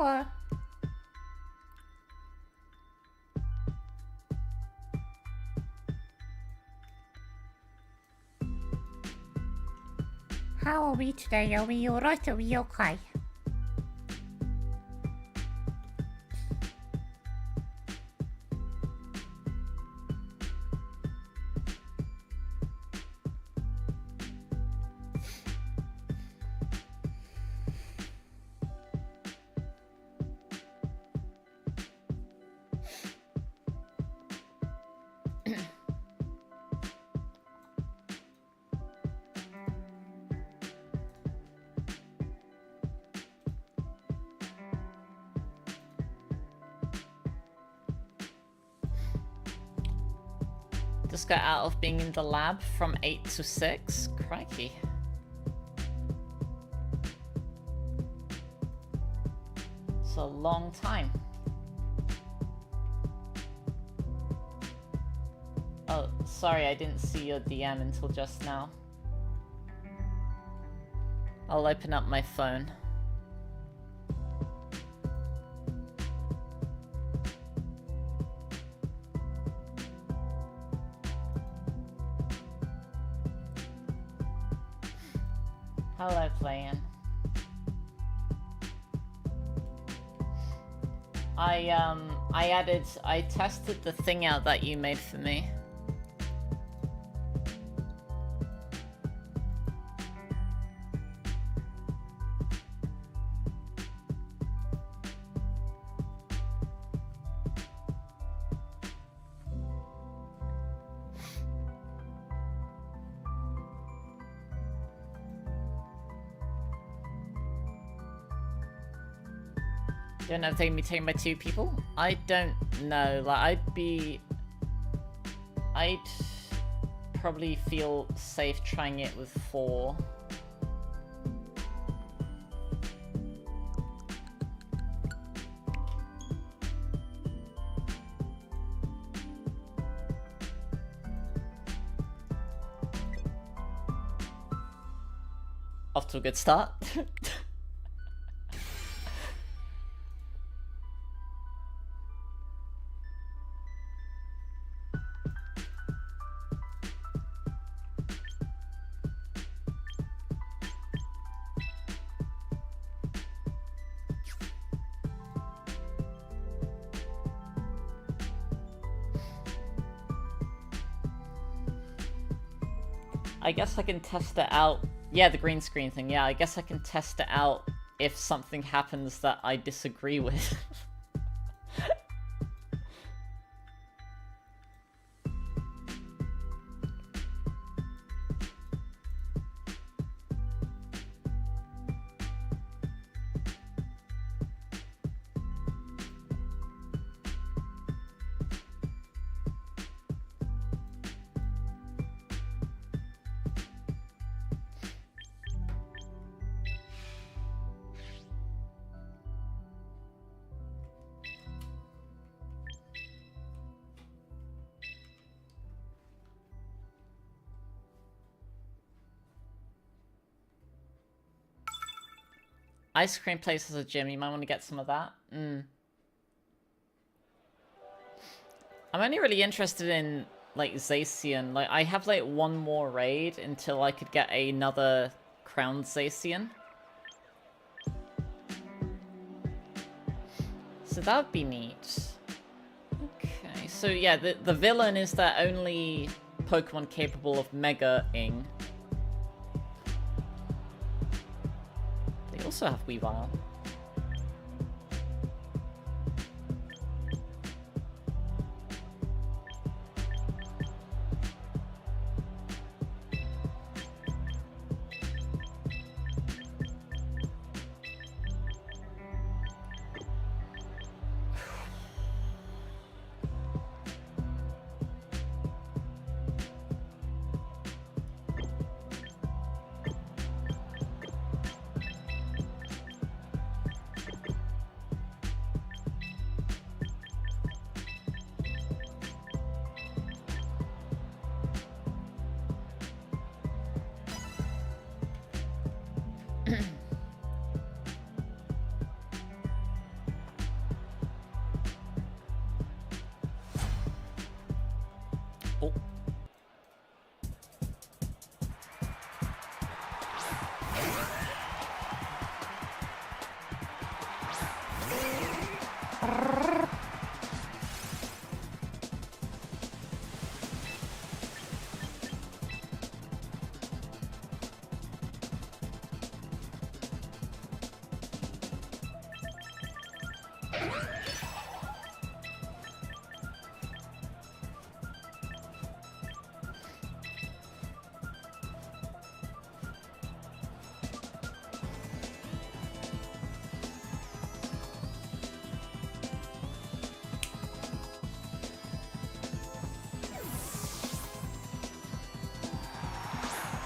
Hello. How are we today? Are we alright? Are we okay? Just got out of being in the lab from 8 to 6. Crikey. It's a long time. Oh, sorry, I didn't see your DM until just now. I'll open up my phone. How am I playing? I tested the thing out that you made for me. You don't know if they'd be taken by 2 people? I don't know. Like, I'd probably feel safe trying it with 4. Off to a good start. I guess I can test it out. Yeah, the green screen thing. Yeah, I guess I can test it out if something happens that I disagree with. Ice cream place as a gym, you might want to get some of that. I'm only really interested in, like, Zacian. Like, I have, like, one more raid until I could get another crowned Zacian. So that would be neat. Okay, so yeah, the villain is the only Pokemon capable of Mega-ing. They also have Weavile.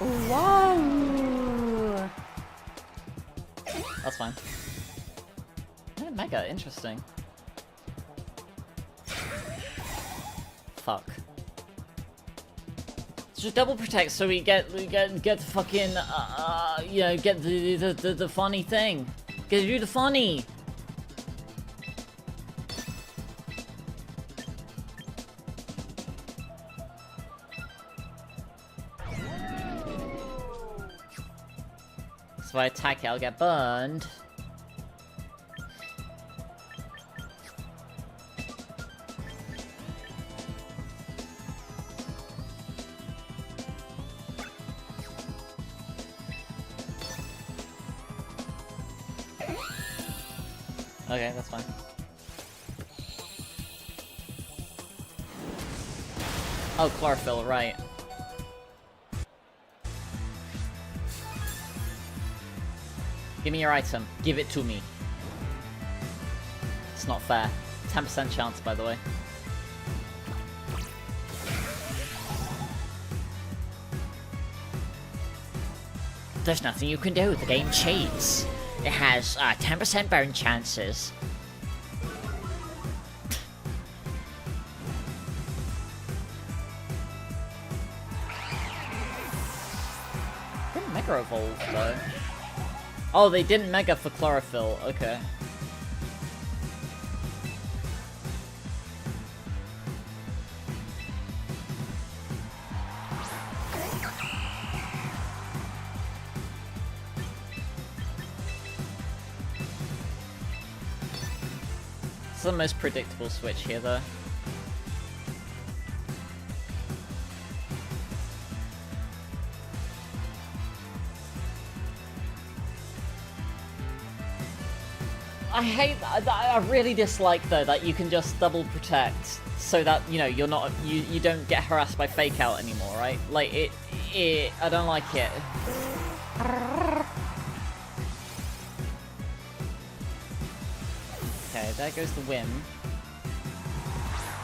Whoa! That's fine. Oh, mega interesting. Fuck. Just double protect so we get the fucking you know, get the funny thing. Get to do the funny. So if I attack it, I'll get burned. Okay, that's fine. Oh, chlorophyll, right. Give me your item. Give it to me. It's not fair. 10% chance, by the way. There's nothing you can do. The game cheats. It has 10% burn chances. Didn't Mega Evolve, though. Oh, they didn't Mega for chlorophyll. Okay. It's the most predictable switch here, though. I really dislike, though, that you can just double protect so that, you know, you're not, you don't get harassed by fake out anymore, right? Like, I don't like it. Okay, there goes the whim.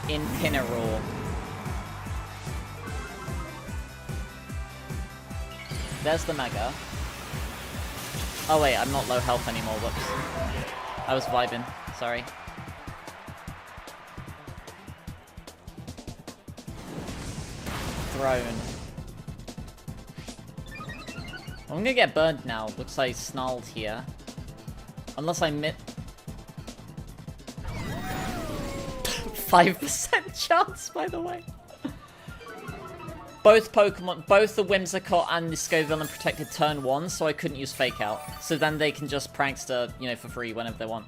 In Pinnaroar. There's the Mega. Oh wait, I'm not low health anymore, whoops. I was vibing, sorry. Thrown. I'm gonna get burned now, looks like I snarled here. Unless I 5% chance, by the way. Both Pokemon, both the Whimsicott and the Scoville and protected turn 1, so I couldn't use Fake Out. So then they can just prankster, you know, for free whenever they want.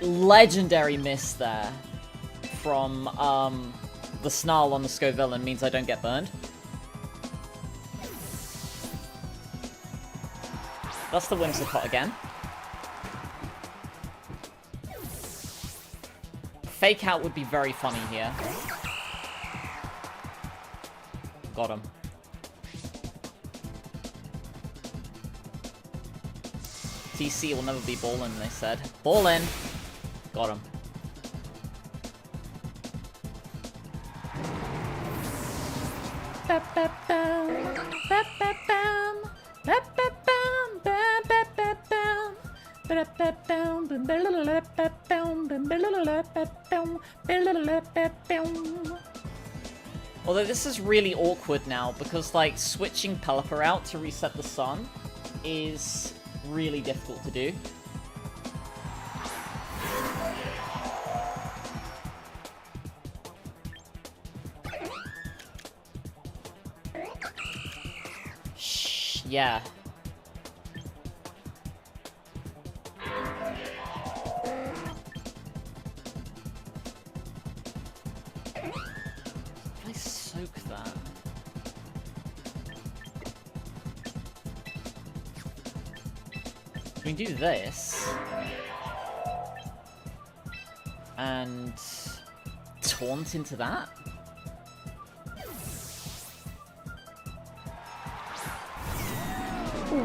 Legendary miss there from the Snarl on the Scoville means I don't get burned. That's the Whimsicott again. Fake Out would be very funny here. Got him. TC will never be ballin', they said. Ballin'! Got him. Although this is really awkward now, because, like, switching Pelipper out to reset the sun is really difficult to do. Shh, yeah. we can do this. And taunt into that.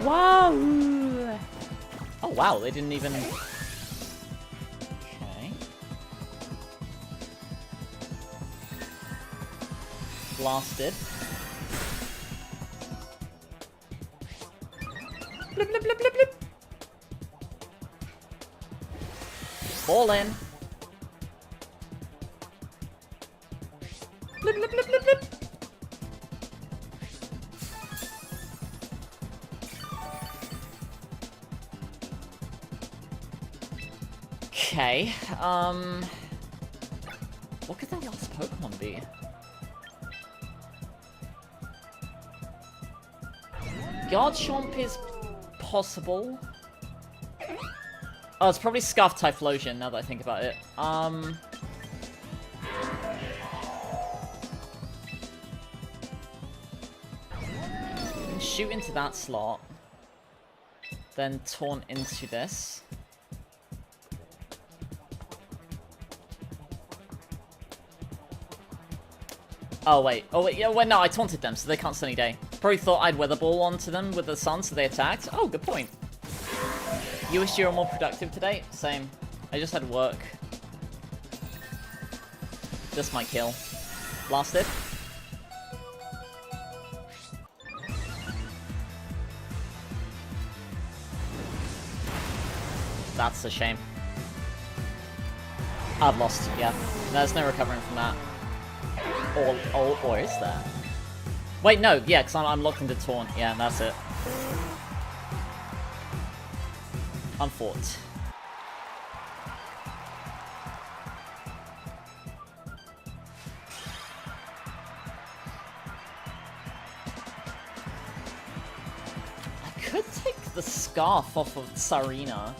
Wow! Oh wow, they didn't even... Okay. Blasted. Blip, blip, blip, blip, blip. Fall in. Blip, blip, blip, blip, blip. Okay, what could that last Pokemon be? Garchomp is possible. Oh, it's probably Scarf Typhlosion, now that I think about it. Shoot into that slot. Then taunt into this. Oh wait, yeah, well no, I taunted them, so they can't Sunny Day. Probably thought I'd Weather Ball onto them with the sun, so they attacked. Oh, good point. You wish you were more productive today? Same. I just had work. This might kill. Blasted. That's a shame. I've lost, yeah. There's no recovering from that. Or is there? Wait, no, yeah, because I'm locked into taunt. Yeah, that's it. Unfought. I could take the scarf off of Sarina.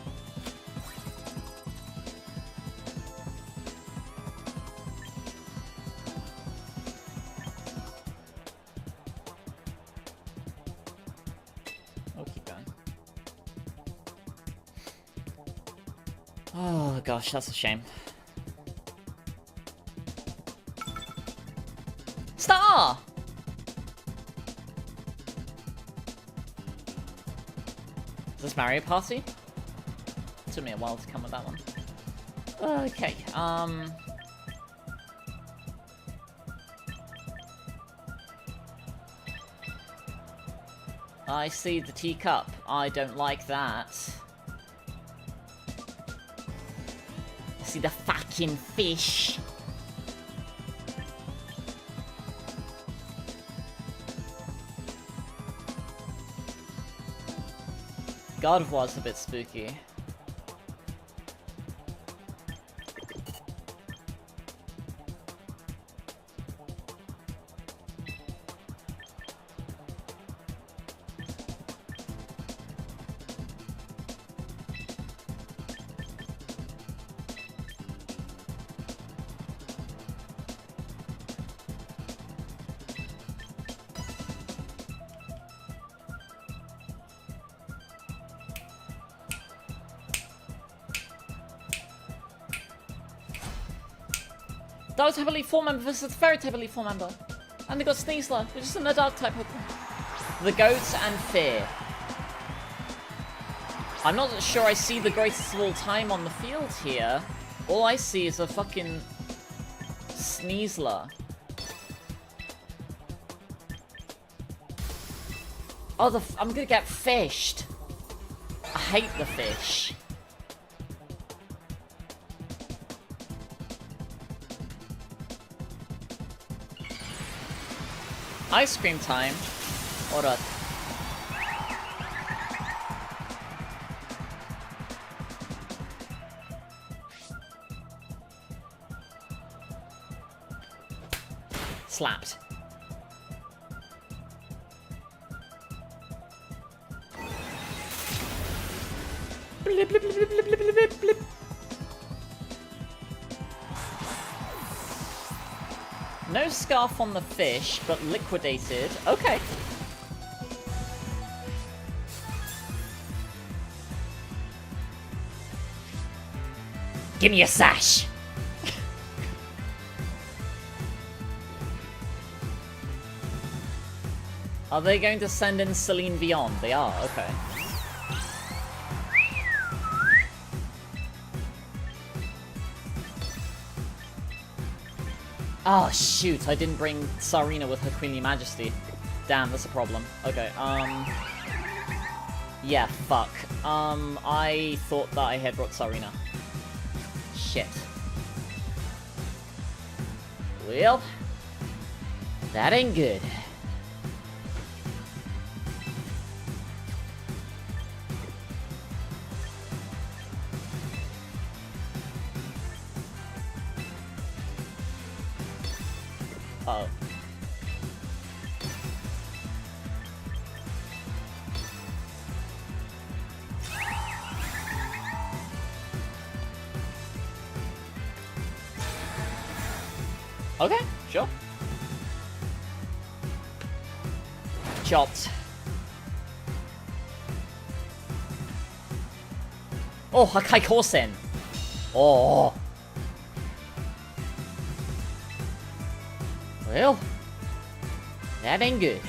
Oh gosh, that's a shame. Star! Is this Mario Party? Took me a while to come with that one. Okay, I see the teacup. I don't like that. See the fucking fish. God of War's a bit spooky. That was heavily 4 member versus Fairy type Elite 4 member. And they got Sneasler, which is in the Dark type Pokemon. The Goats and Fear. I'm not sure I see the greatest of all time on the field here. All I see is a fucking Sneasler. Oh, I'm gonna get fished. I hate the fish. Ice cream time. Alright. Slapped. Blip, blip, blip, blip, blip, blip, blip, blip. No scarf on the fish, but liquidated. Okay. Give me a sash. Are they going to send in Celine Dion? They are, okay. Oh shoot, I didn't bring Sarina with her Queenly Majesty. Damn, that's a problem. Okay, yeah, fuck. I thought that I had brought Sarina. Shit. Well, that ain't good. Uh-oh. Okay, sure. Chopped. Oh, Hakai Korsen. Oh. Well, that ain't good.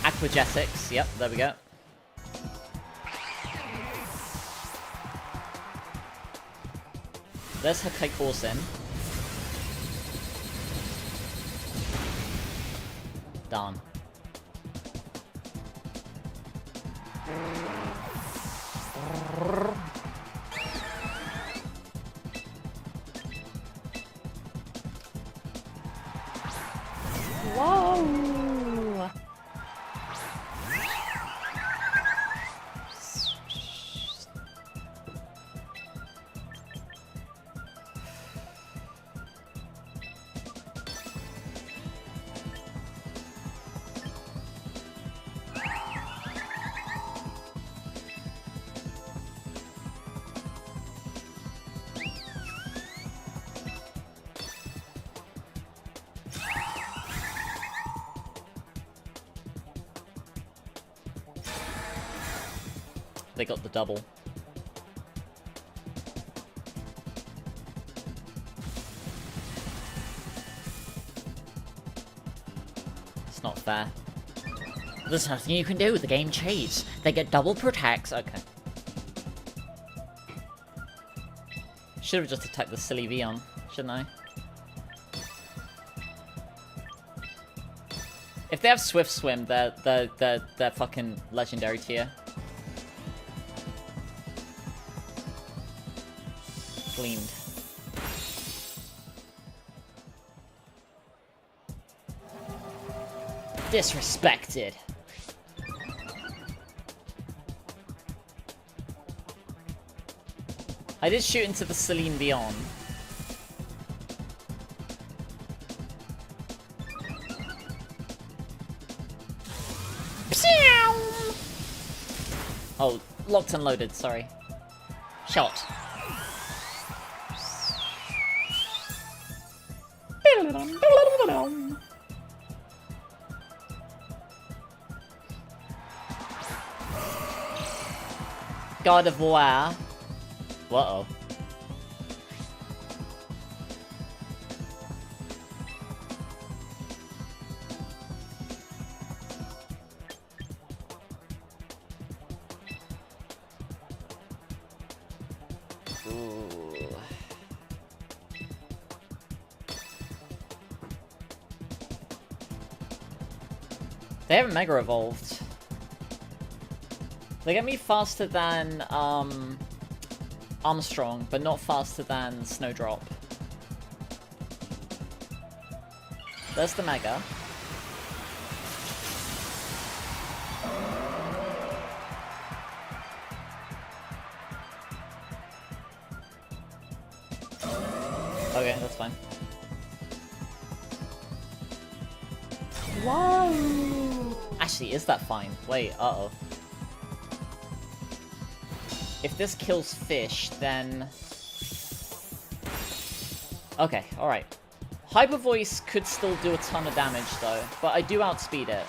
Aquagetics, yep, there we go. There's Hakai Korsen. Done. Whoa! They got the double. It's not fair. There's nothing you can do. The game cheats. They get double protects. Okay. Should have just attacked the silly Vion, shouldn't I? If they have Swift Swim, they're fucking legendary tier. Gleamed. Disrespected. I did shoot into the Celine Dion. Oh, locked and loaded, sorry. Shot. God of War. Uh-oh. Ooh. They haven't Mega Evolved. They get me faster than, Armstrong, but not faster than Snowdrop. There's the Mega. Okay, that's fine. Whoa! Actually, is that fine? Wait, uh-oh. If this kills fish, then... Okay, alright. Hyper Voice could still do a ton of damage, though, but I do outspeed it.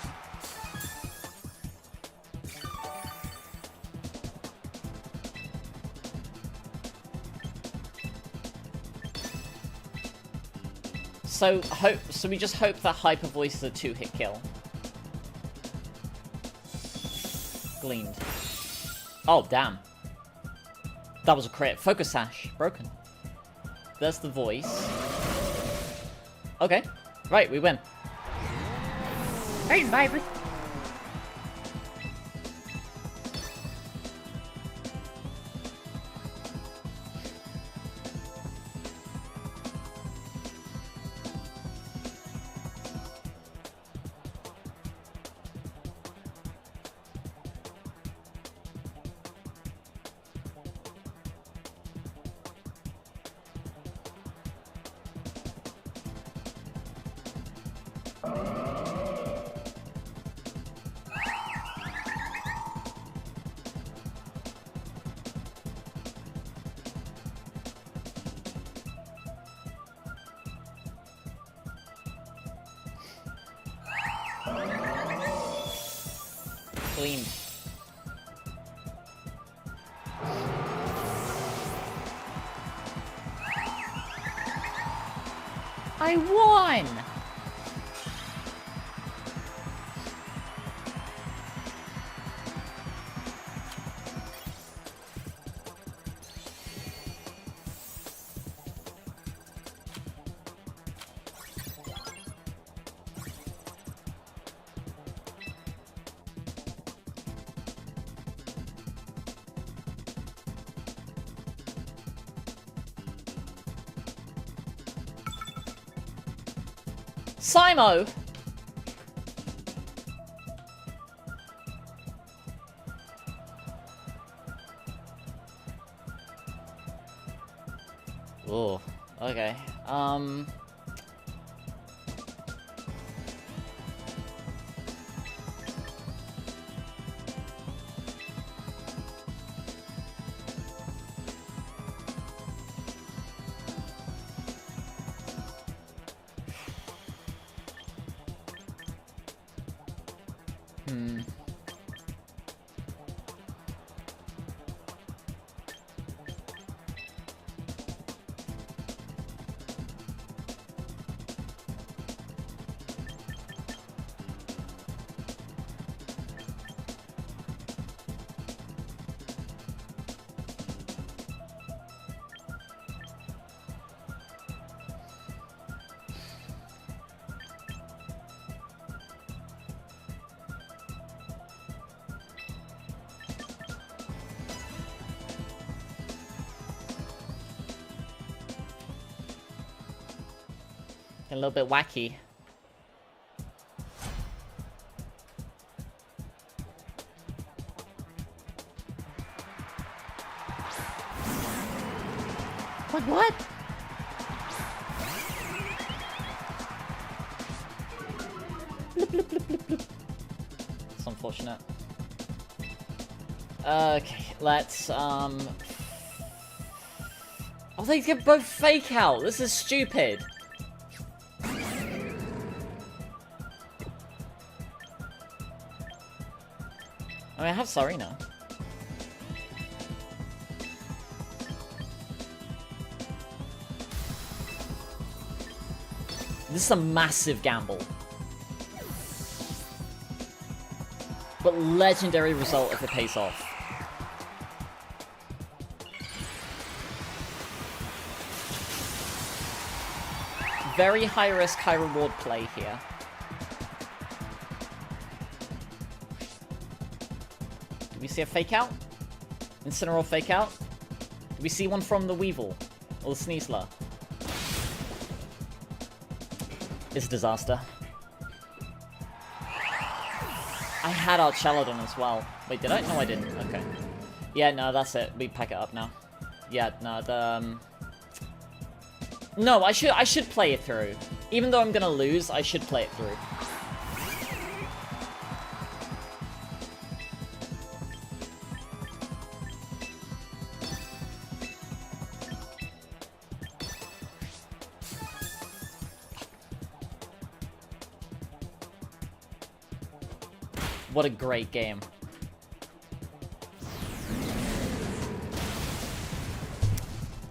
So we just hope that Hyper Voice is a 2-hit kill. Gleaned. Oh, damn. That was a crit. Focus Sash. Broken. There's the voice. Okay. Right, we win. Hey, baby. Clean. I won! Simo! Oh, okay. A little bit wacky. What? It's unfortunate. Okay, let's, Oh, they get both fake out! This is stupid! I mean, I have Sarina. This is a massive gamble. But legendary result if it pays off. Very high risk, high reward play here. Do we see a fake out? Incineroar fake out? Do we see one from the Weevil? Or the Sneasler? It's a disaster. I had our Chaladon as well. Wait, did I? No, I didn't. Okay. Yeah, no, that's it. We pack it up now. Yeah, no, the... No, I should play it through. Even though I'm gonna lose, I should play it through. What a great game.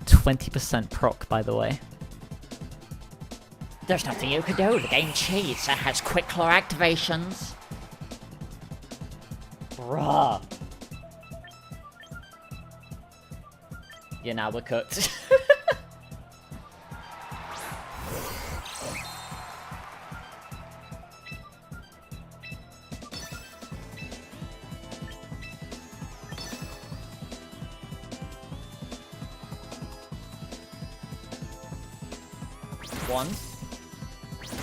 %20 proc, by the way. There's nothing you can do. The game cheats. It has quick claw activations. Bruh. Yeah, now we're cooked. One,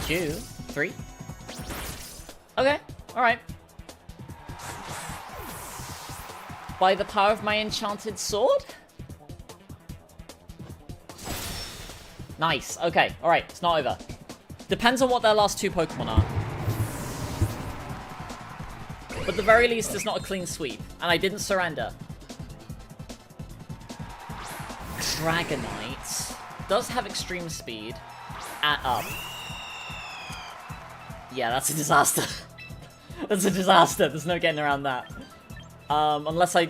2, 3. Okay, alright. By the power of my enchanted sword? Nice, okay, alright, it's not over. Depends on what their last 2 Pokemon are. But at the very least, it's not a clean sweep. And I didn't surrender. Dragonite does have extreme speed. Up. Yeah, that's a disaster. That's a disaster. There's no getting around that. Unless I...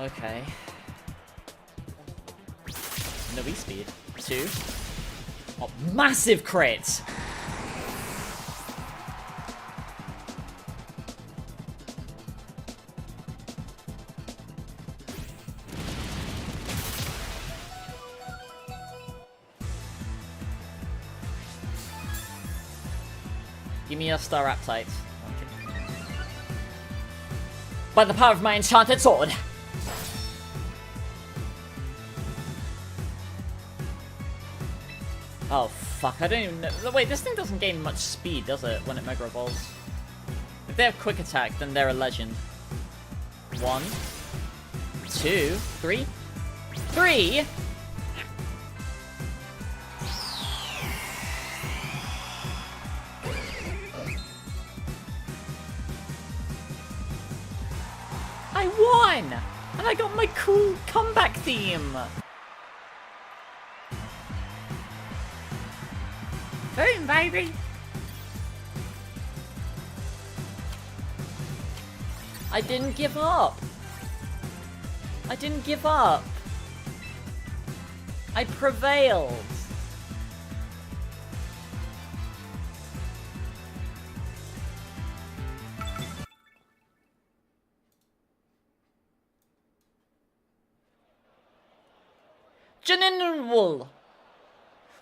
Okay. No speed. 2. Oh, massive crit! Give me a Star Aptite. Okay. By the power of my enchanted sword! Oh, fuck, I don't even know. Wait, this thing doesn't gain much speed, does it, when it Mega Evolves? If they have Quick Attack, then they're a legend. 1, 2, 3. 3! I won! And I got my cool comeback theme! Boom, baby! I didn't give up! I didn't give up! I prevailed! Janinwool!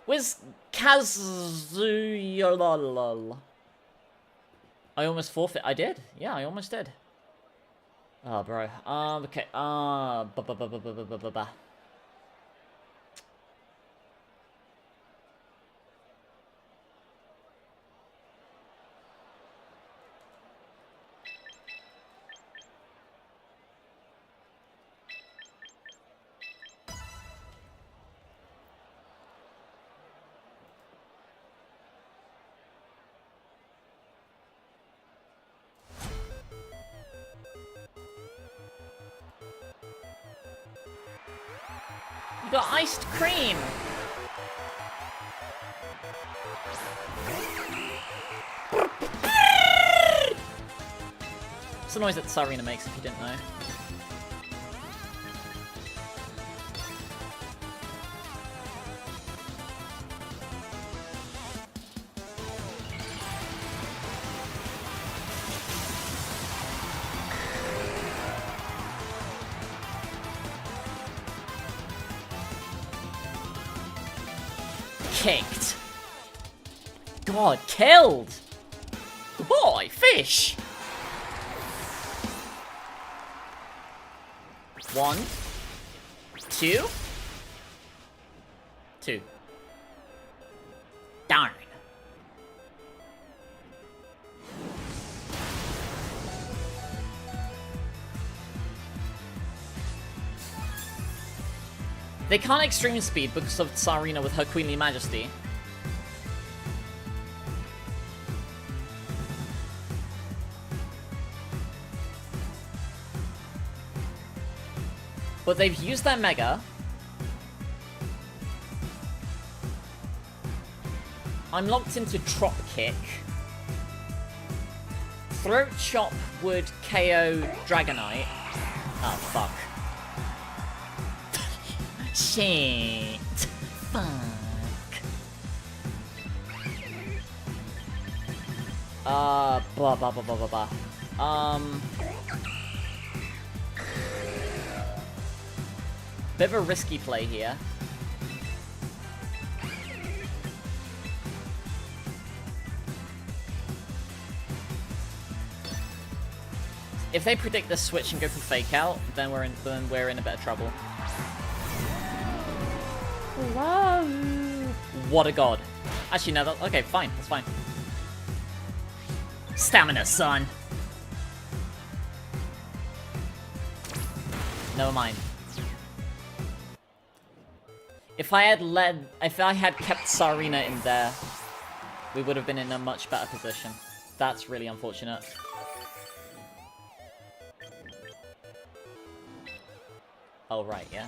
Where's Kazooie? I almost forfeit. I did. Yeah, I almost did. Oh, bro. Okay. You got iced cream! It's the noise that Tsarina makes, if you didn't know. Kicked. God, killed! Boy, fish! 1, 2, 2. Darn. They can't extreme speed because of Tsarina with her queenly majesty. But they've used their Mega. I'm locked into Trop Kick. Throat Chop would KO Dragonite. Oh, fuck. Shit. Fuck. Blah, blah, blah, blah, blah, blah. Bit of a risky play here. If they predict the switch and go for fake out, then we're in a bit of trouble. Wow. What a god. Actually, no, okay, fine, that's fine. Stamina, son. Never mind. If I had kept Tsarina in there, we would have been in a much better position. That's really unfortunate. Oh, right, yeah.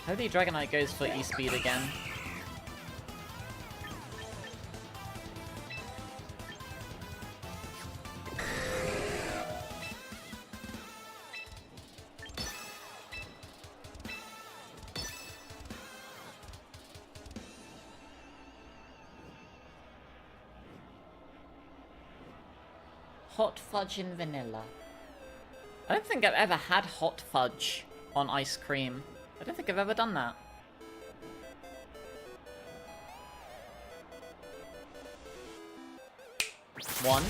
Hopefully Dragonite goes for E-Speed again. Hot fudge and vanilla. I don't think I've ever had hot fudge on ice cream. I don't think I've ever done that. One.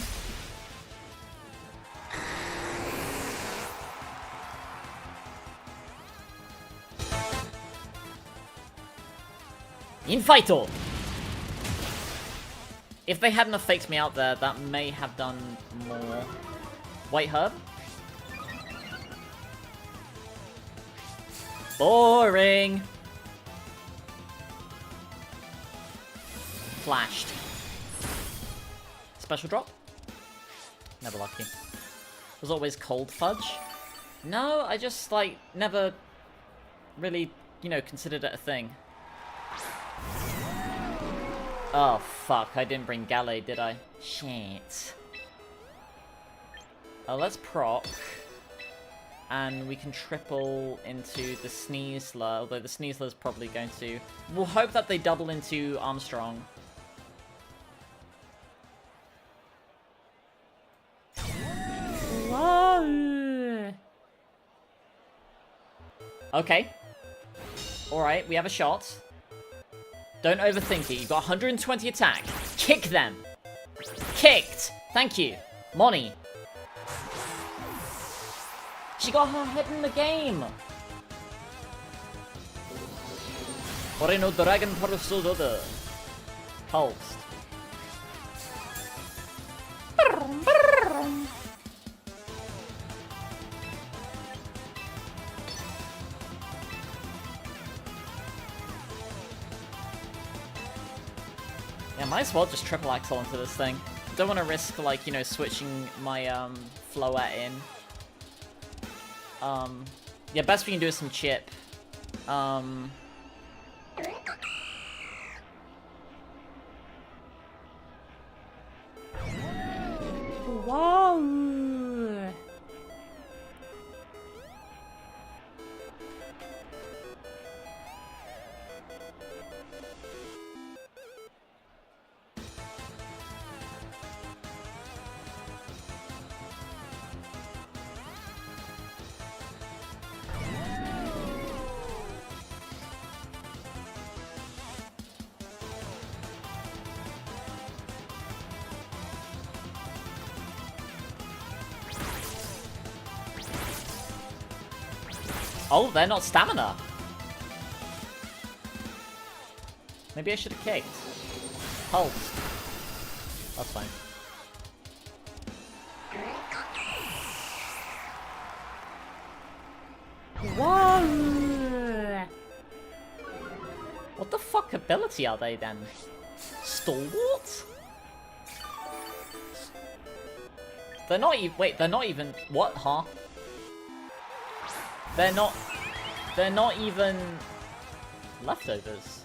Infighto! If they hadn't have faked me out there, that may have done more. White herb? Boring! Flashed. Special drop? Never lucky. Was always cold fudge? No, I just, like, never really, you know, considered it a thing. Oh, fuck. I didn't bring Galley, did I? Shit. Let's proc. And we can triple into the Sneasler, although the Sneasler's probably going to... We'll hope that they double into Armstrong. Wow. Okay. Alright, we have a shot. Don't overthink it. You've got 120 attack. Kick them. Kicked. Thank you. Moni. She got her head in the game. Oreno Dragon Parasudode. Pulsed. Yeah, might as well just triple axle into this thing. Don't want to risk, like, you know, switching my Floette in. Yeah, best we can do is some chip. Wow. Oh, they're not stamina. Maybe I should have kicked. Pulse. That's fine. Whoa! What the fuck ability are they then? Stalwart? They're not even. Wait, they're not even. What, huh? They're not even leftovers.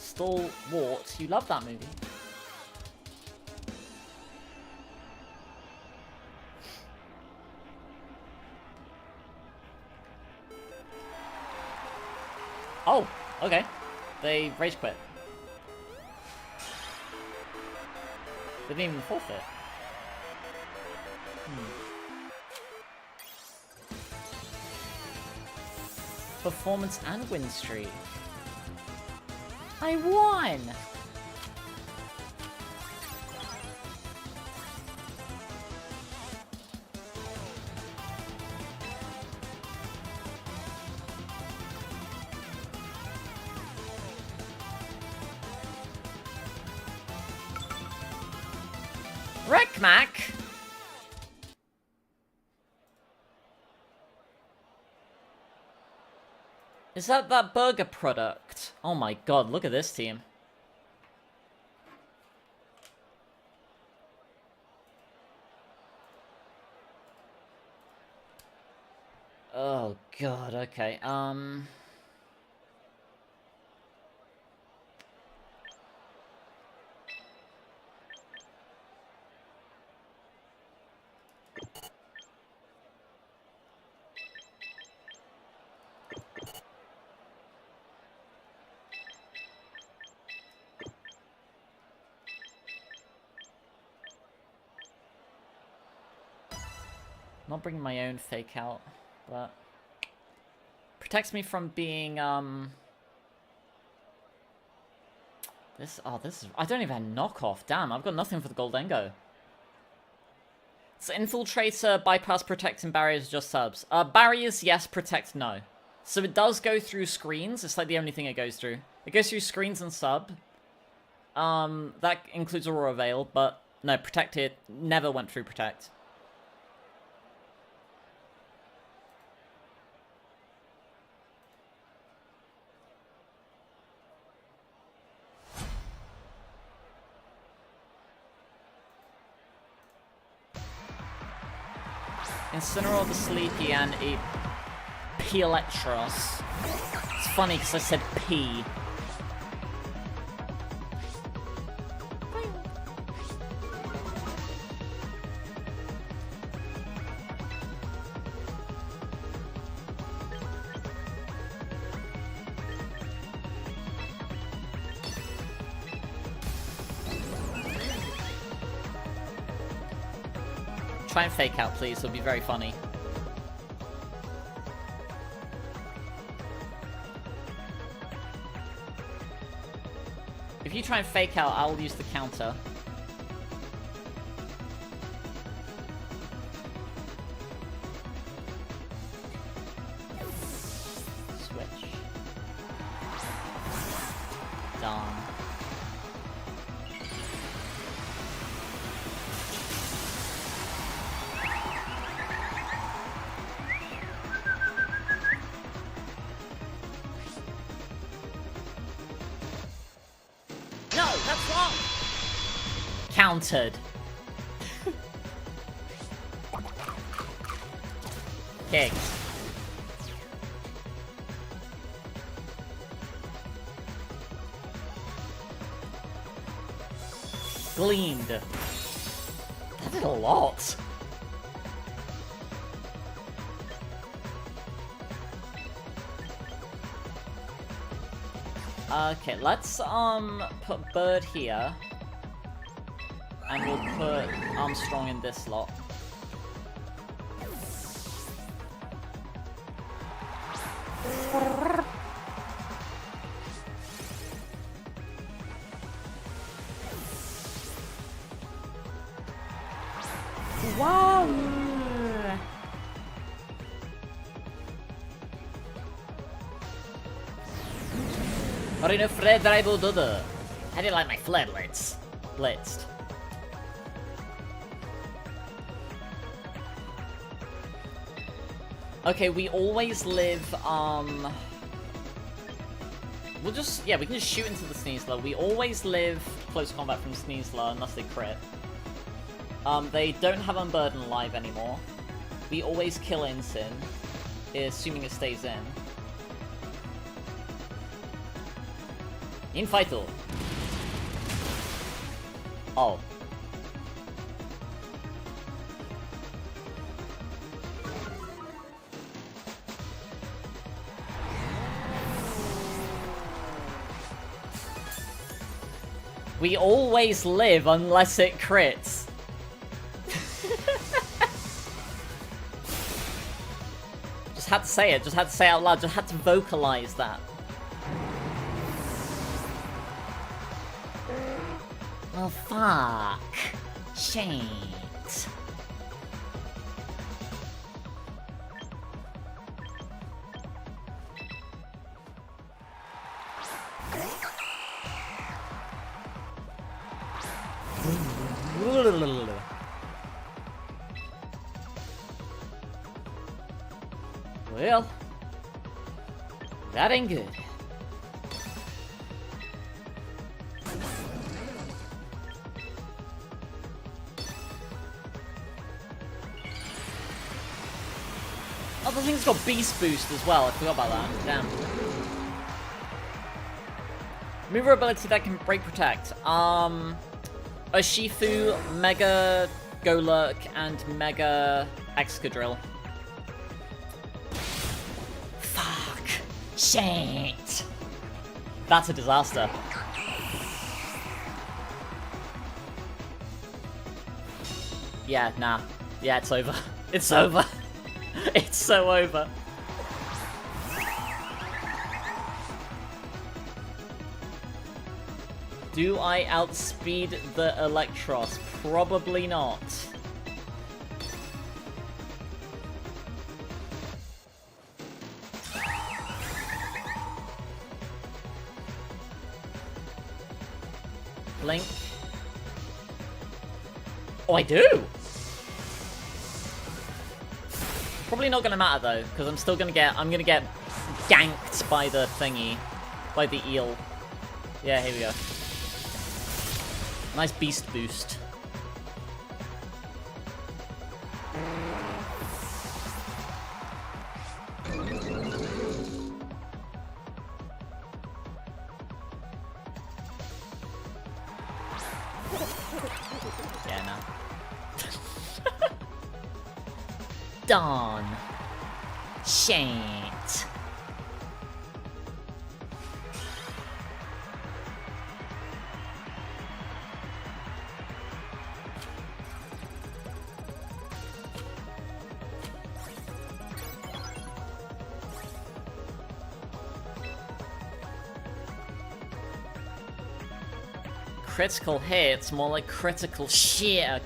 Stalwart, you love that movie. Oh, okay. They rage quit. They didn't even forfeit. Performance and win streak. I won! Rickmack! Is that burger product? Oh my god, look at this team. Oh god, okay, not bringing my own fake out, but protects me from being, this is, I don't even have knockoff, damn, I've got nothing for the Goldengo. So Infiltrator, bypass, protect, and barriers, just subs. Barriers, yes, protect, no. So it does go through screens, it's like the only thing it goes through. It goes through screens and sub. That includes Aurora Veil, but no, protect it never went through protect. Incineroar the Sleepy and a P-Electros. It's funny because I said P. Try and fake out, please. It'll be very funny. If you try and fake out, I'll use the counter. Switch. Done. That's wrong! Countered. Kicked. gleaned. That did a lot. Okay, let's put Bird here. And we'll put Armstrong in this slot. Wow! Marino Fred Drive Dodo. How do you like my floodlights? Blitzed. Okay, we always live, we'll just, yeah, we can just shoot into the Sneasler. We always live close combat from Sneasler unless they crit. They don't have Unburden alive anymore. We always kill Ensign, assuming it stays in. Infighto. Oh. We always live unless it crits. Just had to say it, just had to say it out loud, just had to vocalize that. Well, fuck. Shit. Well, that ain't good. Oh, the thing's got Beast Boost as well. I forgot about that. Damn. Mover ability that can break protect. Urshifu, Mega Golurk, and Mega Excadrill. Fuck. Shit. That's a disaster. Yeah, nah. Yeah, it's over. It's over. It's so over. Do I outspeed the Electros? Probably not. Blink. Oh, I do! Probably not gonna matter though, because I'm gonna get ganked by the thingy. By the eel. Yeah, here we go. Nice beast boost. Yeah, no. Darn. Shit. Critical hits, more like critical shit.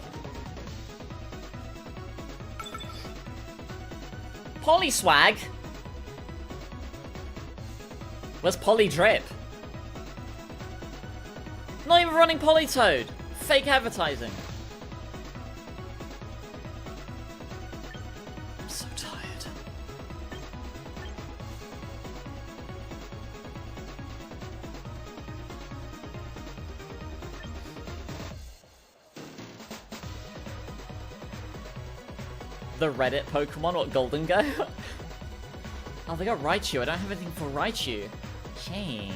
Polyswag? Where's Polydrip? Not even running Polytoad. Fake advertising. I'm so tired. The Reddit Pokemon, what, Golden Go? Oh, they got Raichu. I don't have anything for Raichu. Shit.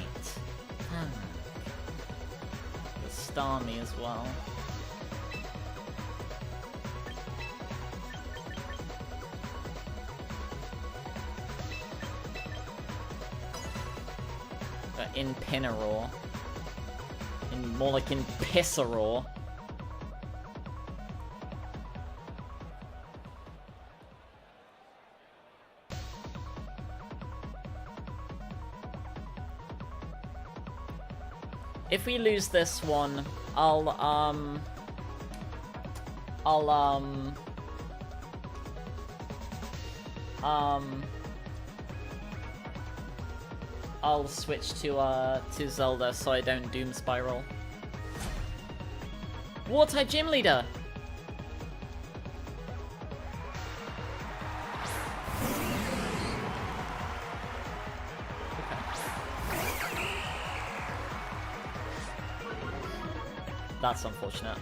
The Beast Army as well. In Pinaraw. More like in Pissaraw. If we lose this one, I'll switch to Zelda so I don't Doom Spiral. War-type gym leader! That's unfortunate.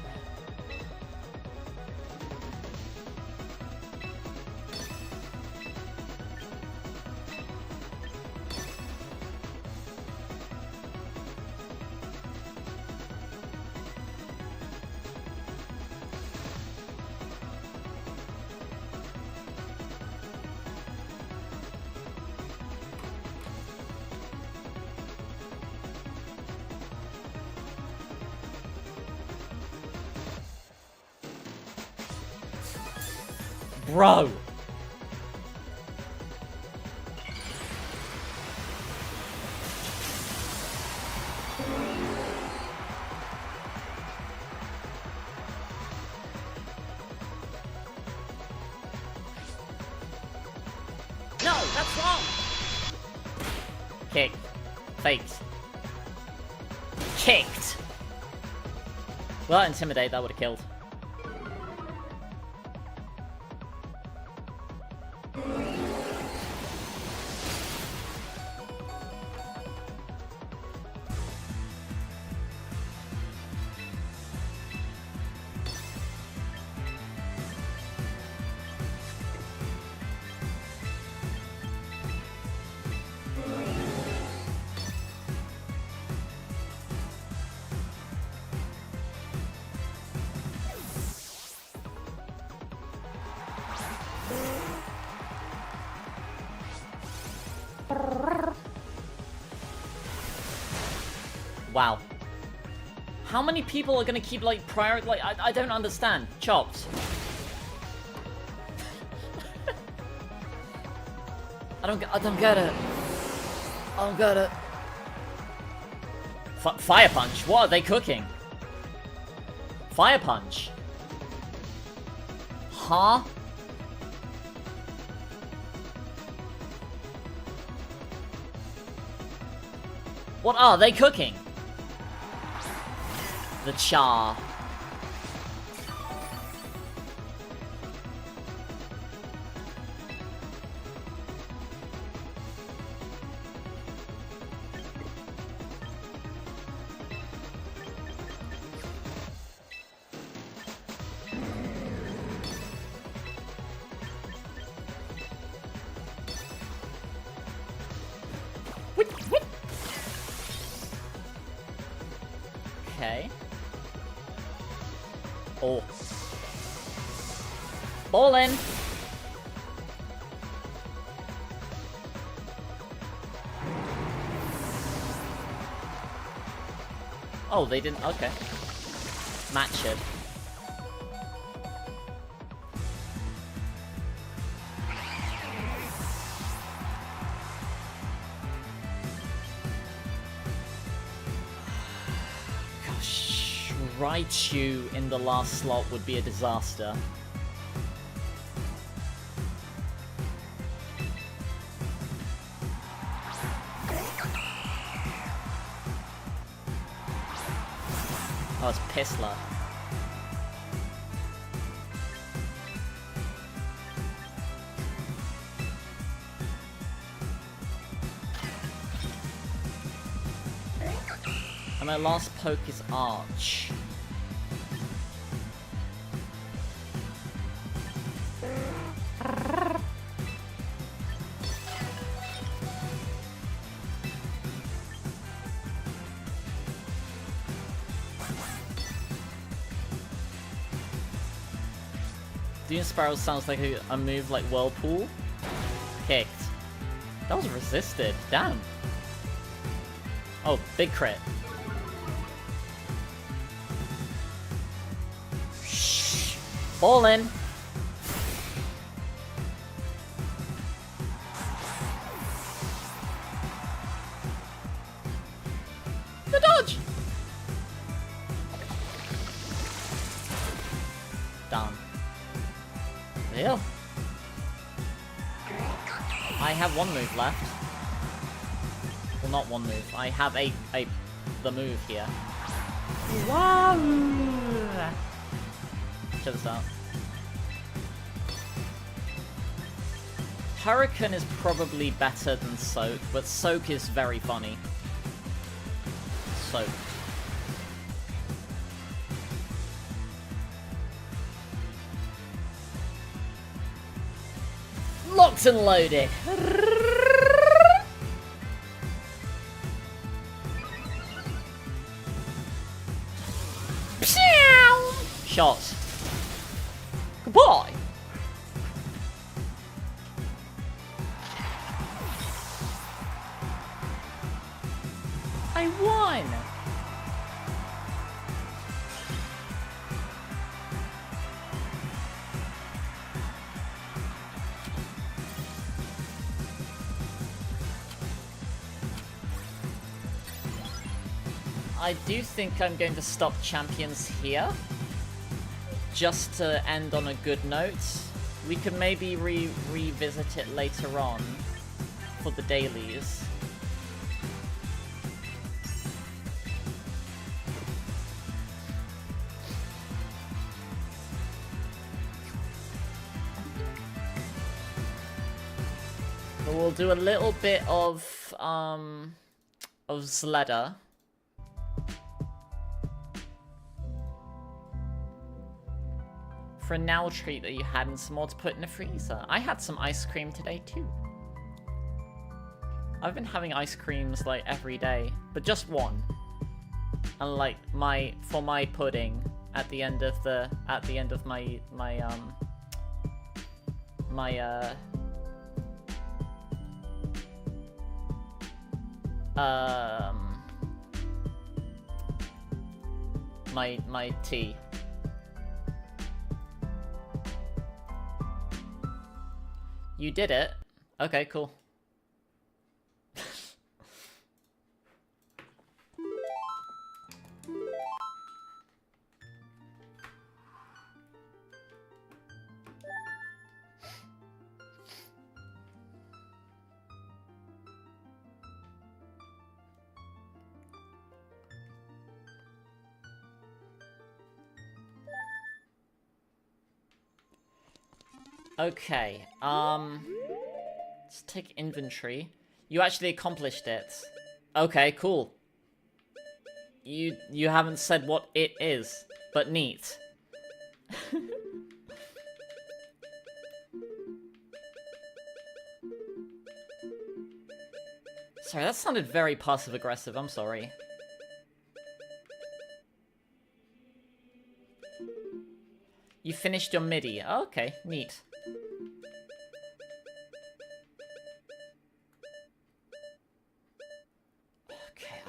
Bro! No, that's wrong! Kicked. Faked. Kicked! Well, Intimidate, that would have killed. Wow. How many people are gonna keep, like, I don't understand. Chopped. I don't get it. I don't get it. Fire Punch? What are they cooking? Fire Punch? Huh? What are they cooking? The char. Okay. Oh. Ballin'. Oh, they didn't. Okay. Match it. Raichu in the last slot would be a disaster. Oh, it's Pissler. And my last poke is Arch. Dune Spiral sounds like a move like Whirlpool. Kicked. That was resisted. Damn. Oh, big crit. Ballin'. The dodge. Done. Real. I have one move left. Well, not one move. I have the move here. Wow. Check this out. Hurricane is probably better than Soak, but Soak is very funny. Soak. Locked and loaded. Shots. Goodbye. I won. I do think I'm going to stop champions here. Just to end on a good note. We could maybe revisit it later on for the dailies. But we'll do a little bit of ZELDA. For a now treat that you had and some more to put in the freezer. I had some ice cream today too. I've been having ice creams like every day, but just one. And like for my pudding at the end of my tea. You did it? Okay, cool. Okay, let's take inventory. You actually accomplished it. Okay, cool. You haven't said what it is, but neat. Sorry, that sounded very passive-aggressive, I'm sorry. You finished your MIDI. Oh, okay, neat. Okay,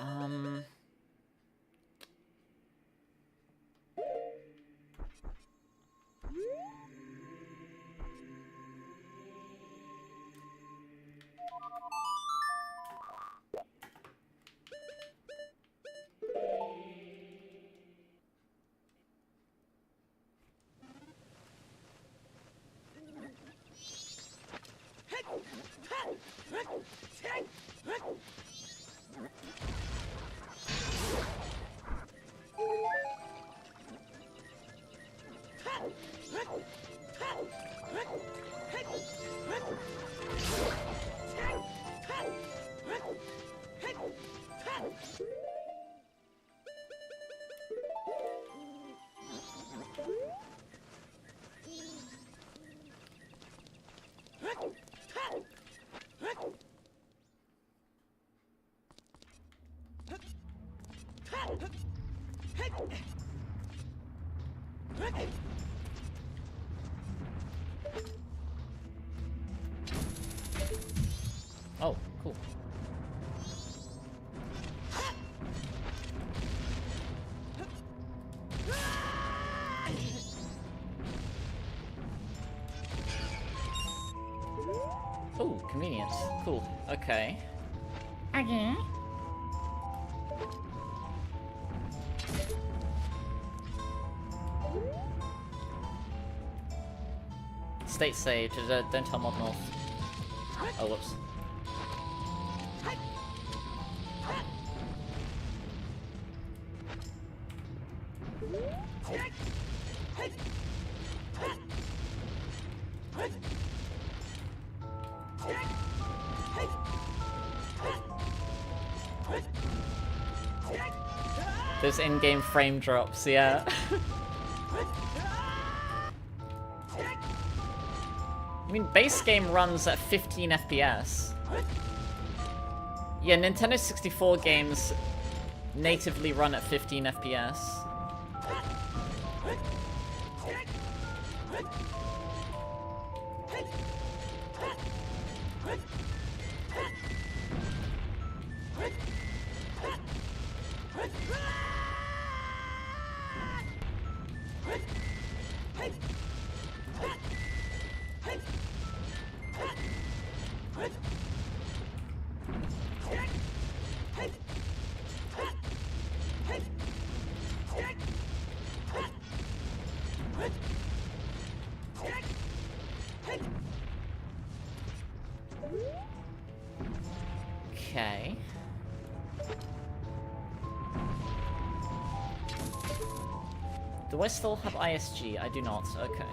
Oh, convenient. Cool. Okay. Okay. State save, don't tell Mod North. Oh, whoops. Those in-game frame drops, yeah. I mean, base game runs at 15 FPS. Yeah, Nintendo 64 games natively run at 15 FPS. Okay. Do I still have ISG? I do not. Okay.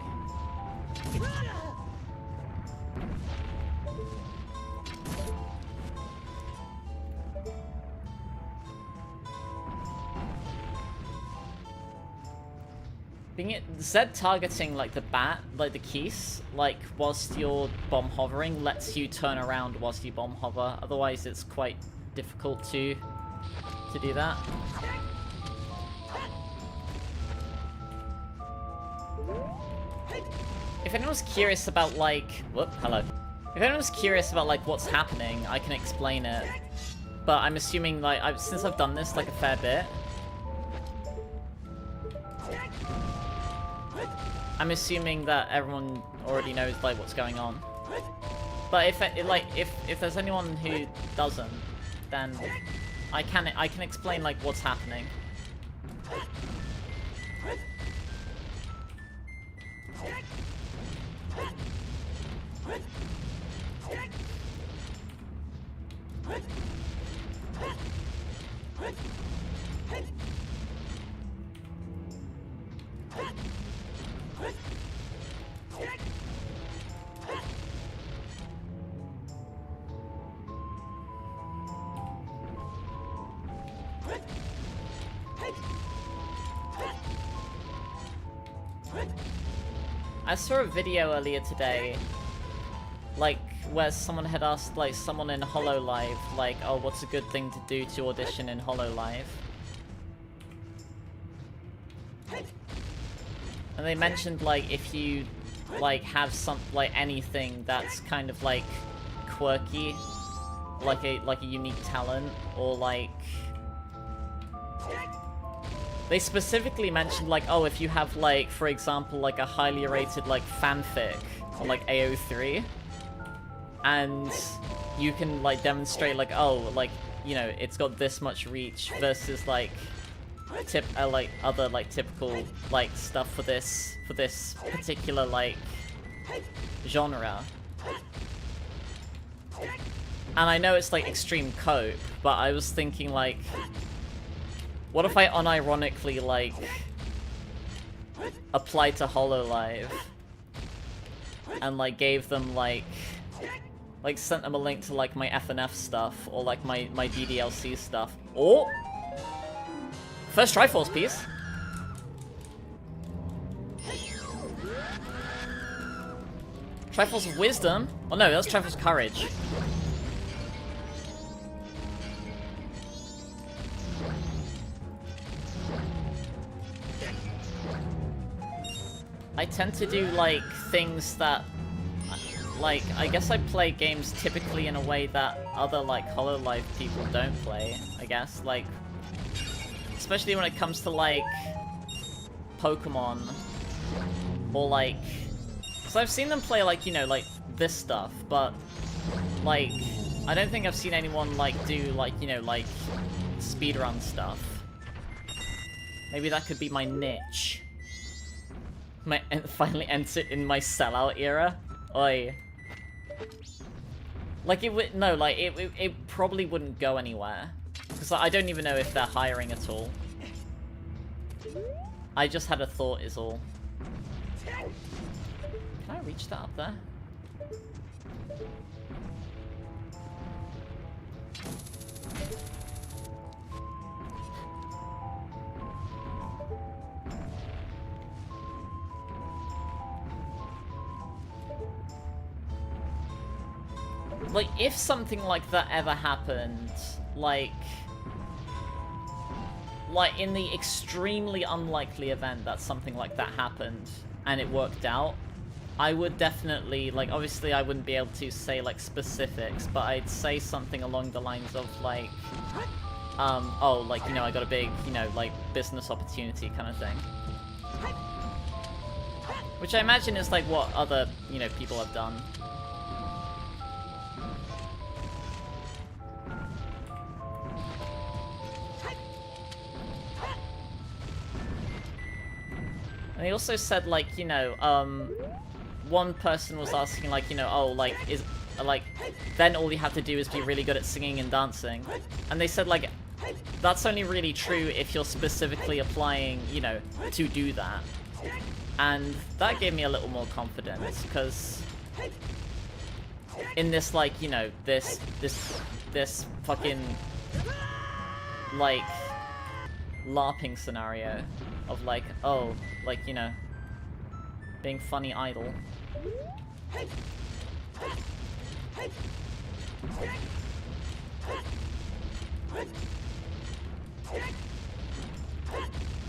Z targeting like the bat, like the keys, like whilst you're bomb hovering, lets you turn around whilst you bomb hover. Otherwise, it's quite difficult to do that. If anyone's curious about like, hello. If anyone's curious about like what's happening, I can explain it. But I'm assuming like since I've done this like a fair bit, I'm assuming that everyone already knows like what's going on. But if there's anyone who doesn't, then I can explain like what's happening. I saw a video earlier today, like, where someone had asked, like, someone in HoloLive, like, oh, what's a good thing to do to audition in HoloLive? And they mentioned, like, if you, like, have anything that's kind of, like, quirky, like a unique talent, or, like... They specifically mentioned, like, oh, if you have, like, for example, like, a highly rated, like, fanfic, or, like, AO3, and you can, like, demonstrate, like, oh, like, you know, it's got this much reach versus, like, other, like, typical, like, stuff for this particular, like, genre. And I know it's, like, extreme cope, but I was thinking, like... What if I unironically, like, applied to HoloLive and, like, gave them, like, sent them a link to, like, my FNF stuff or, like, my DDLC stuff. Or... First Triforce piece. Triforce of Wisdom? Oh no, that's Triforce of Courage. I tend to do, like, things that, like, I guess I play games typically in a way that other, like, HoloLive people don't play, I guess, like, especially when it comes to, like, Pokemon, or, like, so I've seen them play, like, you know, like, this stuff, but Like, I don't think I've seen anyone, like, do, like, you know, like, speedrun stuff. Maybe that could be my niche. Finally enter in my sellout era. Oi. Like, it would, no, like, it probably wouldn't go anywhere. Because I don't even know if they're hiring at all. I just had a thought is all. Can I reach that up there? Like, if something like that ever happened, like in the extremely unlikely event that something like that happened and it worked out, I would definitely, like, obviously I wouldn't be able to say, like, specifics, but I'd say something along the lines of, like, oh, like, you know, I got a big, you know, like, business opportunity kind of thing. Which I imagine is, like, what other, you know, people have done. And he also said, like, you know, one person was asking, like, you know, oh, like, then all you have to do is be really good at singing and dancing. And they said, like, that's only really true if you're specifically applying, you know, to do that. And that gave me a little more confidence, because in this, like, you know, this fucking, like, LARPing scenario of, like, oh, like, you know, being funny idol.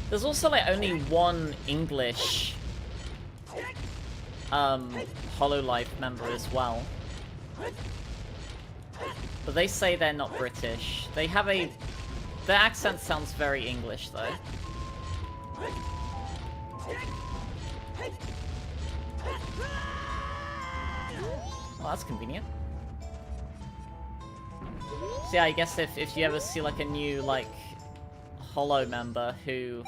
There's also, like, only one English HoloLive member as well. But they say they're not British. They have a... Their accent sounds very English, though. Well, that's convenient. So yeah, I guess if you ever see, like, a new, like, Holo member who...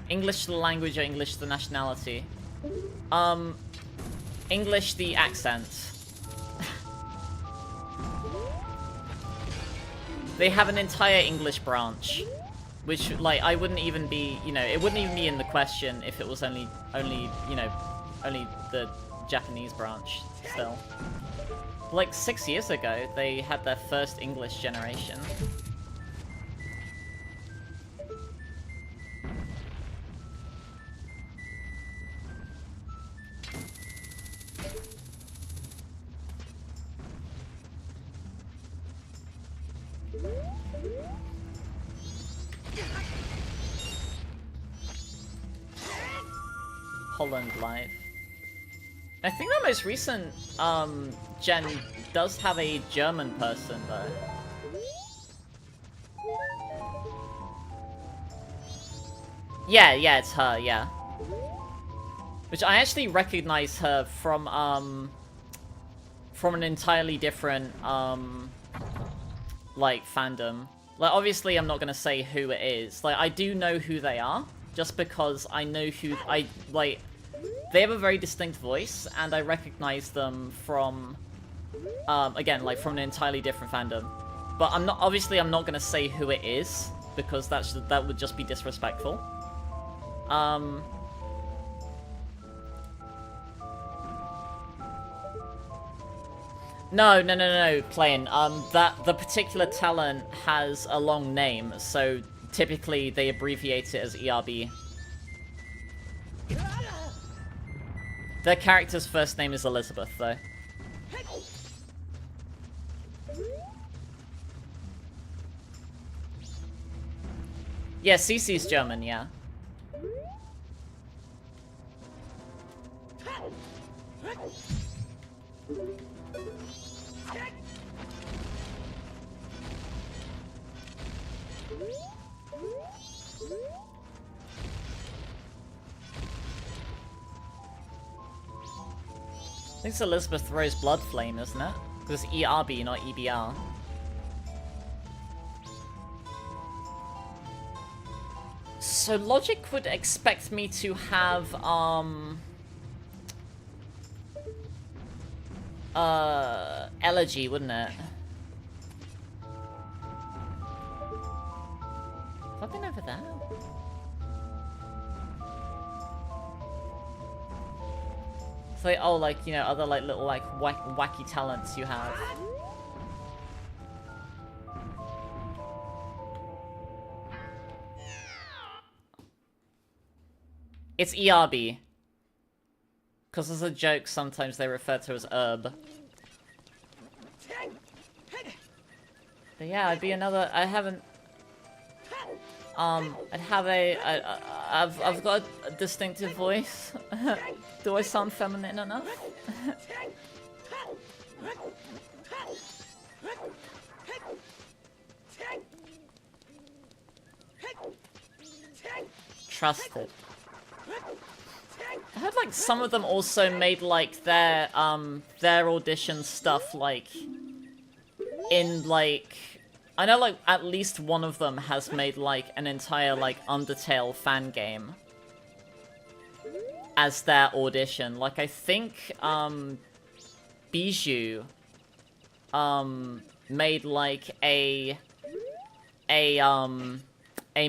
English the language or English the nationality? English the accent. They have an entire English branch, which, like, I wouldn't even be, you know, it wouldn't even be in the question if it was only, you know, only the Japanese branch, still. Like, 6 years ago, they had their first English generation. Holland Live. I think the most recent gen does have a German person though. Yeah, it's her, yeah. Which I actually recognize her from an entirely different like fandom. Like, obviously I'm not gonna say who it is. Like, I do know who they are, just because I know who they have a very distinct voice, and I recognize them from, again, like, from an entirely different fandom. But I'm not gonna say who it is, because that would just be disrespectful. No, Plain. The particular talent has a long name, so typically they abbreviate it as ERB. Their character's first name is Elizabeth, though. Yeah, Cece's German, yeah. I think it's Elizabeth Rose Blood Flame, isn't it? Because it's ERB, not EBR. So logic would expect me to have, Elegy, wouldn't it? Have I been over there? It's like, oh, like, you know, other, like, little, like, wacky talents you have. It's ERB. Because as a joke, sometimes they refer to as herb. But yeah, I'd be another, I haven't... I'd have I've got a distinctive voice. Do I sound feminine enough? Trusted. I heard like some of them also made like their audition stuff like in like I know like at least one of them has made like an entire like Undertale fan game as their audition. Like I think Bijou made like a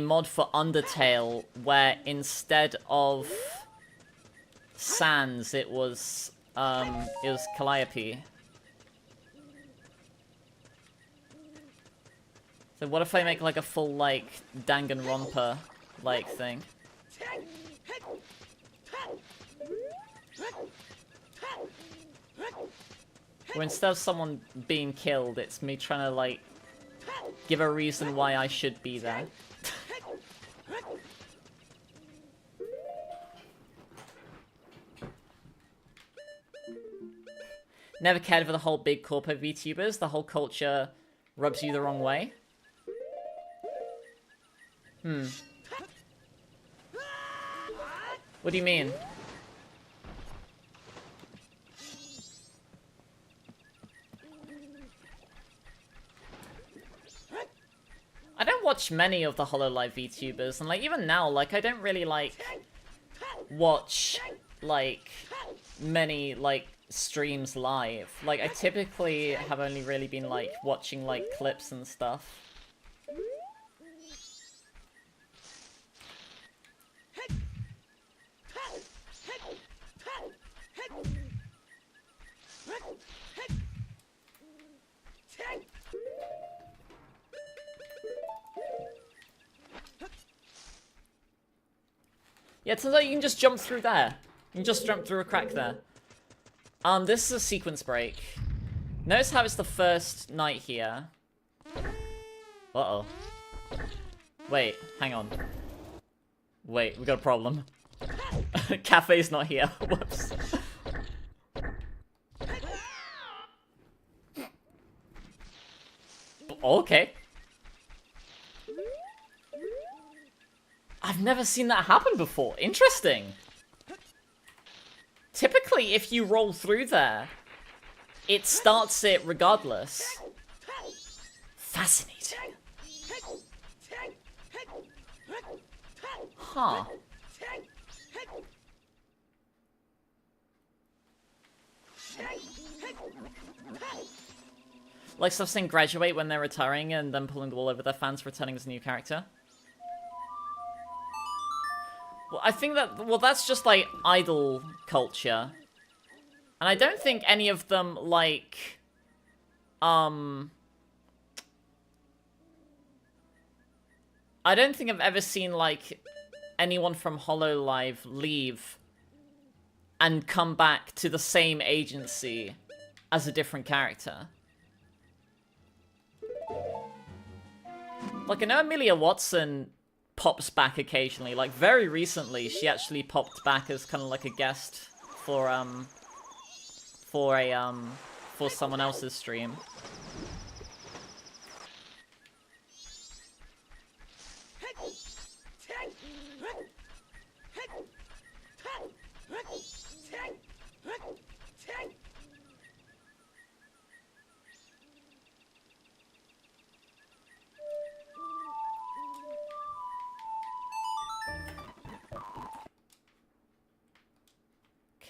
mod for Undertale where instead of Sans it was Calliope. So what if I make like a full like Danganronpa like thing? Where instead of someone being killed, it's me trying to like give a reason why I should be there. Never cared for the whole big corporate VTubers. The whole culture rubs you the wrong way. What do you mean? I don't watch many of the HoloLive VTubers, and like even now, like I don't really like watch like many like streams live. Like I typically have only really been like watching like clips and stuff. Yeah, it turns out you can just jump through there. You can just jump through a crack there. This is a sequence break. Notice how it's the first night here. Uh-oh. Wait, hang on. Wait, we got a problem. Cafe's not here. Whoops. Okay. I've never seen that happen before. Interesting. Typically, if you roll through there, it starts it regardless. Fascinating. Huh. Like stuff saying graduate when they're retiring and then pulling the wool over their fans for returning as a new character. Well, I think that, well, that's just, like, idol culture. And I don't think any of them, like, I don't think I've ever seen, like, anyone from HoloLive leave and come back to the same agency as a different character. Like, I know Amelia Watson pops back occasionally. Like, very recently, she actually popped back as kind of like a guest for someone else's stream.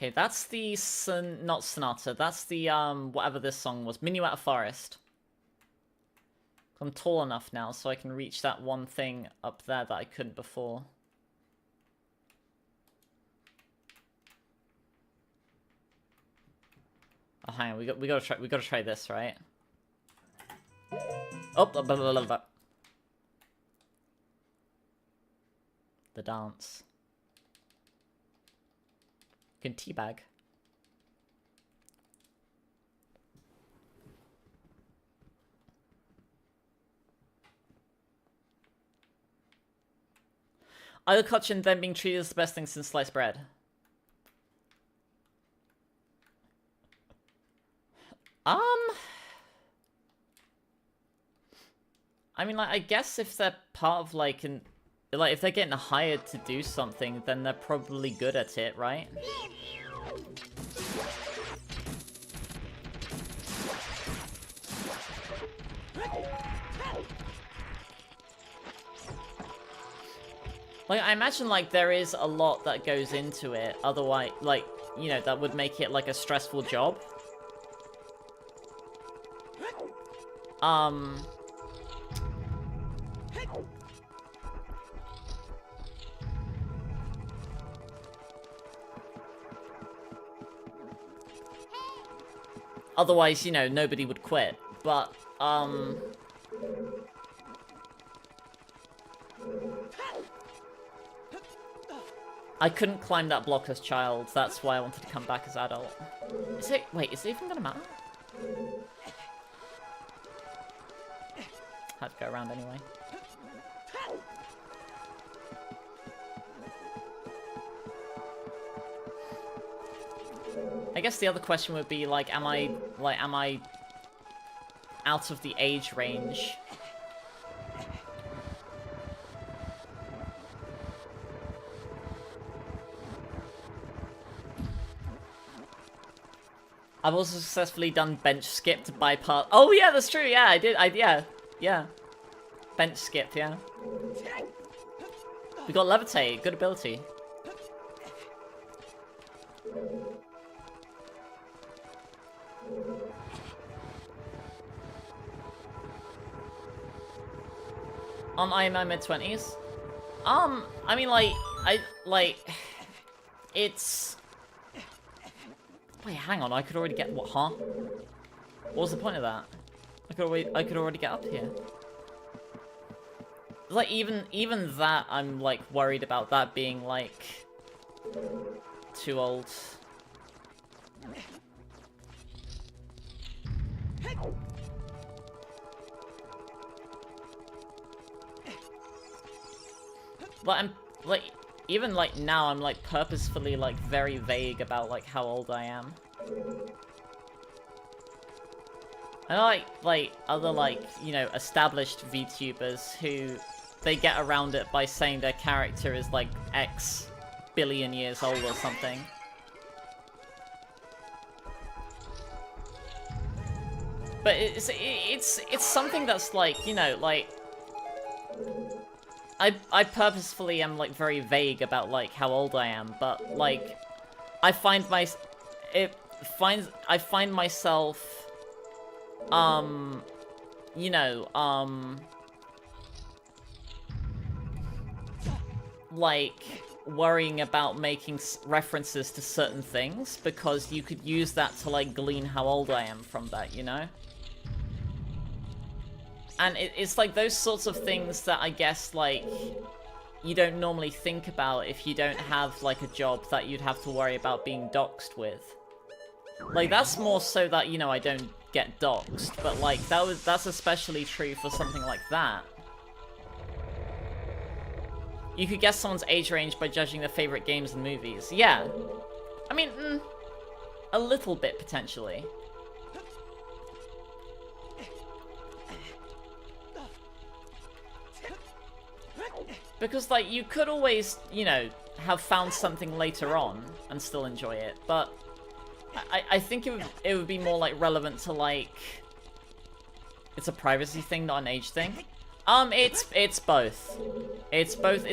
Okay, that's the not sonata. That's the whatever this song was. Minuet of Forest. I'm tall enough now so I can reach that one thing up there that I couldn't before. Oh, hang on, we gotta try this, right? Oh, blah, blah, blah, blah. The dance. You can teabag. Idle culture and then being treated as the best thing since sliced bread. I mean, like, I guess if they're part of, like, if they're getting hired to do something, then they're probably good at it, right? Like, I imagine, like, there is a lot that goes into it, otherwise, like, you know, that would make it, like, a stressful job. Otherwise, you know, nobody would quit, but, I couldn't climb that block as child, that's why I wanted to come back as adult. Wait, is it even gonna matter? Had to go around anyway. I guess the other question would be, like, am I out of the age range? I've also successfully done bench skip to bypass. Oh yeah, that's true. Yeah, I did. Yeah. Bench skip. Yeah. We got levitate. Good ability. I am in my mid-20s. I mean, it's... Wait, hang on, I could already get... What, huh? What was the point of that? I could already get up here. Like, even that, I'm, like, worried about that being, like... too old. But I'm, like, even, like, now, I'm, like, purposefully, like, very vague about, like, how old I am. I know, like, other, like, you know, established VTubers who, they get around it by saying their character is, like, X billion years old or something. But it's something that's, like, you know, like... I purposefully am, like, very vague about, like, how old I am, but, like, I find myself, you know, like, worrying about making references to certain things, because you could use that to, like, glean how old I am from that, you know? And it's like those sorts of things that I guess, like, you don't normally think about if you don't have, like, a job that you'd have to worry about being doxxed with. Like, that's more so that, you know, I don't get doxxed, but, like, that's especially true for something like that. You could guess someone's age range by judging their favorite games and movies. Yeah. I mean, a little bit, potentially. Because, like, you could always, you know, have found something later on and still enjoy it, but I think it would be more, like, relevant to, like... It's a privacy thing, not an age thing. It's both. It's both.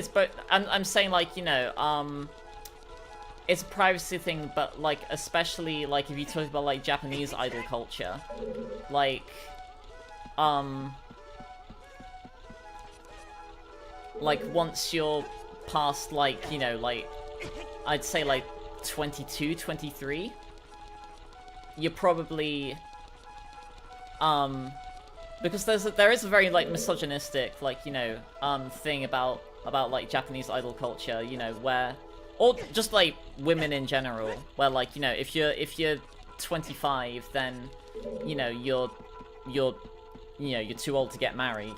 I'm saying, like, you know, it's a privacy thing, but, like, especially, like, if you talk about, like, Japanese idol culture, like, once you're past, like, you know, like, I'd say, like, 22, 23, you're probably, because there is a very, like, misogynistic, like, you know, thing about, like, Japanese idol culture, you know, where, or just, like, women in general, where, like, you know, if you're 25, then, you know, you're too old to get married.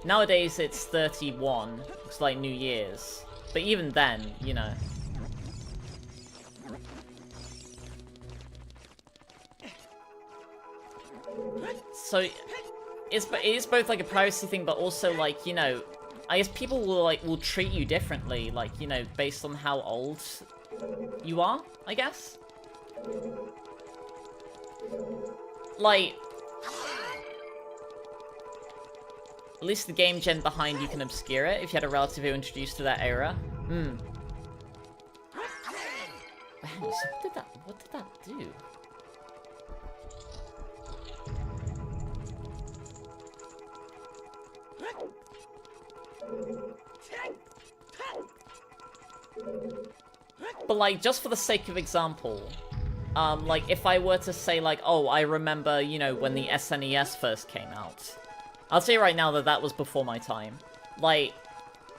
Nowadays, it's 31, it's like New Year's, but even then, you know. So, it is both, like, a privacy thing, but also, like, you know, I guess people will treat you differently, like, you know, based on how old you are, I guess. Like, at least the game gen behind you can obscure it if you had a relative who introduced to that era. Hmm. So what did that do? But, like, just for the sake of example, like, if I were to say, like, oh, I remember, you know, when the SNES first came out, I'll say right now that that was before my time. Like,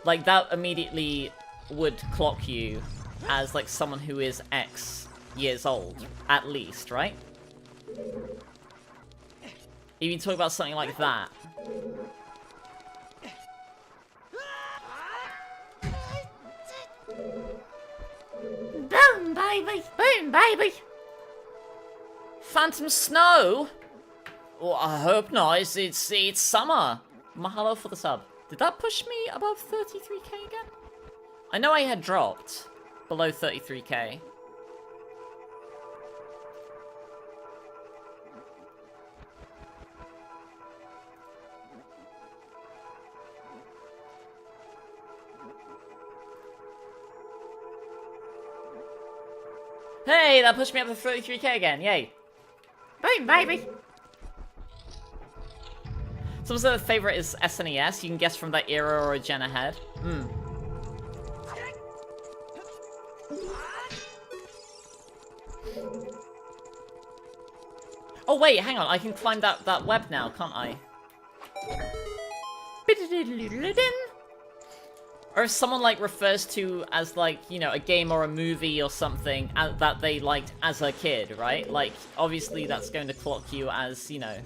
that immediately would clock you as, like, someone who is X years old, at least, right? If you talk about something like that. Boom, baby! Boom, baby! Phantom Snow? Well, I hope not. It's summer. Mahalo for the sub. Did that push me above 33k again? I know I had dropped below 33k. Hey, that pushed me up to 33k again. Yay. Boom, baby! Someone's favorite is SNES. You can guess from that era or a gen ahead. Hmm. Oh wait, hang on. I can climb that web now, can't I? Or if someone, like, refers to as, like, you know, a game or a movie or something that they liked as a kid, right? Like, obviously that's going to clock you as, you know,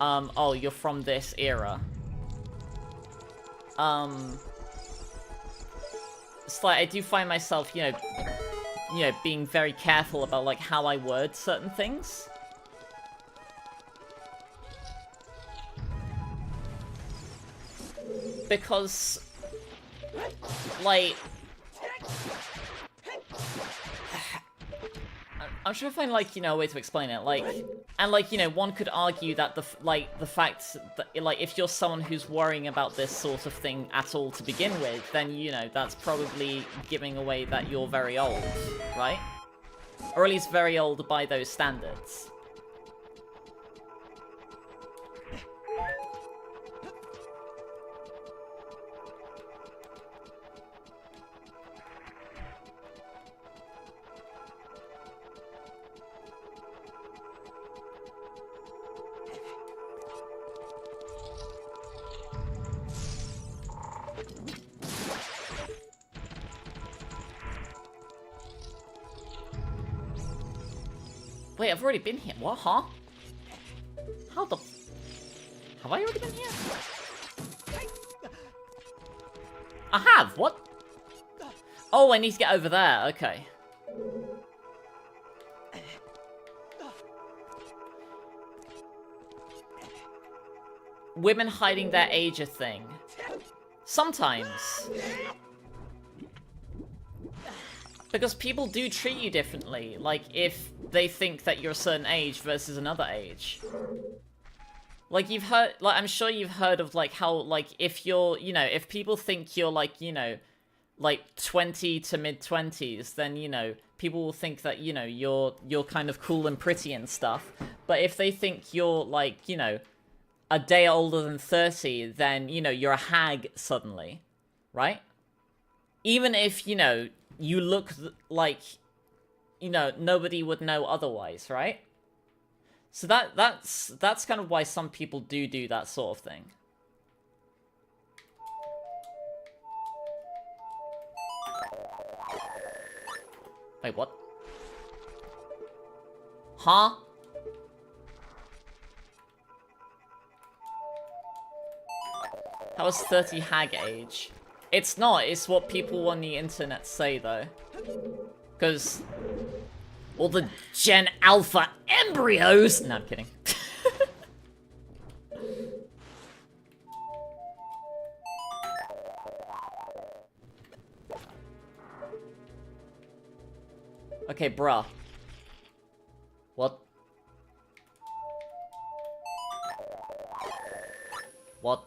oh, you're from this era. It's like, I do find myself, you know, being very careful about, like, how I word certain things. Because, like, I'm trying to find, like, you know, a way to explain it, like, and, like, you know, one could argue that the fact that, like, if you're someone who's worrying about this sort of thing at all to begin with, then, you know, that's probably giving away that you're very old, right? Or at least very old by those standards. Wait, I've already been here. What, huh? How the... Have I already been here? I have? What? Oh, I need to get over there. Okay. Women hiding their age a thing. Sometimes. Because people do treat you differently, like, if they think that you're a certain age versus another age. Like, you've heard, like, I'm sure you've heard of, like, how, like, if you're, you know, if people think you're, like, you know, like 20 to mid-20s, then, you know, people will think that, you know, you're kind of cool and pretty and stuff. But if they think you're, like, you know, a day older than 30, then, you know, you're a hag suddenly, right? Even if, you know, you look like, you know, nobody would know otherwise, right? So that's kind of why some people do that sort of thing. Wait, what? Huh? How is 30 hag age? It's not, it's what people on the internet say, though. Because all the Gen Alpha embryos... No, I'm kidding. Okay, bruh. What? What?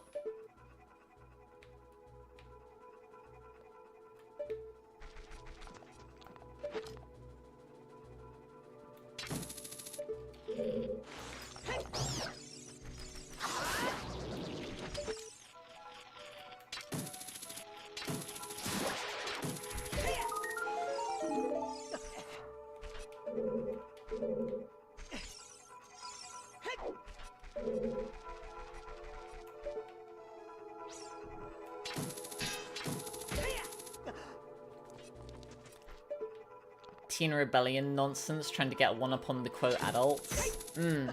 Teen Rebellion nonsense, trying to get one up on the quote adults. I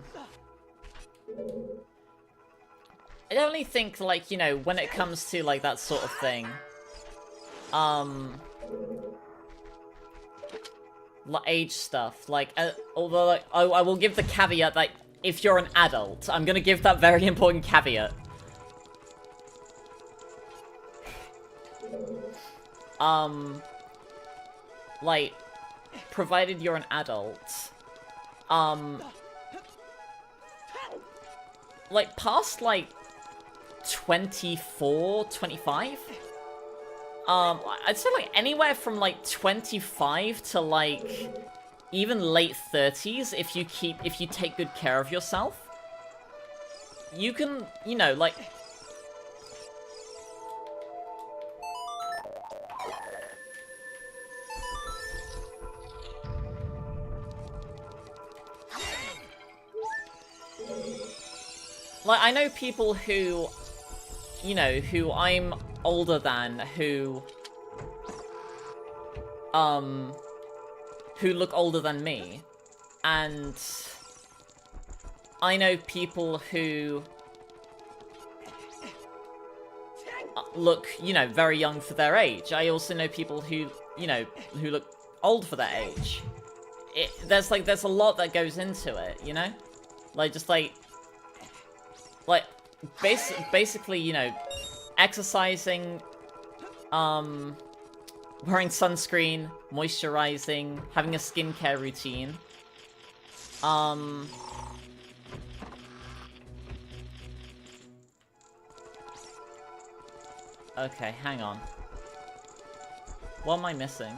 only think, like, you know, when it comes to, like, that sort of thing, age stuff, like, although, like, I will give the caveat that if you're an adult, I'm gonna give that very important caveat. Like, provided you're an adult, like, past, like, 24, 25? I'd say, like, anywhere from, like, 25 to, like, even late 30s, if you take good care of yourself, you can, you know, like... Like, I know people who, you know, who I'm older than, who look older than me, and I know people who look, you know, very young for their age. I also know people who, you know, who look old for their age. There's a lot that goes into it, you know? Like, just, like, basically, you know, exercising, wearing sunscreen, moisturizing, having a skincare routine, okay, hang on. What am I missing?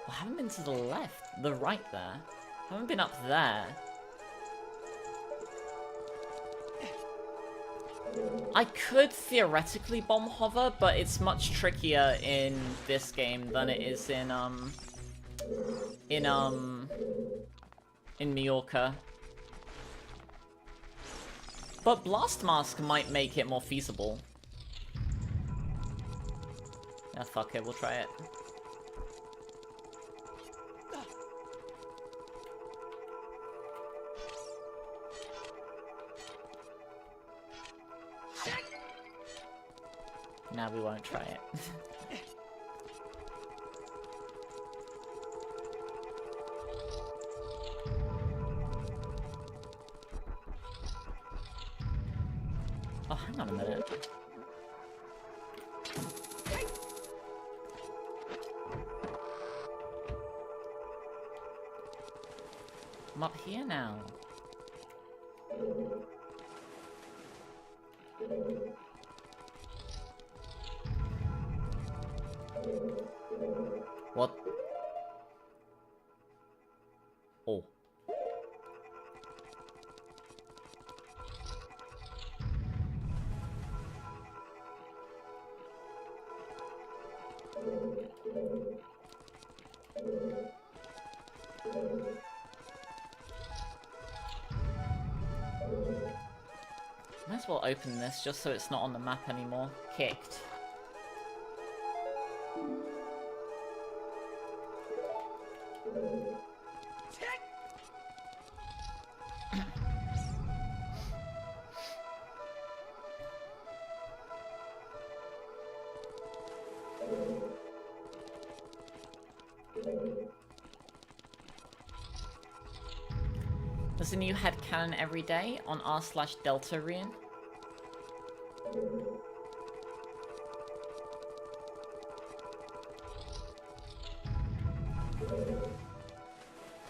I haven't been to the left, the right there. I haven't been up there. I could theoretically bomb hover, but it's much trickier in this game than it is in Mallorca. But Blast Mask might make it more feasible. Yeah, fuck it, we'll try it. Now we won't try it. Oh, hang on a minute. I'm up here now. What? Oh. Might as well open this just so it's not on the map anymore. Kicked. There's a new headcanon every day on r/delta-rian.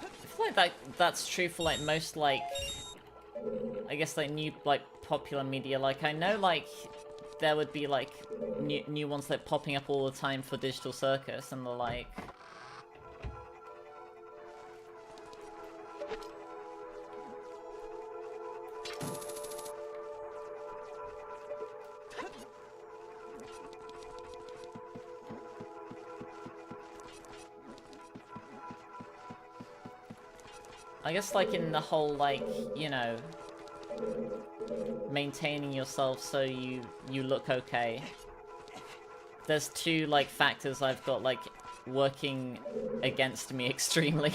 I feel like that's true for like most like, I guess like new like popular media. Like I know like there would be like new ones like popping up all the time for Digital Circus and the like. I guess like in the whole like, you know, maintaining yourself so you look okay. There's two like factors I've got like working against me extremely.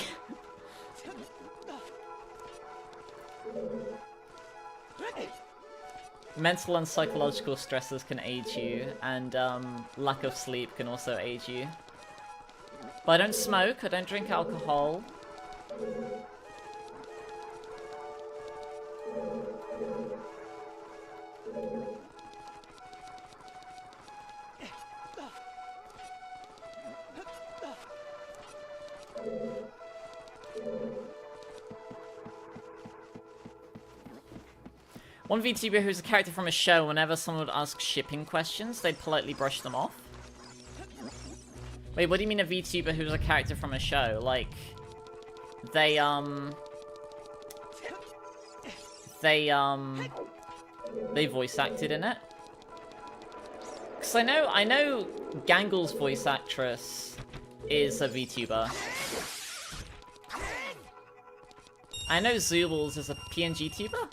Mental and psychological stresses can age you, and lack of sleep can also age you. But I don't smoke, I don't drink alcohol. One VTuber who's a character from a show, whenever someone would ask shipping questions, they'd politely brush them off. Wait, what do you mean a VTuber who's a character from a show? Like, they voice acted in it? Because I know Gangle's voice actress is a VTuber. I know Zoobles is a PNG tuber.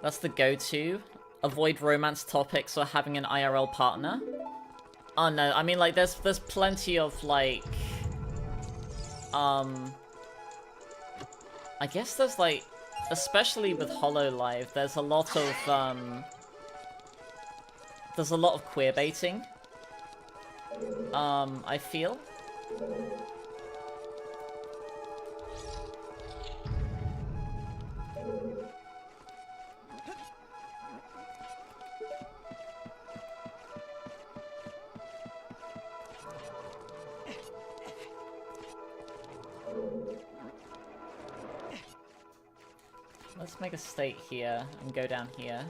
That's the go-to. Avoid romance topics or having an IRL partner. Oh no, I mean like there's plenty of like I guess there's like, especially with HoloLive, there's a lot of queer baiting. I feel. Let's make a state here and go down here.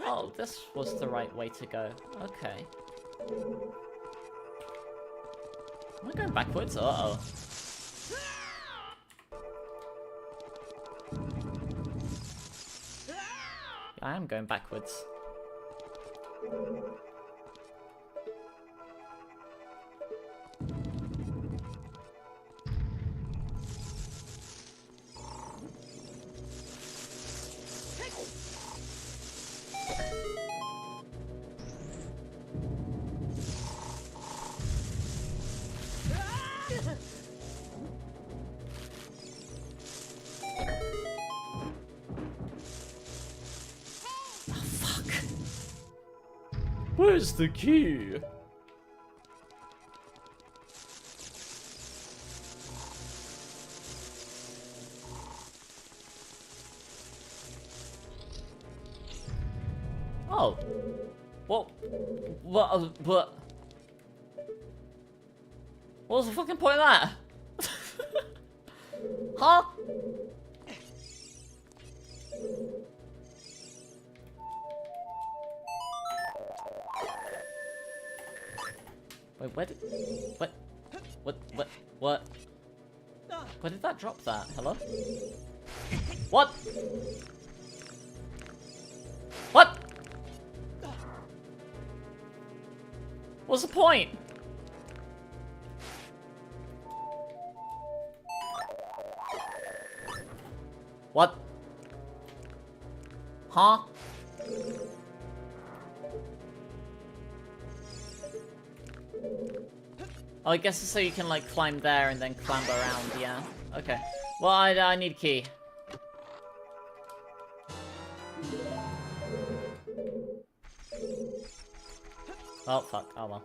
Oh, this was the right way to go. Okay. Am I going backwards? Uh-oh. Yeah, I am going backwards. Where's the key? Oh. What? What? What was the fucking point of that? Huh? Wait, where did... What? What? Where did that drop that? Hello? What? What? What's the point? What? Huh? Oh, I guess it's so you can, like, climb there and then clamber around, yeah. Okay. Well, I need a key. Oh, fuck. Oh, well.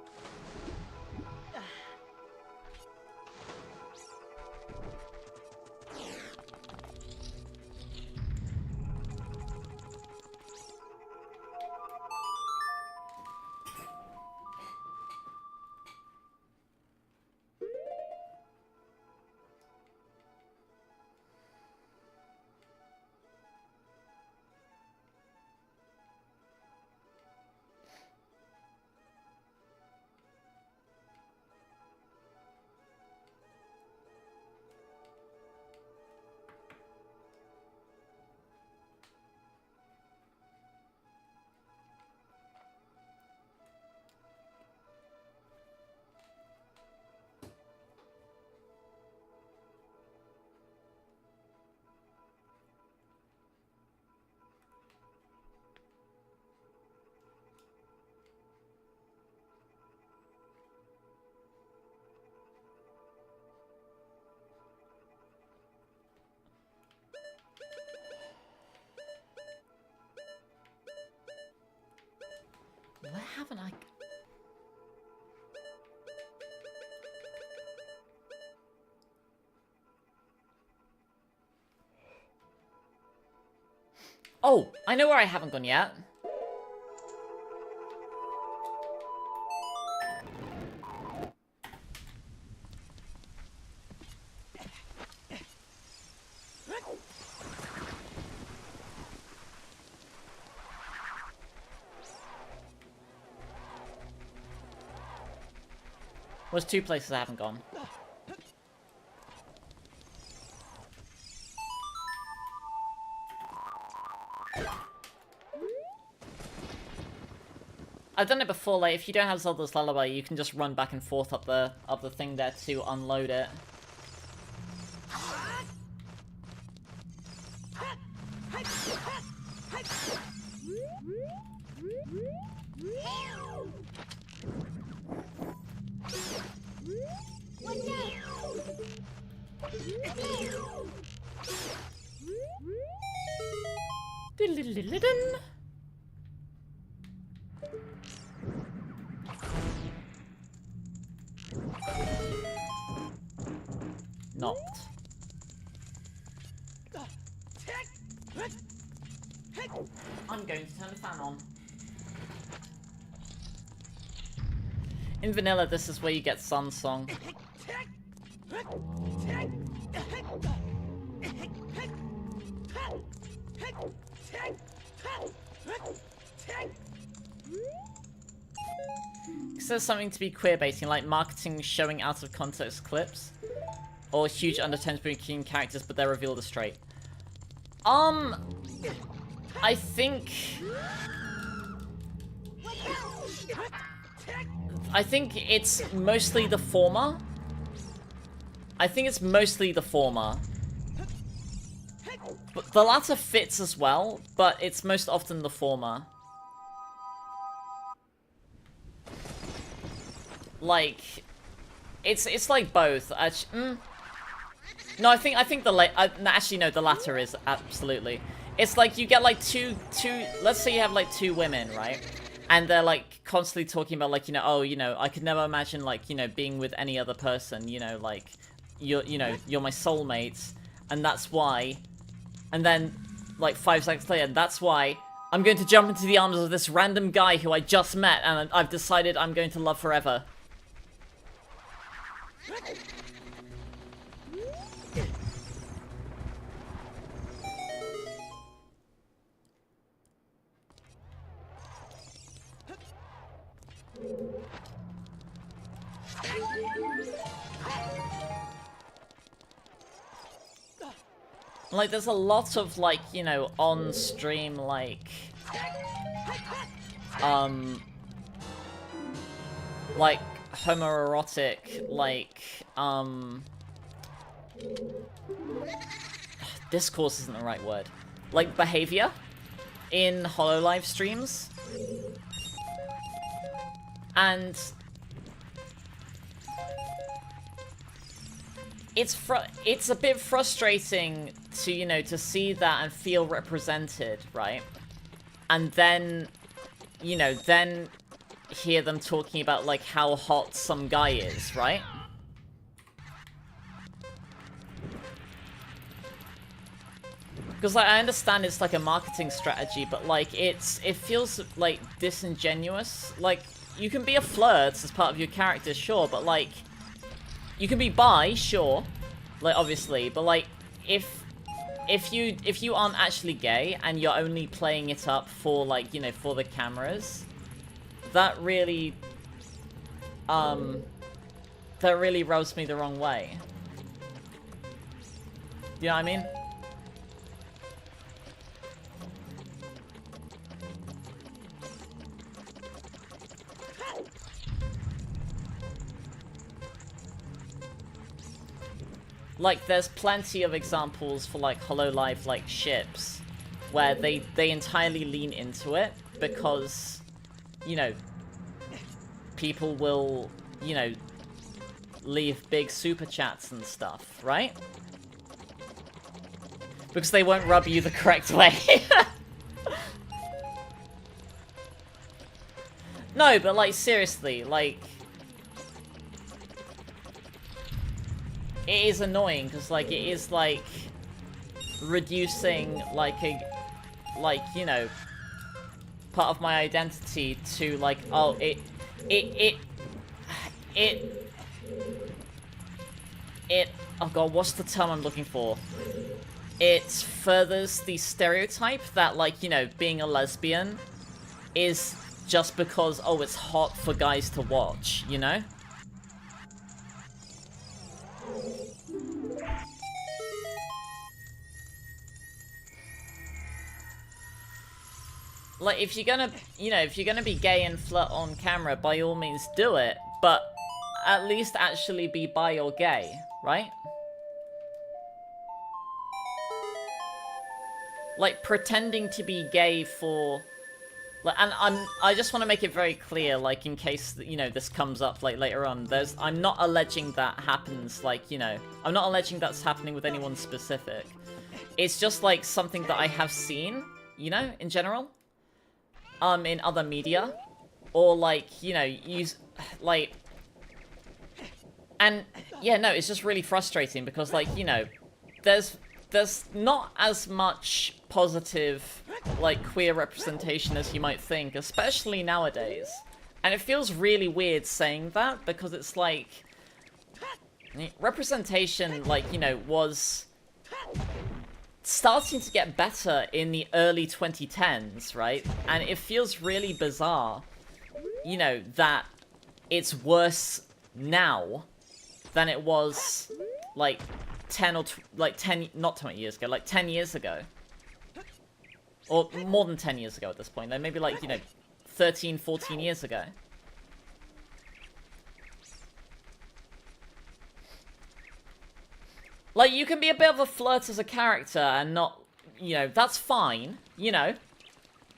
Where haven't I... Oh, I know where I haven't gone yet. There's two places I haven't gone. I've done it before, like, if you don't have Zelda's Lullaby, you can just run back and forth up the thing there to unload it. Not. I'm going to turn the fan on. In vanilla, this is where you get Sun's song. It says something to be queerbaiting, like marketing showing out of context clips, or huge undertones between characters, but they're revealed as straight. I think it's mostly the former. But the latter fits as well, but it's most often the former. Like, it's like both. No, I think the actually no, the latter is absolutely. It's like you get like two. Let's say you have like two women, right? And they're like constantly talking about like, you know, oh, you know, I could never imagine like, you know, being with any other person. You know, like you're my soulmate, and that's why. And then like 5 seconds later, that's why I'm going to jump into the arms of this random guy who I just met and I've decided I'm going to love forever. Like, there's a lot of, like, you know, on-stream, like, homoerotic, like, discourse isn't the right word. Like, behavior in HoloLive streams. And it's a bit frustrating to, you know, to see that and feel represented, right? And then, you know, then hear them talking about, like, how hot some guy is, right? Because, like, I understand it's, like, a marketing strategy, but, like, it feels, like, disingenuous. Like, you can be a flirt as part of your character, sure, but, like, you can be bi, sure, like, obviously, but, like, if you aren't actually gay and you're only playing it up for, like, you know, for the cameras, that really rubs me the wrong way. You know what I mean? Like, there's plenty of examples for, like, HoloLive, like, ships, where they entirely lean into it, because, you know, people will, you know, leave big super chats and stuff, right? Because they won't rub you the correct way. No, but, like, seriously, like, it is annoying, because, like, it is, like, reducing, like, you know, part of my identity to, like, oh, it, oh god, what's the term I'm looking for? It furthers the stereotype that, like, you know, being a lesbian is just because, oh, it's hot for guys to watch, you know? Like, if you're gonna, you know, if you're gonna be gay and flirt on camera, by all means do it, but at least actually be bi or gay, right? Like, pretending to be gay for, like, and I just want to make it very clear, like, in case, you know, this comes up, like, later on, I'm not alleging that happens, like, you know, I'm not alleging that's happening with anyone specific. It's just, like, something that I have seen, you know, in general. In other media, or, like, you know, like, and, yeah, no, it's just really frustrating, because, like, you know, there's not as much positive, like, queer representation as you might think, especially nowadays, and it feels really weird saying that, because it's, like, representation, like, you know, was starting to get better in the early 2010s, right? And it feels really bizarre, you know, that it's worse now than it was, like, 10 or, not 20 years ago, like 10 years ago. Or more than 10 years ago at this point, though, maybe, like, you know, 13, 14 years ago. Like, you can be a bit of a flirt as a character and not, you know, that's fine, you know.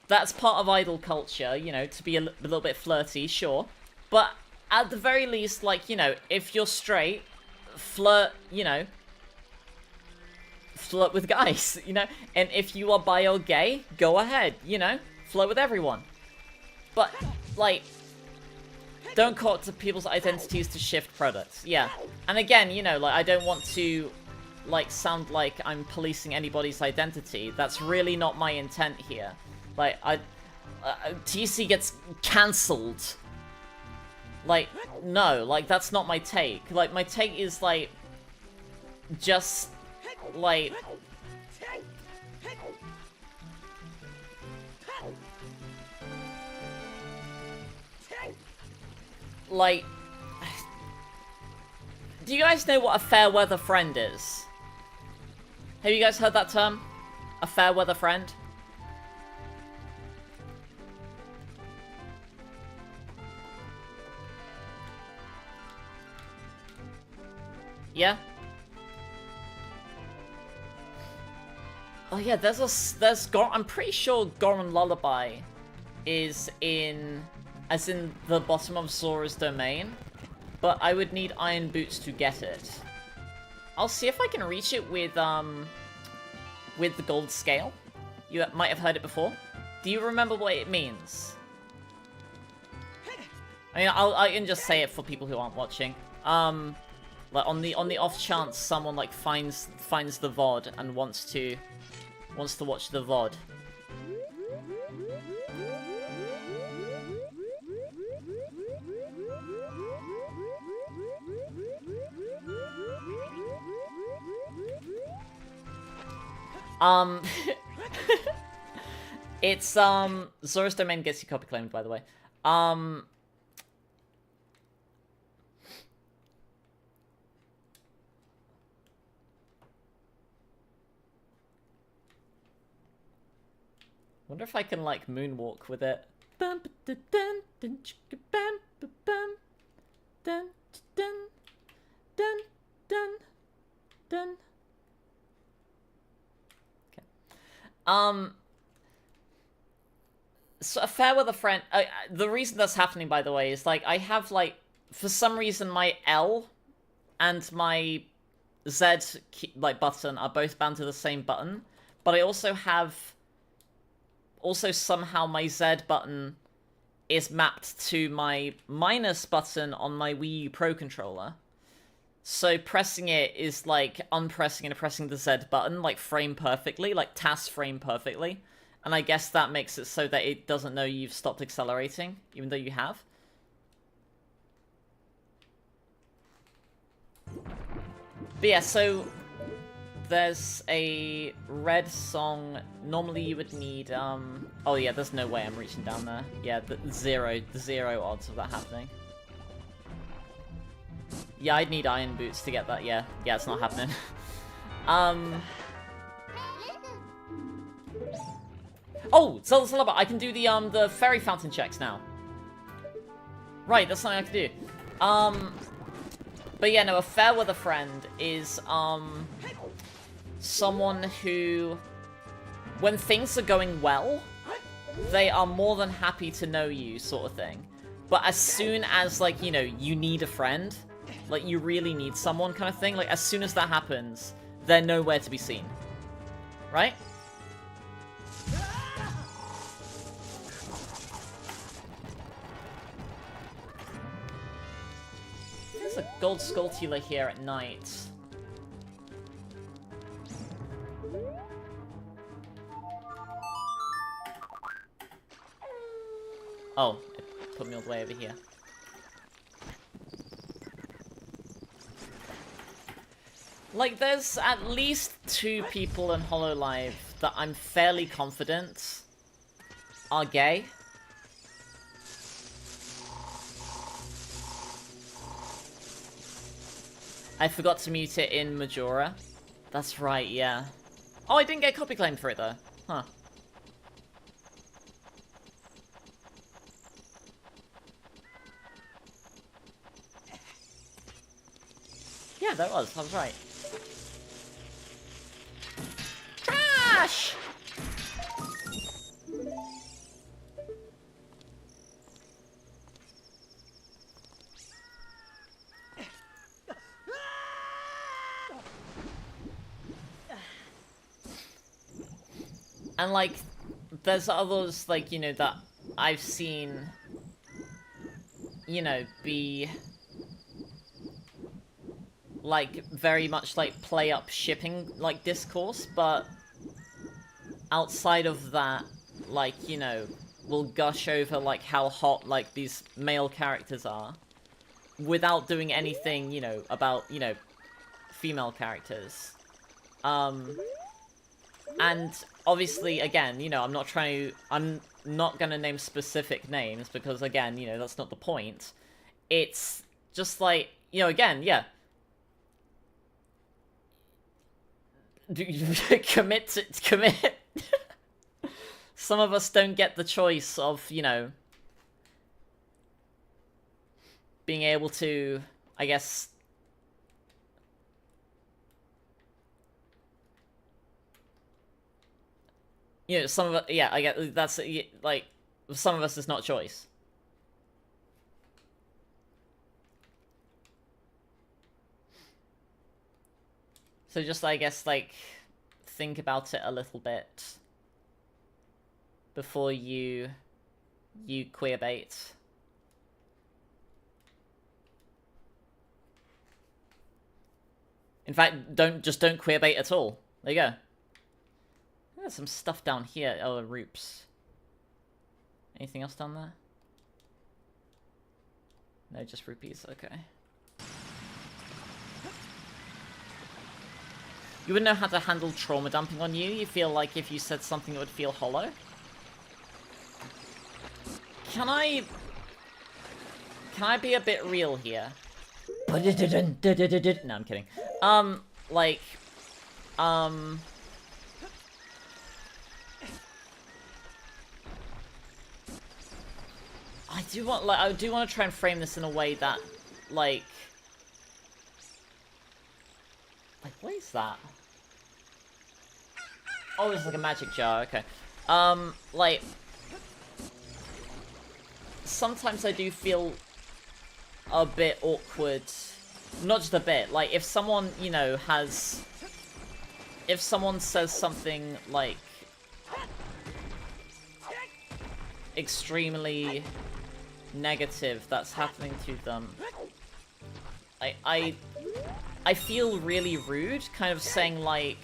That's part of idol culture, you know, to be a little bit flirty, sure. But at the very least, like, you know, if you're straight, flirt, you know, flirt with guys, you know. And if you are bi or gay, go ahead, you know, flirt with everyone. But, like, don't court to people's identities to shift products, yeah. And again, you know, like, I don't want to, like, sound like I'm policing anybody's identity. That's really not my intent here. Like, TC gets cancelled. Like, no, like, that's not my take. Like, my take is, like, just, like... Like... Do you guys know what a fair weather friend is? Have you guys heard that term? A fair weather friend? Yeah? Oh yeah, I'm pretty sure Goron Lullaby is in, as in the bottom of Zora's domain, but I would need iron boots to get it. I'll see if I can reach it with the gold scale. You might have heard it before. Do you remember what it means? I mean, I can just say it for people who aren't watching. Like on the off chance someone like finds the VOD and wants to watch the VOD. It's Zora's domain gets you copy claimed, by the way. Wonder if I can like moonwalk with it. Okay. So a fair weather friend. The reason that's happening, by the way, is like I have like for some reason my L and my Z like button are both bound to the same button, but I also have. Also, somehow my Z button is mapped to my minus button on my Wii U Pro controller. So pressing it is like unpressing and pressing the Z button, like frame perfectly, like task frame perfectly. And I guess that makes it so that it doesn't know you've stopped accelerating, even though you have. But yeah, so... There's a red song. Normally you would need, oh yeah, there's no way I'm reaching down there. Yeah, the zero odds of that happening. Yeah, I'd need iron boots to get that, yeah. Yeah, it's not happening. Oh, Zelda, I can do the fairy fountain checks now. Right, that's something I can do. But yeah, no, a fair weather friend is, someone who, when things are going well, they are more than happy to know you, sort of thing. But as soon as, like, you know, you need a friend, like, you really need someone kind of thing, like, as soon as that happens, they're nowhere to be seen. Right? There's a gold Skulltula here at night. Oh, it put me all the way over here. Like, there's at least 2 people in HoloLive that I'm fairly confident are gay. I forgot to mute it in Majora. That's right, yeah. Oh, I didn't get copy claimed for it, though. Huh. Yeah, that was. I was right. Trash! And, like, there's others, like, you know, that I've seen, you know, be... like, very much, like, play-up shipping, like, discourse, but outside of that, like, you know, will gush over, like, how hot, like, these male characters are, without doing anything, you know, about, you know, female characters. And obviously, again, you know, I'm not gonna name specific names, because, again, you know, that's not the point. It's just like, you know, again, yeah. Commit. Some of us don't get the choice of, you know, being able to, I guess, you know, some of us, yeah, I get, that's, like, some of us it's not choice. So just, I guess, like, think about it a little bit before you queerbait. In fact, don't queerbait at all. There you go. There's some stuff down here. Oh, roops. Anything else down there? No, just rupees. Okay. You wouldn't know how to handle trauma dumping on you? You feel like if you said something it would feel hollow? Can I be a bit real here? No, I'm kidding. Like, I do want to try and frame this in a way that, like, what is that? Oh, it's like a magic jar, okay. Like, sometimes I do feel a bit awkward. Not just a bit, like, if someone, you know, if someone says something, like, extremely negative that's happening to them, I feel really rude, kind of saying, like,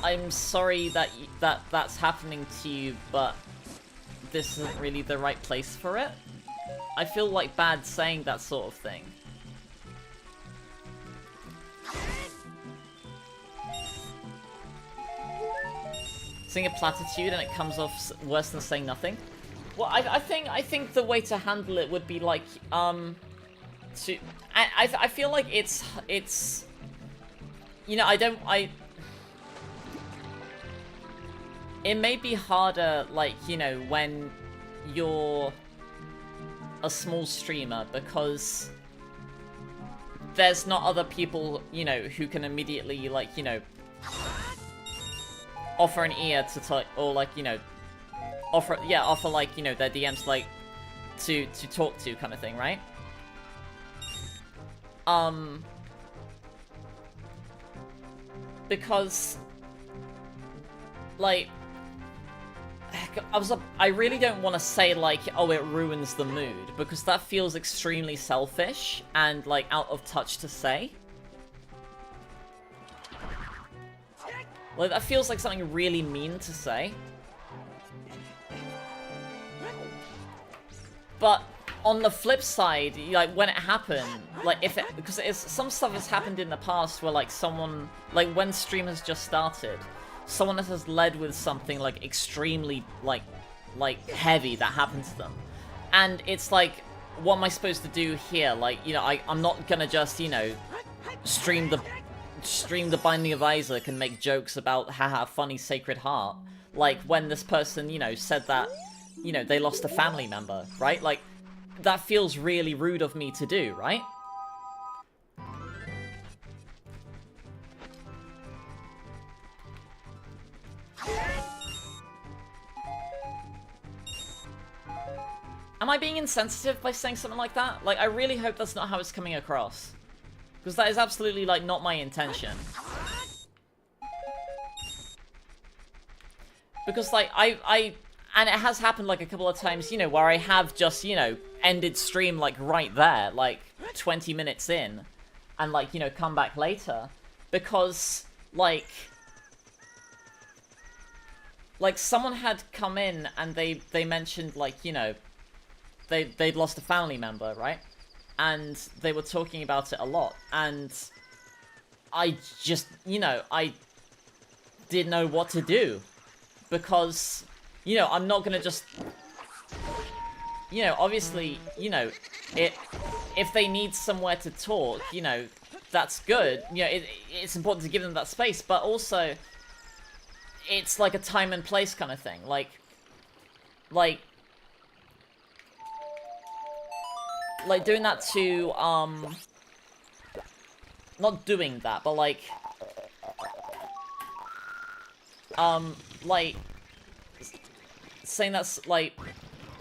I'm sorry that that's happening to you, but this isn't really the right place for it. I feel like bad saying that sort of thing. Saying a platitude and it comes off worse than saying nothing. Well, I think the way to handle it would be like, I feel like it's, you know, it may be harder, like, you know, when you're a small streamer, because there's not other people, you know, who can immediately, like, you know, offer an ear to or, like, you know, offer, like, you know, their DMs, like, to talk to, kind of thing, right? Because, like, I really don't want to say, like, oh, it ruins the mood, because that feels extremely selfish and, like, out of touch to say. Like, that feels like something really mean to say. But on the flip side, like, when it happened, like, because some stuff has happened in the past where, like, someone, like, when stream has just started, someone that has led with something, like, extremely, like heavy that happened to them. And it's like, what am I supposed to do here? Like, you know, I'm not gonna just, you know, stream the Binding of Isaac and make jokes about, haha, funny Sacred Heart. Like, when this person, you know, said that, you know, they lost a family member, right? Like, that feels really rude of me to do, right? Am I being insensitive by saying something like that? Like, I really hope that's not how it's coming across. Because that is absolutely, like, not my intention. Because, like, and it has happened, like, a couple of times, you know, where I have just, you know, ended stream, like, right there, like, 20 minutes in. And, like, you know, come back later. Because, like, like, someone had come in and they mentioned, like, you know, they'd lost a family member, right? And they were talking about it a lot, and I just, you know, I didn't know what to do, because, you know, I'm not gonna just, you know, obviously, you know, if they need somewhere to talk, you know, that's good, you know, it's important to give them that space, but also, it's like a time and place kind of thing, like, doing that to, not doing that, but like, saying that's, like,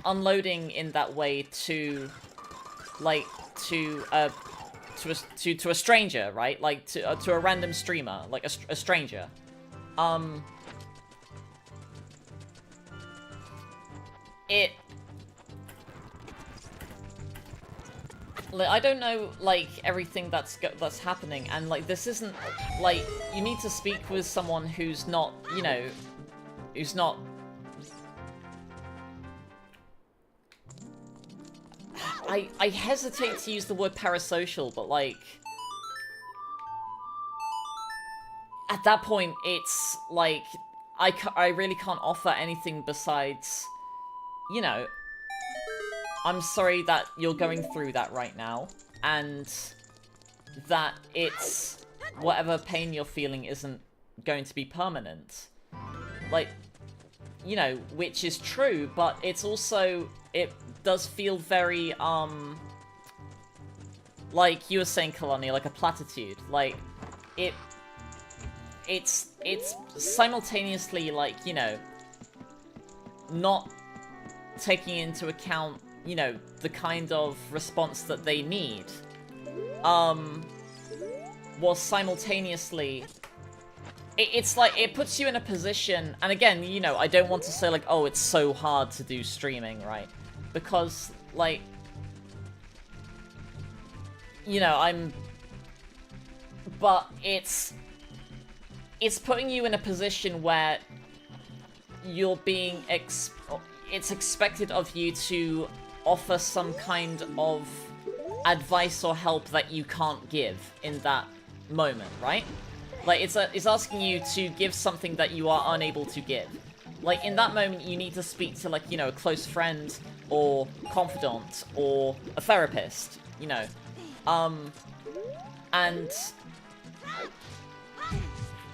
unloading in that way to, like, to a stranger, right? Like, to a random streamer, like, a stranger. Like, I don't know, like, everything that's happening, and, like, this isn't, like, you need to speak with someone who's not, you know, who's not... I hesitate to use the word parasocial, but, like... At that point, it's, like, I really can't offer anything besides, you know... I'm sorry that you're going through that right now, and that it's whatever pain you're feeling isn't going to be permanent. Like, you know, which is true, but it's also, it does feel very, like you were saying, Kalani, like a platitude. Like, it's simultaneously, like, you know, not taking into account, you know, the kind of response that they need, while simultaneously, it's like, it puts you in a position, and again, you know, I don't want to say, like, oh, it's so hard to do streaming, right? Because, like, you know, but it's putting you in a position where you're being, it's expected of you to offer some kind of advice or help that you can't give in that moment, right? Like, it's asking you to give something that you are unable to give. Like, in that moment, you need to speak to, like, you know, a close friend, or confidant, or a therapist, you know. And,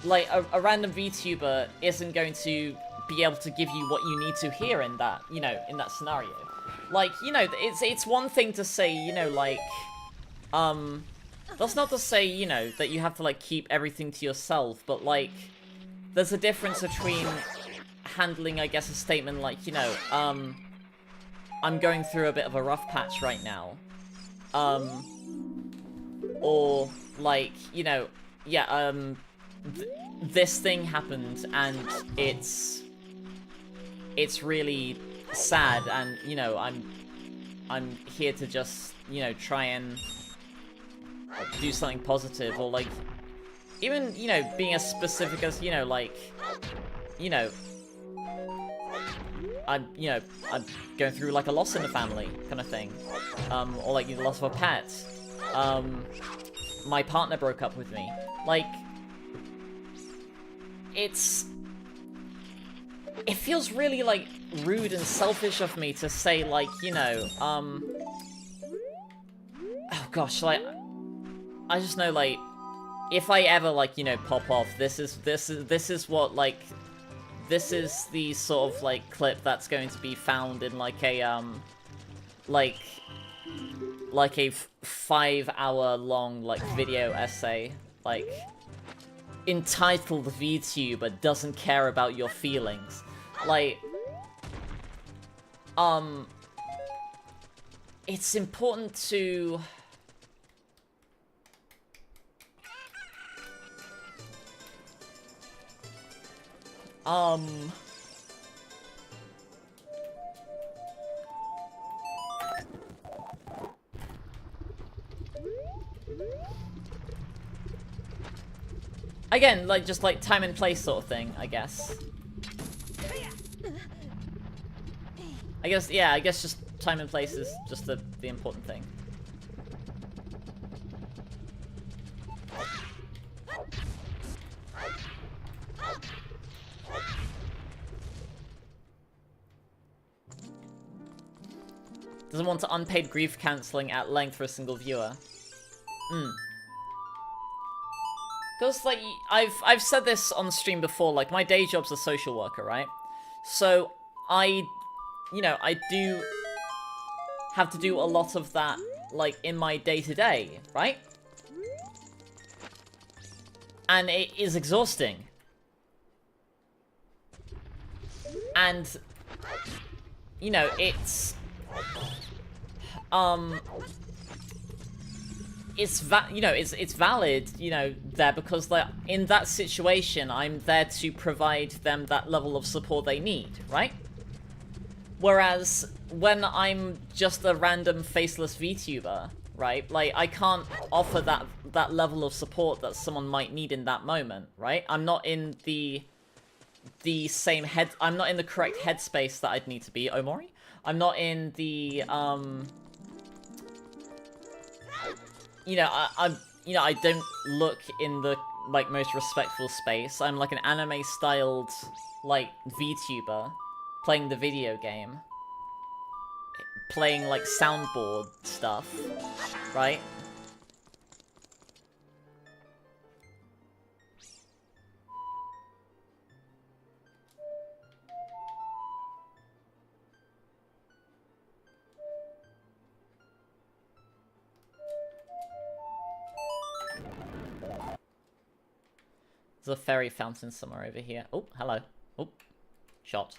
like, a random VTuber isn't going to be able to give you what you need to hear in that, you know, in that scenario. Like, you know, it's one thing to say, you know, like, that's not to say, you know, that you have to, like, keep everything to yourself, but, like, there's a difference between handling, I guess, a statement like, you know, I'm going through a bit of a rough patch right now, or, like, you know, yeah, this thing happened, and it's really sad, and, you know, I'm here to just, you know, try and do something positive, or, like, even, you know, being as specific as, you know, like, you know, I'm going through, like, a loss in the family, kind of thing, or, like, the loss of a pet, my partner broke up with me, like, it feels really, like, rude and selfish of me to say, like, you know, oh gosh, like, I just know, like, if I ever, like, you know, pop off, this is what, like, this is the sort of, like, clip that's going to be found in, like, a, like a 5-hour long, like, video essay, like, entitled VTuber doesn't care about your feelings. Like, it's important to... Again, like, just, like, time and place sort of thing, I guess. I guess, yeah, I guess just time and place is just the important thing. Doesn't want to unpaid grief cancelling at length for a single viewer. Because, like, I've said this on stream before, like, my day job's a social worker, right? So, you know, I do have to do a lot of that, like, in my day-to-day, right? And it is exhausting. And, you know, it's it's valid, you know, there, because, like, in that situation, I'm there to provide them that level of support they need, right? Whereas, when I'm just a random faceless VTuber, right, like, I can't offer that level of support that someone might need in that moment, right? I'm not in the same I'm not in the correct headspace that I'd need to be, Omori. I'm not in the, you know, I don't look in the, like, most respectful space. I'm like an anime-styled, like, VTuber playing the video game. Playing, like, soundboard stuff, right? There's a fairy fountain somewhere over here. Oh, hello. Oh, shot.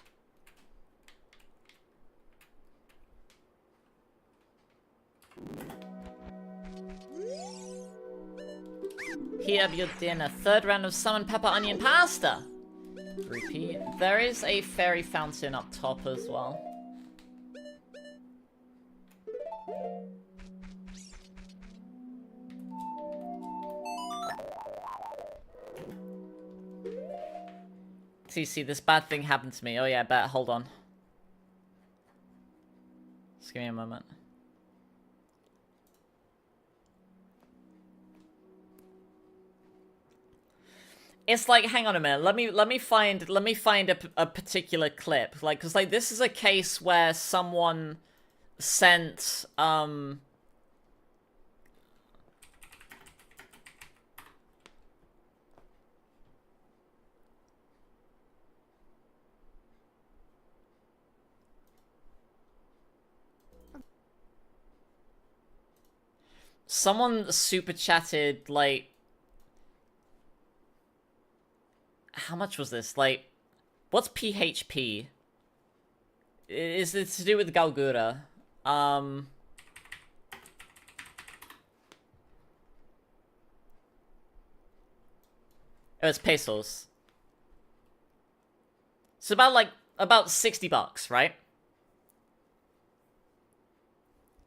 Here be your dinner. Third round of salmon pepper onion pasta. Repeat. There is a fairy fountain up top as well. See, this bad thing happened to me. Oh yeah, I bet. Hold on. Just give me a moment. It's like, hang on a minute. Let me find a particular clip. Like, cause like this is a case where someone sent someone super chatted, like, how much was this? Like, what's PHP? Is it to do with Galgura? Oh, it's pesos. It's about 60 bucks, right?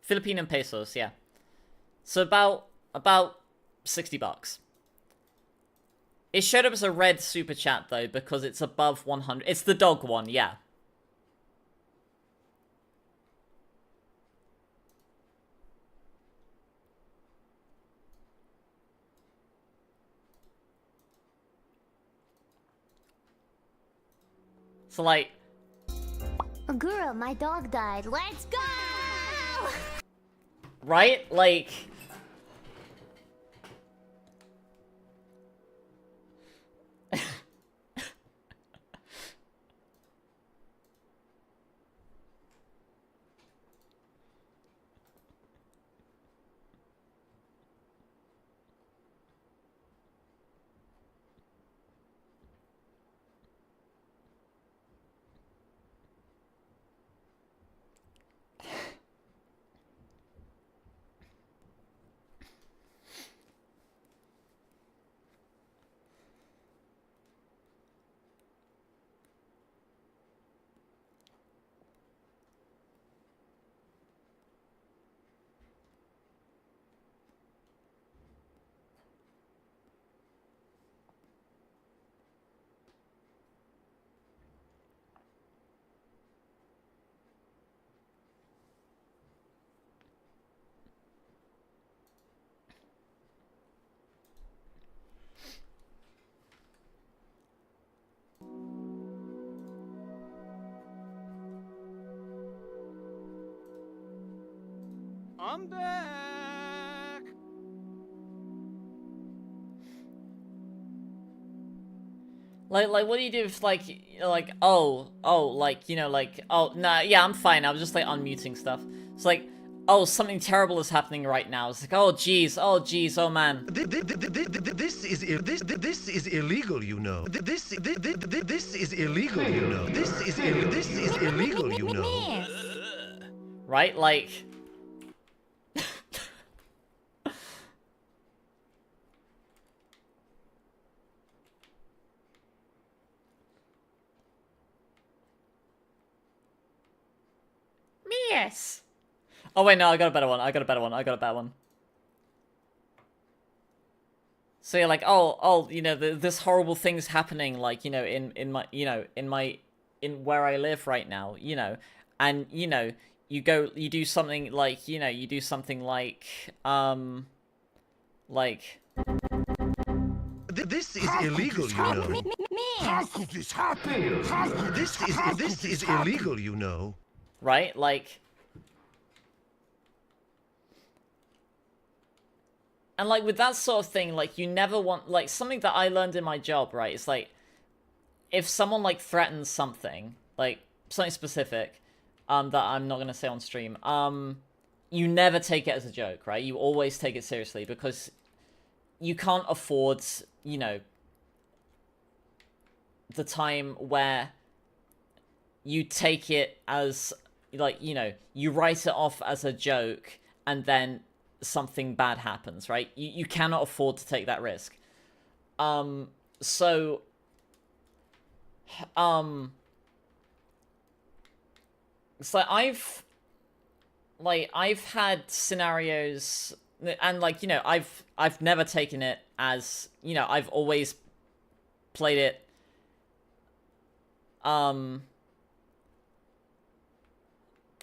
Filipino pesos, yeah. So about 60 bucks. It showed up as a red super chat though because it's above 100. It's the dog one, yeah. So like, Agura, my dog died. Let's go! right? Like, I'm back. Like, what do you do if, like, oh, like, you know, like, oh, nah, yeah, I'm fine. I was just, like, unmuting stuff. It's like, oh, something terrible is happening right now. It's like, oh, jeez, oh, man. This is illegal, you know. This is illegal, you know. This is illegal, you know. Right? Like... Yes. Oh, wait, no, I got a better one. So you're like, oh, you know, this horrible thing's happening, like, you know, in where I live right now, you know, and, you know, you do something like, you know, This is illegal, you know. How could this happen? This is illegal, you know. right, like... And, like, with that sort of thing, like, you never want... Like, something that I learned in my job, right, is, like, if someone, like, threatens something, like, something specific, that I'm not gonna say on stream, you never take it as a joke, right? You always take it seriously, because you can't afford, you know, the time where you take it as, like, you know, you write it off as a joke, and then something bad happens, right? You cannot afford to take that risk. So it's like I've had scenarios, and, like, you know, I've never taken it as, you know, I've always played it the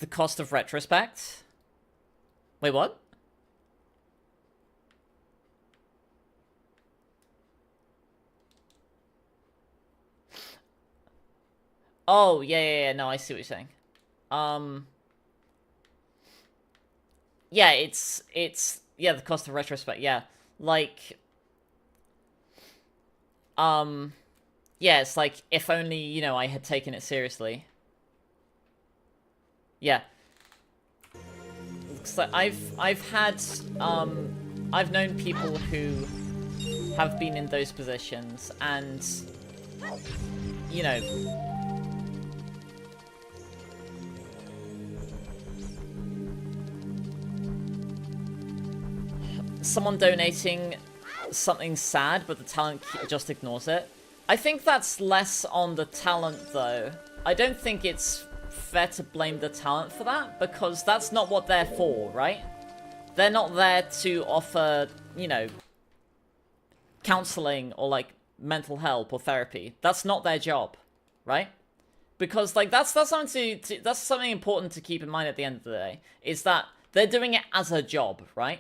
cost of retrospect. Wait, what? Oh, yeah, no, I see what you're saying. Yeah, it's, yeah, the cost of retrospect, yeah. Like, yeah, it's like, if only, you know, I had taken it seriously. Yeah. So I've had, I've known people who have been in those positions, and, you know, someone donating something sad, but the talent just ignores it. I think that's less on the talent, though. I don't think it's fair to blame the talent for that, because that's not what they're for, right? They're not there to offer, you know, counseling or, like, mental help or therapy. That's not their job, right? Because, like, that's something that's something important to keep in mind at the end of the day, is that they're doing it as a job, right?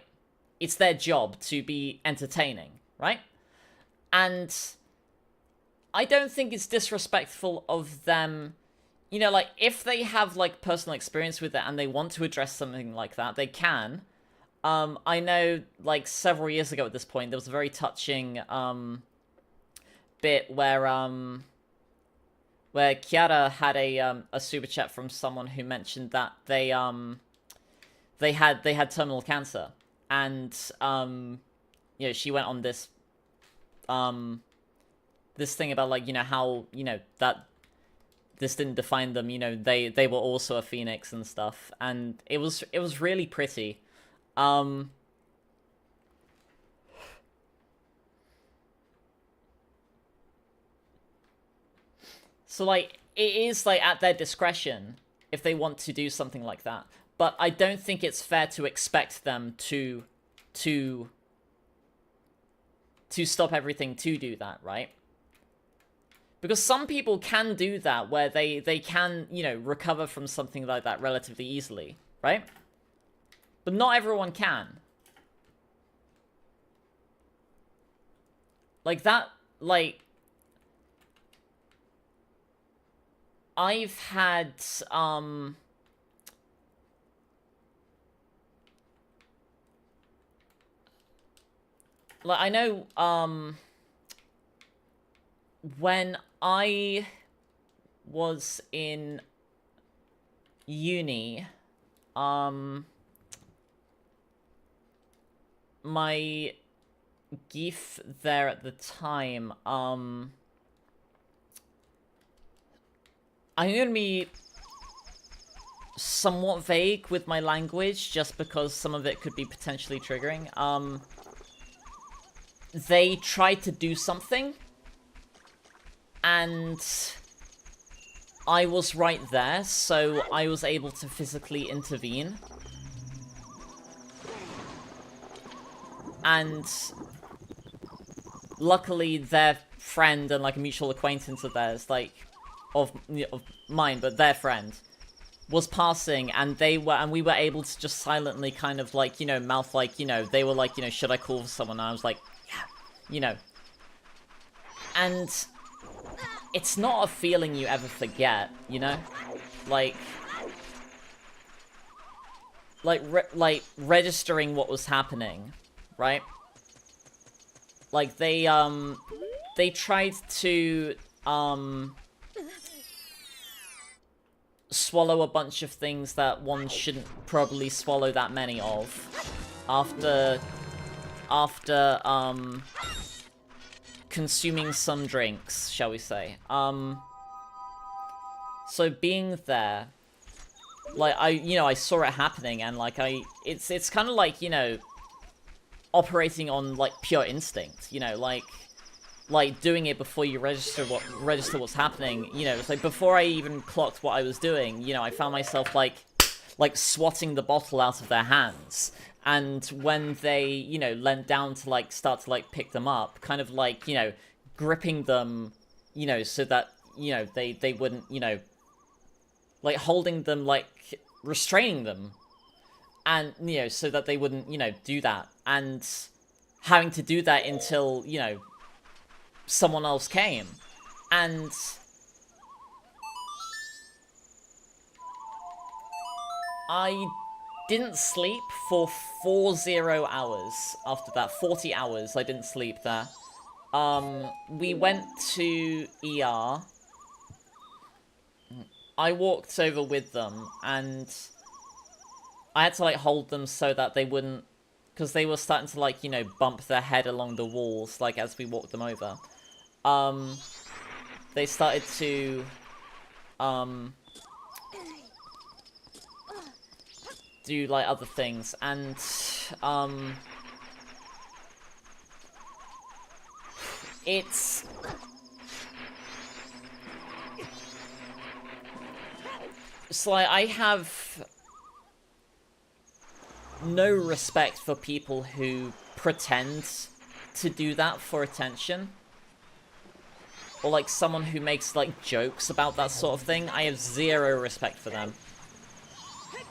It's their job to be entertaining, right? And I don't think it's disrespectful of them, you know, like, if they have, like, personal experience with it and they want to address something like that, they can. I know, like, several years ago at this point, there was a very touching, bit where Kiara had a super chat from someone who mentioned that they had terminal cancer. And, you know, she went on this, this thing about, like, you know, how, you know, that this didn't define them, you know, they were also a phoenix and stuff, and it was really pretty. So, like, it is, like, at their discretion if they want to do something like that. But I don't think it's fair to expect them to stop everything to do that, right? Because some people can do that, where they can, you know, recover from something like that relatively easily, right? But not everyone can. Like, that, like, I've had, Like, I know, when I was in uni, my geef there at the time, I'm gonna be somewhat vague with my language, just because some of it could be potentially triggering. They tried to do something, and I was right there, so I was able to physically intervene. And luckily their friend and like a mutual acquaintance of theirs, like of mine, but their friend was passing, and we were able to just silently kind of like, you know, mouth like, you know, they were like, you know, should I call for someone? And I was like, yeah, you know. And it's not a feeling you ever forget, you know? Like registering what was happening, right? Like, they tried to, swallow a bunch of things that one shouldn't probably swallow that many of. After, consuming some drinks, shall we say. So being there, like, I saw it happening, and, like, it's kind of like, you know, operating on, like, pure instinct, you know, like doing it before you register what's happening, you know. It's like, before I even clocked what I was doing, you know, I found myself, like swatting the bottle out of their hands, and when they, you know, leant down to, like, start to, like, pick them up, kind of, like, you know, gripping them, you know, so that, you know, they wouldn't, you know, like, holding them, like, restraining them, and, you know, so that they wouldn't, you know, do that, and having to do that until, you know, someone else came. And I didn't sleep for 40 hours after that. 40 hours I didn't sleep there. We went to ER. I walked over with them, and I had to, like, hold them so that they wouldn't, because they were starting to, like, you know, bump their head along the walls, like, as we walked them over. They started to, do, like, other things, and, it's like, I have no respect for people who pretend to do that for attention. Or, like, someone who makes, like, jokes about that sort of thing. I have zero respect for them.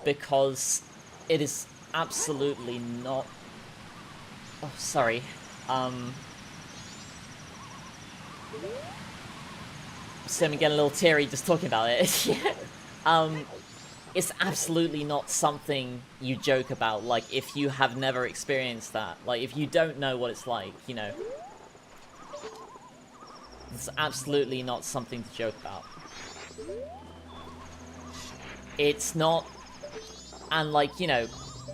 Because it is absolutely not... Oh, sorry. So I'm getting a little teary just talking about it. It's absolutely not something you joke about, like, if you have never experienced that. Like, if you don't know what it's like, you know. It's absolutely not something to joke about. It's not... And, like, you know,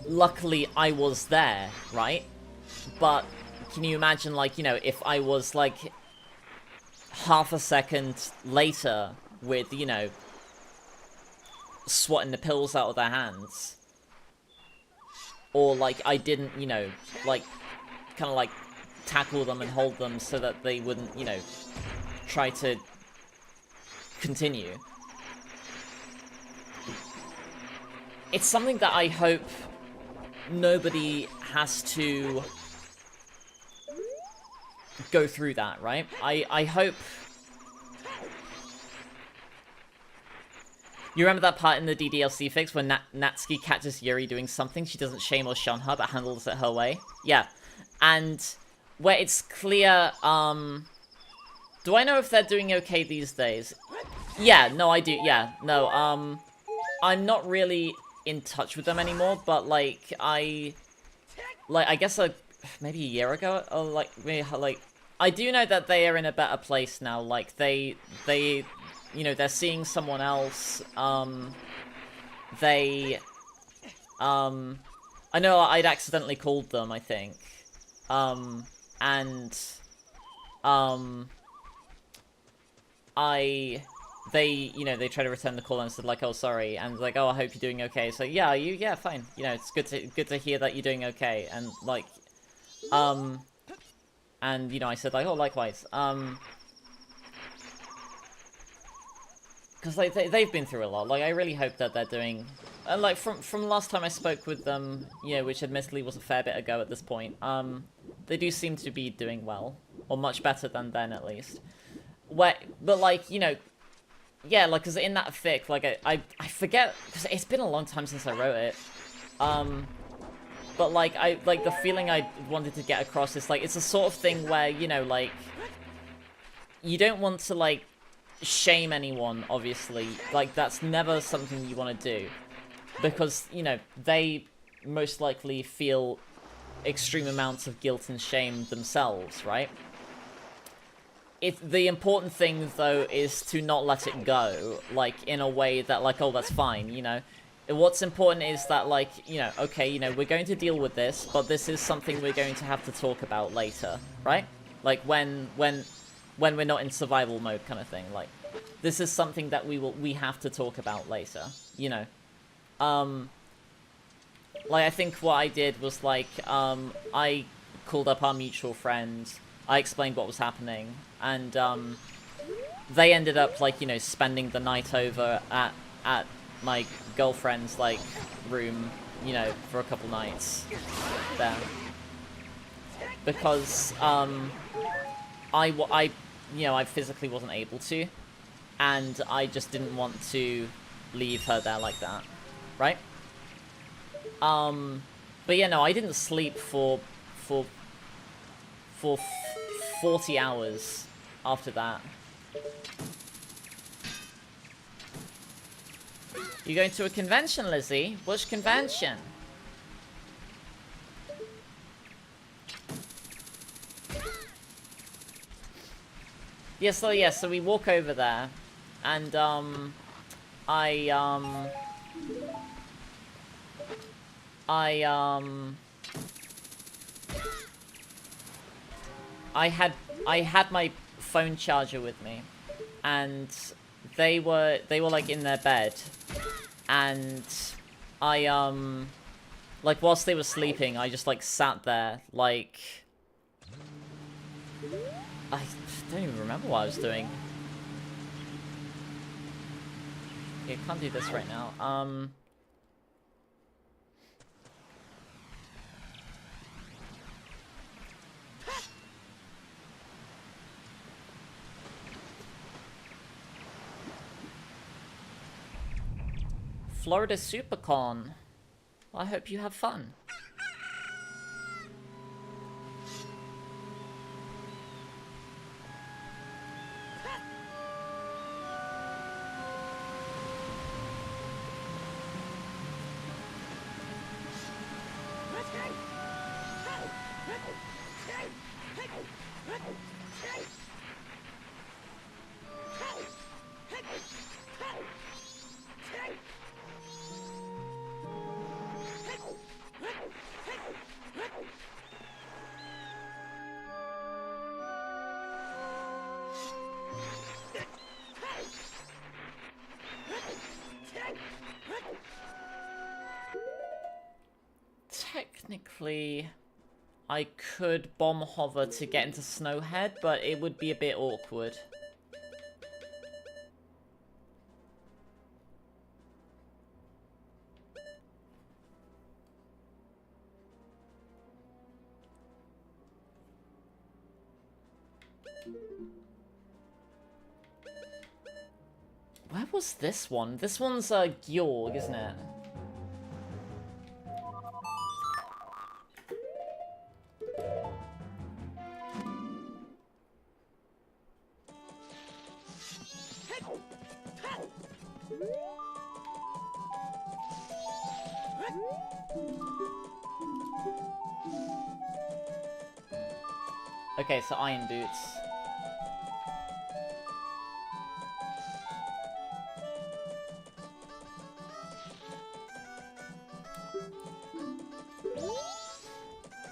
luckily I was there, right? But can you imagine, like, you know, if I was, like, half a second later with, you know, swatting the pills out of their hands? Or, like, I didn't, you know, like, kind of, like, tackle them and hold them so that they wouldn't, you know, try to continue. It's something that I hope nobody has to go through that, right? I hope... You remember that part in the DDLC fix when Natsuki catches Yuri doing something she doesn't shame or shun her, but handles it her way? Yeah. And where it's clear, do I know if they're doing okay these days? Yeah, no, I do, yeah. No, I'm not really in touch with them anymore, but, like, I guess maybe a year ago, or like, I do know that they are in a better place now. Like, they, you know, they're seeing someone else. I know I'd accidentally called them, I think. You know, they try to return the call and said like, oh, sorry, and like, oh, I hope you're doing okay. So yeah, yeah, fine. You know, it's good to hear that you're doing okay. And like, and you know, I said like, oh, likewise. Because like they've been through a lot. Like, I really hope that they're doing. And like from last time I spoke with them, you know, which admittedly was a fair bit ago at this point. They do seem to be doing well, or much better than then at least. But like, you know. Yeah, like, because in that fic, like, I forget, because it's been a long time since I wrote it, but, like, the feeling I wanted to get across is, like, it's a sort of thing where, you know, like, you don't want to, like, shame anyone, obviously, like, that's never something you want to do, because, you know, they most likely feel extreme amounts of guilt and shame themselves, right? The important thing, though, is to not let it go, like, in a way that, like, oh, that's fine, you know? What's important is that, like, you know, okay, you know, we're going to deal with this, but this is something we're going to have to talk about later, right? Like, when we're not in survival mode kind of thing, like, this is something that we have to talk about later, you know? Like, I think what I did was, like, I called up our mutual friend, I explained what was happening, and they ended up, like, you know, spending the night over at my girlfriend's, like, room, you know, for a couple nights there. Because, I you know, I physically wasn't able to, and I just didn't want to leave her there like that, right? But yeah, no, I didn't sleep for 40 hours after that. You going to a convention, Lizzie? Which convention? Yeah, so we walk over there, and, I had my phone charger with me, and they were like in their bed, and I like whilst they were sleeping, I just like sat there like I don't even remember what I was doing. Okay, can't do this right now. Florida SuperCon. Well, I hope you have fun. Technically, I could bomb hover to get into Snowhead, but it would be a bit awkward. Where was this one? This one's Georg, isn't it? Okay, so iron boots.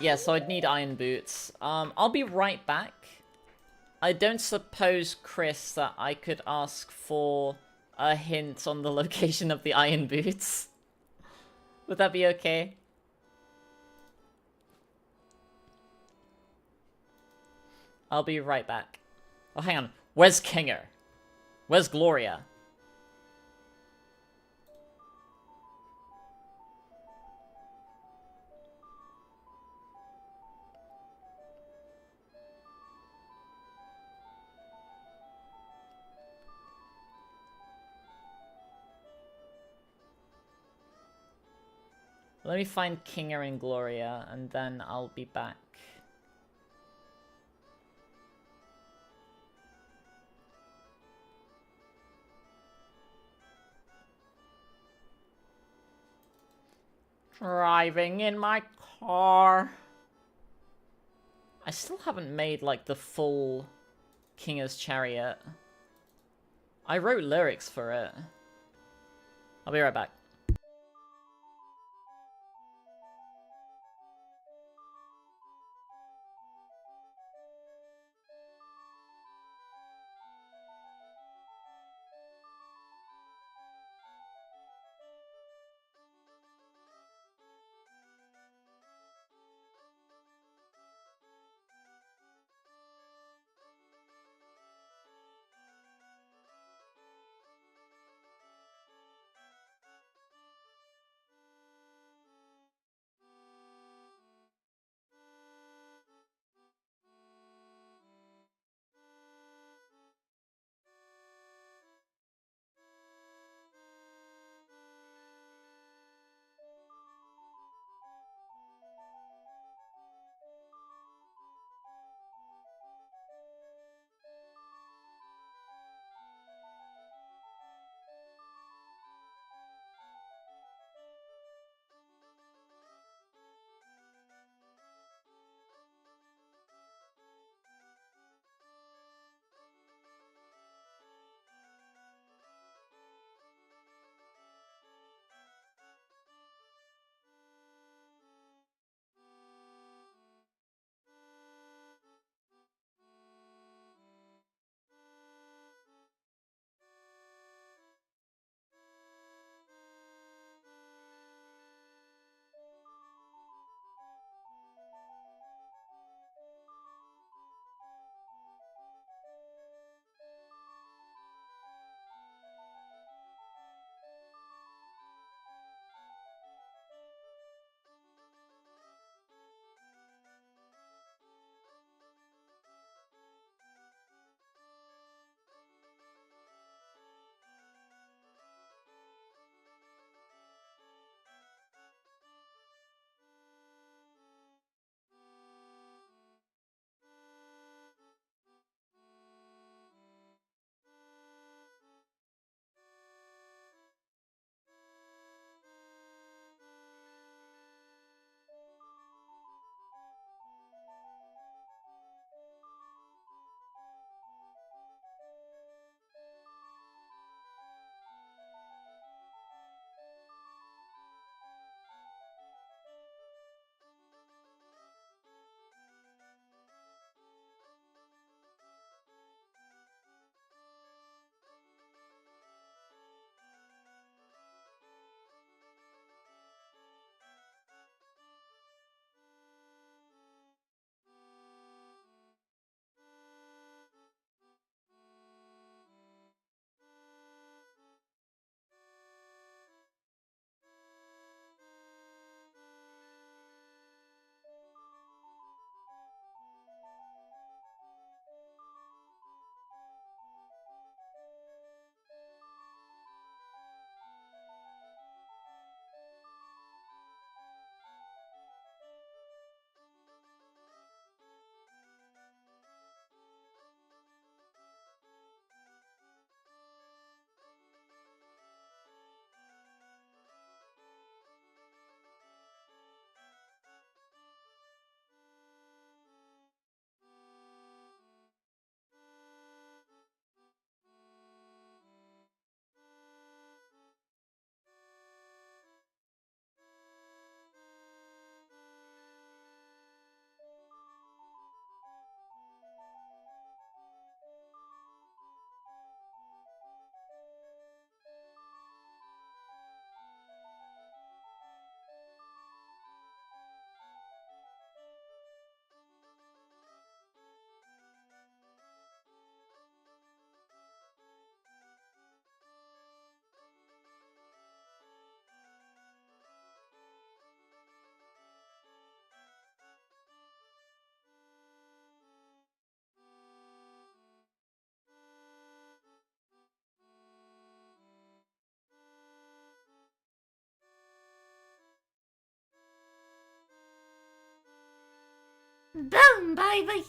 Yeah, so I'd need iron boots. I'll be right back. I don't suppose, Chris, that I could ask for a hint on the location of the iron boots. Would that be okay? I'll be right back. Oh, hang on. Where's Kinger? Where's Gloria? Let me find Kinger and Gloria, and then I'll be back. Driving in my car. I still haven't made, like, the full Kinger's Chariot. I wrote lyrics for it. I'll be right back. Boom, baby!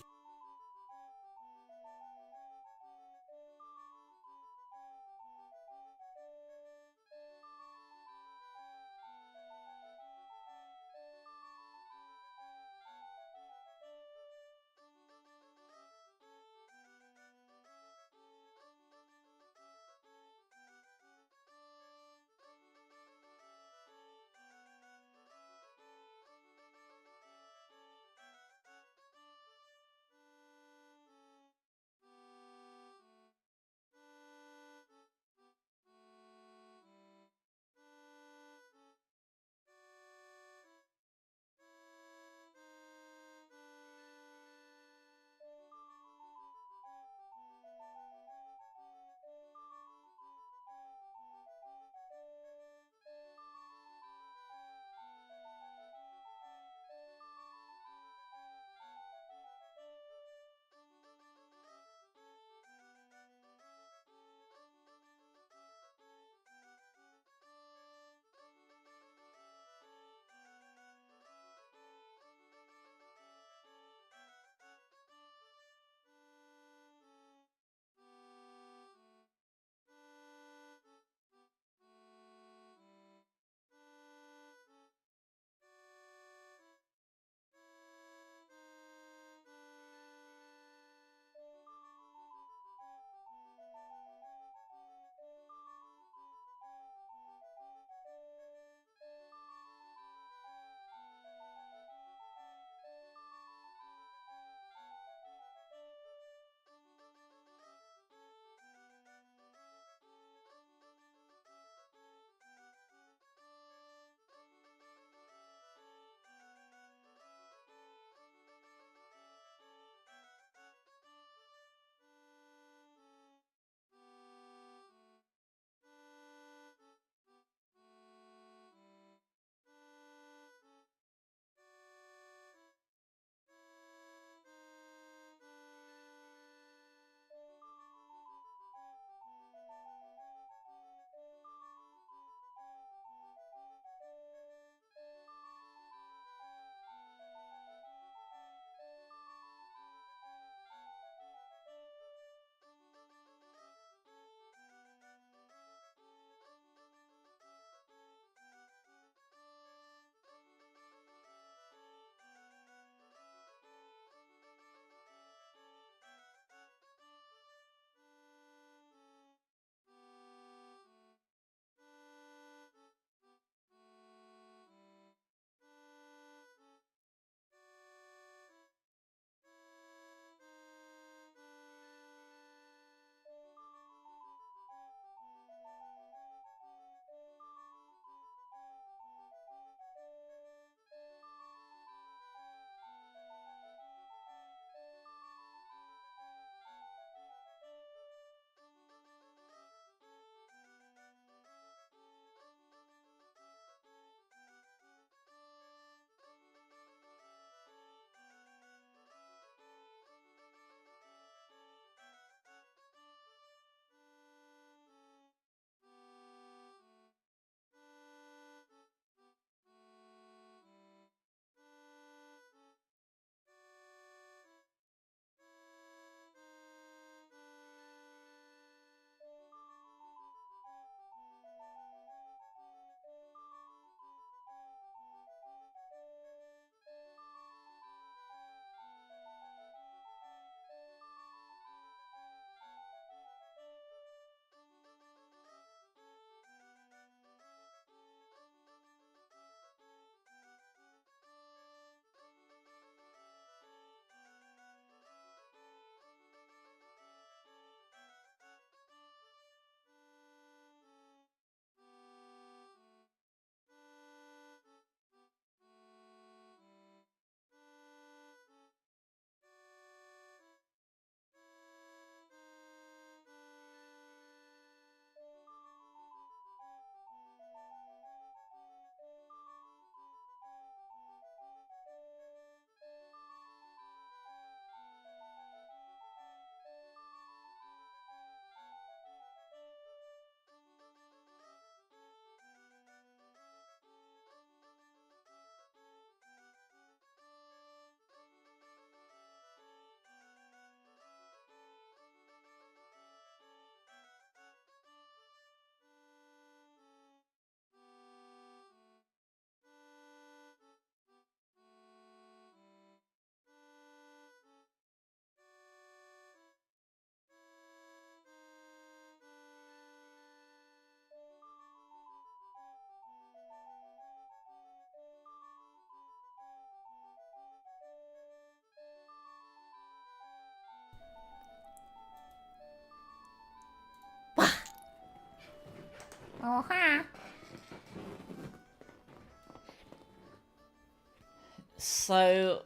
So,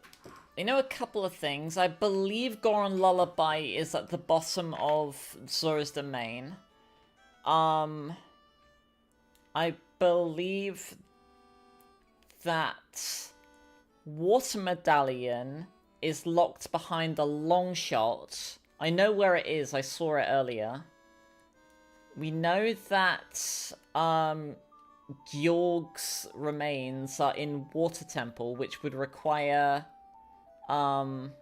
I know a couple of things. I believe Goron Lullaby is at the bottom of Zora's domain. I believe that Water Medallion is locked behind the long shot. I know where it is, I saw it earlier. We know that Georg's remains are in Water Temple, which would require Iron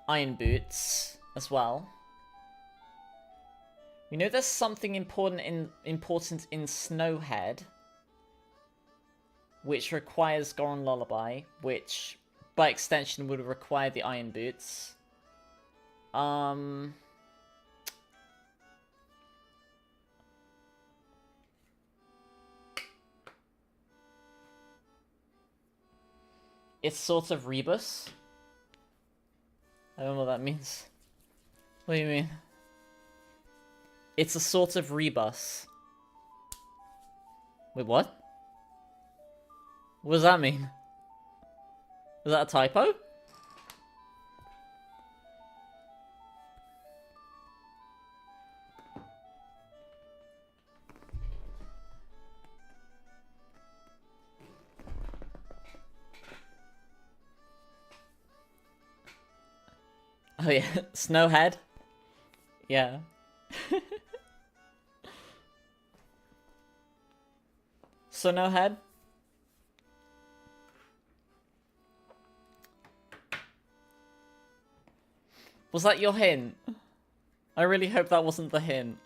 Boots as well. We know there's something important in Snowhead, which requires Goron Lullaby, which by extension would require the Iron Boots. It's sort of rebus. I don't know what that means. What do you mean? It's a sort of rebus. Wait, what? What does that mean? Was that a typo? Oh yeah, Snowhead. Yeah. Snowhead. Was that your hint? I really hope that wasn't the hint.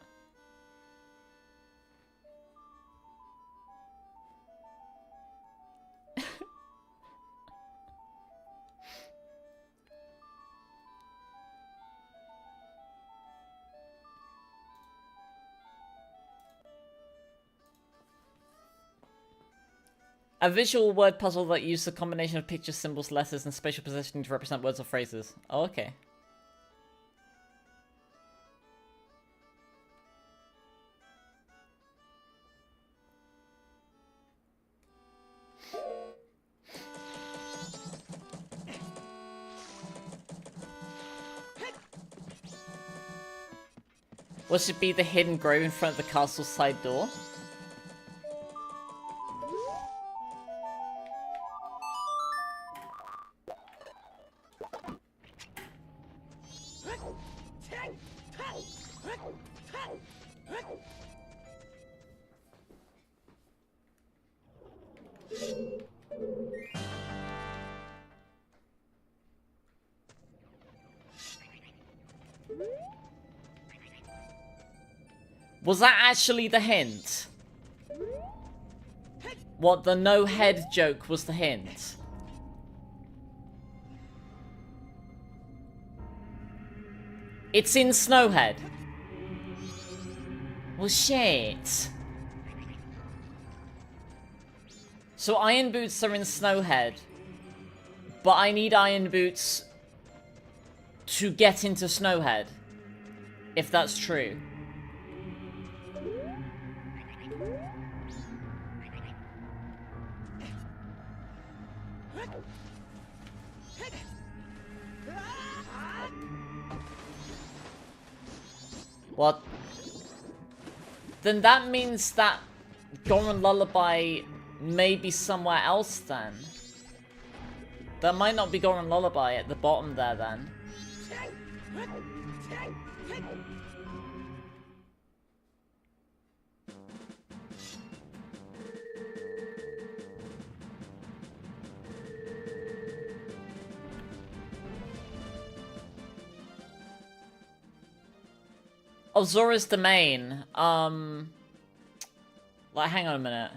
A visual word puzzle that uses a combination of pictures, symbols, letters, and spatial positioning to represent words or phrases. Oh, okay. What should be the hidden grove in front of the castle side door? Was that actually the hint? What, the no head joke was the hint? It's in Snowhead. Well, shit. So Iron Boots are in Snowhead. But I need Iron Boots to get into Snowhead. If that's true. What? Then that means that Goron Lullaby may be somewhere else then. That might not be Goron Lullaby at the bottom there then. Oh, Zora's domain. Like, hang on a minute.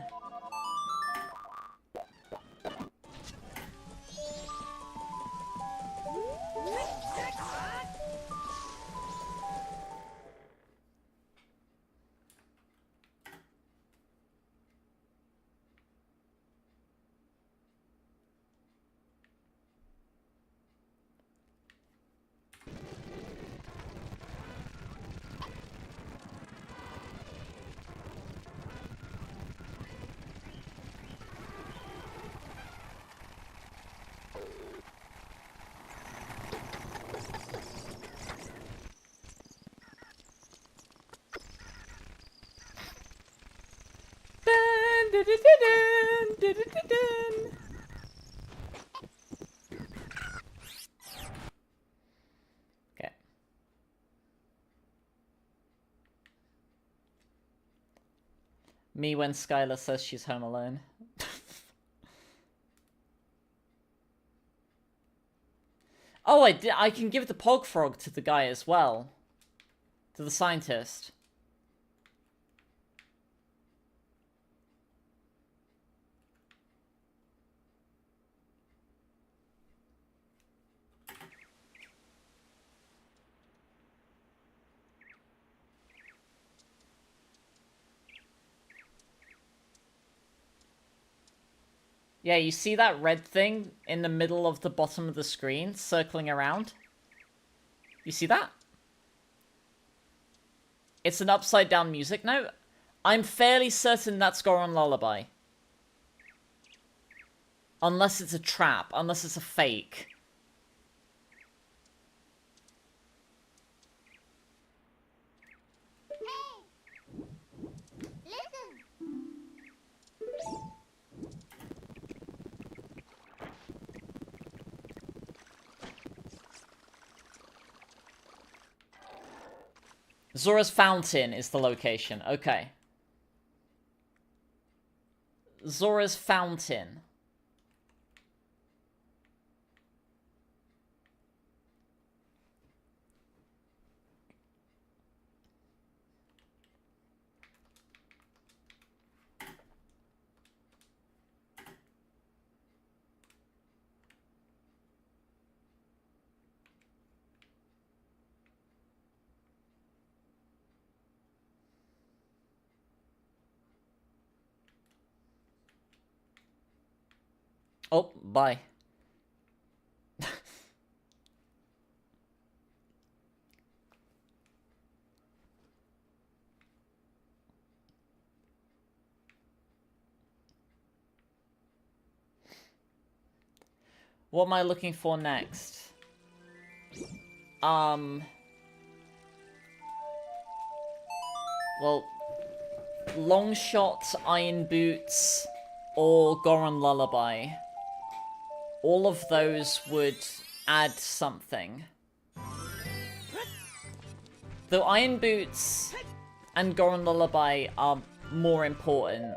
Okay. Me when Skylar says she's home alone. Oh, I can give the Pog Frog to the guy as well. To the scientist. Yeah, you see that red thing in the middle of the bottom of the screen, circling around? You see that? It's an upside-down music note. I'm fairly certain that's Goron Lullaby. Unless it's a trap, unless it's a fake. Zora's Fountain is the location. Okay. Zora's Fountain. Oh, bye. What am I looking for next? Well, long shot, iron boots, or Goron Lullaby. All of those would add something. Though Iron Boots and Goron Lullaby are more important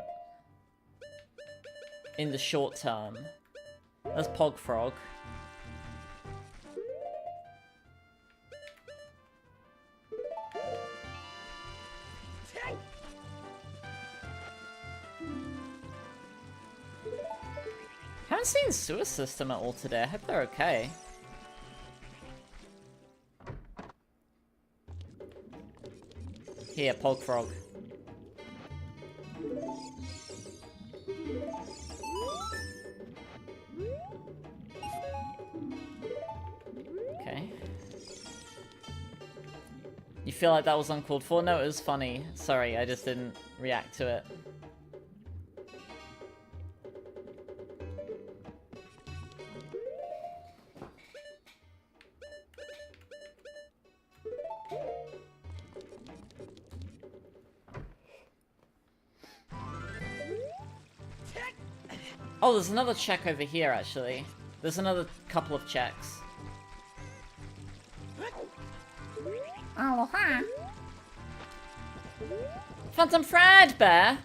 in the short term. That's Pog Frog. Haven't seen Sewer System at all today. I hope they're okay. Here, Pog Frog. Okay. You feel like that was uncalled for? No, it was funny. Sorry, I just didn't react to it. Oh, there's another check over here, actually. There's another couple of checks. Aloha. Phantom Fredbear!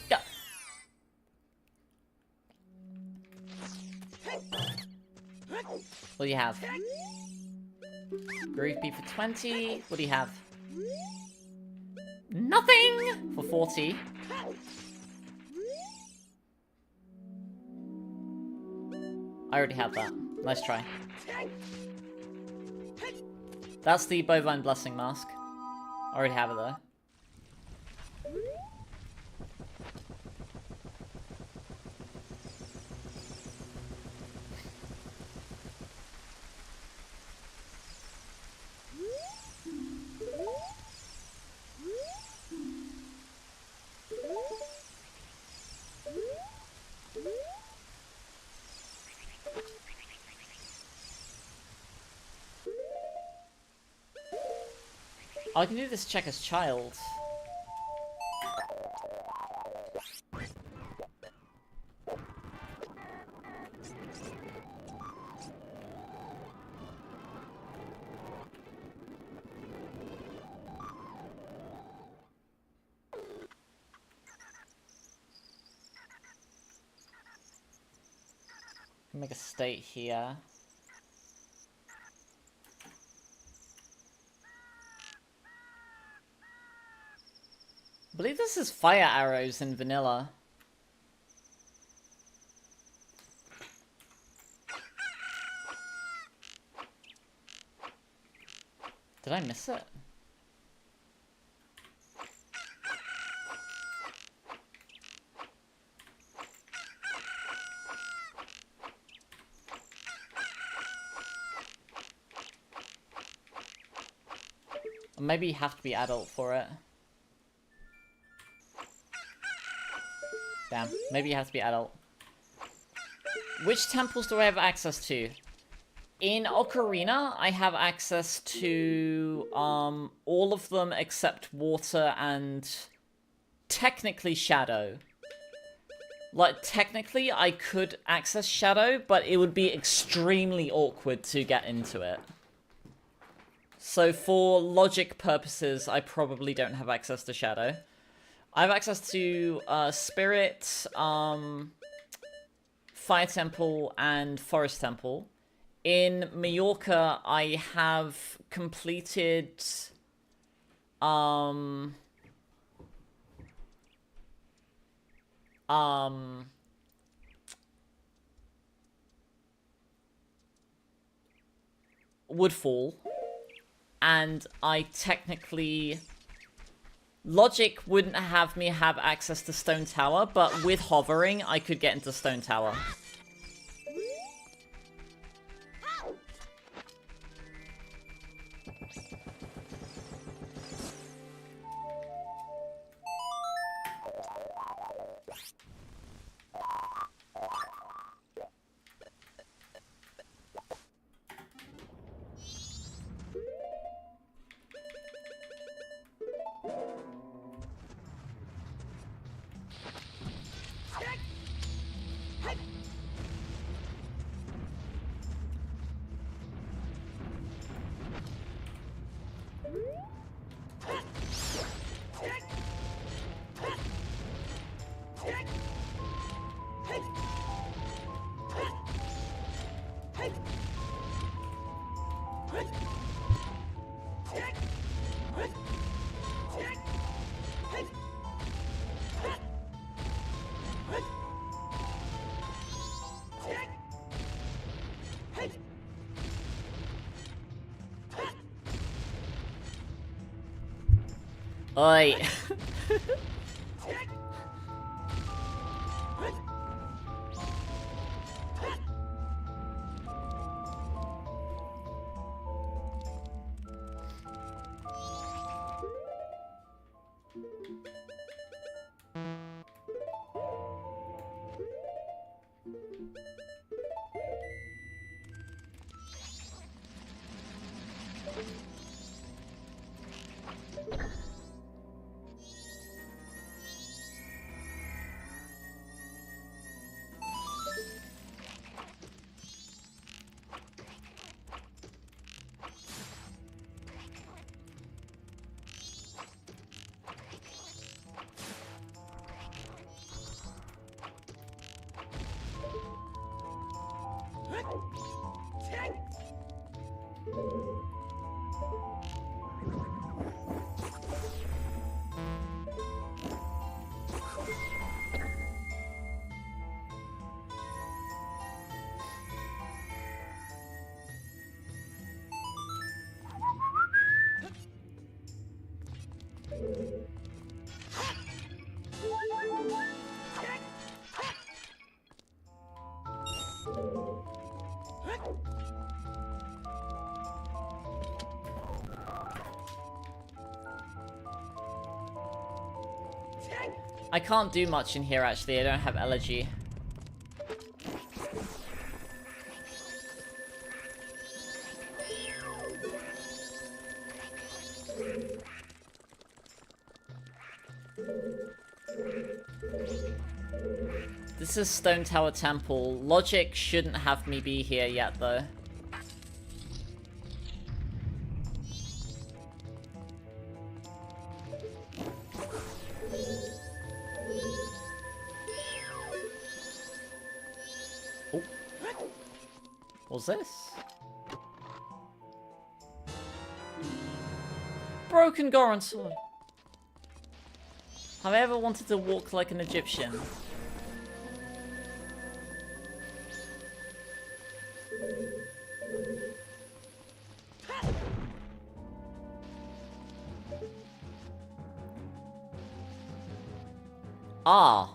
Go. What do you have? Groove Beat for 20. What do you have? Nothing! For 40. I already have that. Nice try. That's the Bovine Blessing Mask. I already have it though. I can do this check as child. Make a state here. I believe this is fire arrows in vanilla. Did I miss it? Maybe you have to be adult for it. Damn, maybe you have to be adult. Which temples do I have access to? In Ocarina, I have access to all of them except Water and technically Shadow. Like, technically, I could access Shadow, but it would be extremely awkward to get into it. So for logic purposes, I probably don't have access to Shadow. I have access to Spirit, Fire Temple, and Forest Temple. In Mallorca, I have completed Woodfall. And I technically... Logic wouldn't have me have access to Stone Tower, but with hovering, I could get into Stone Tower. Oi. I can't do much in here, actually. I don't have Elegy. this is Stone Tower Temple. Logic shouldn't have me be here yet, though. Oh. What's this? Broken Goron sword. Have I ever wanted to walk like an Egyptian? Ah.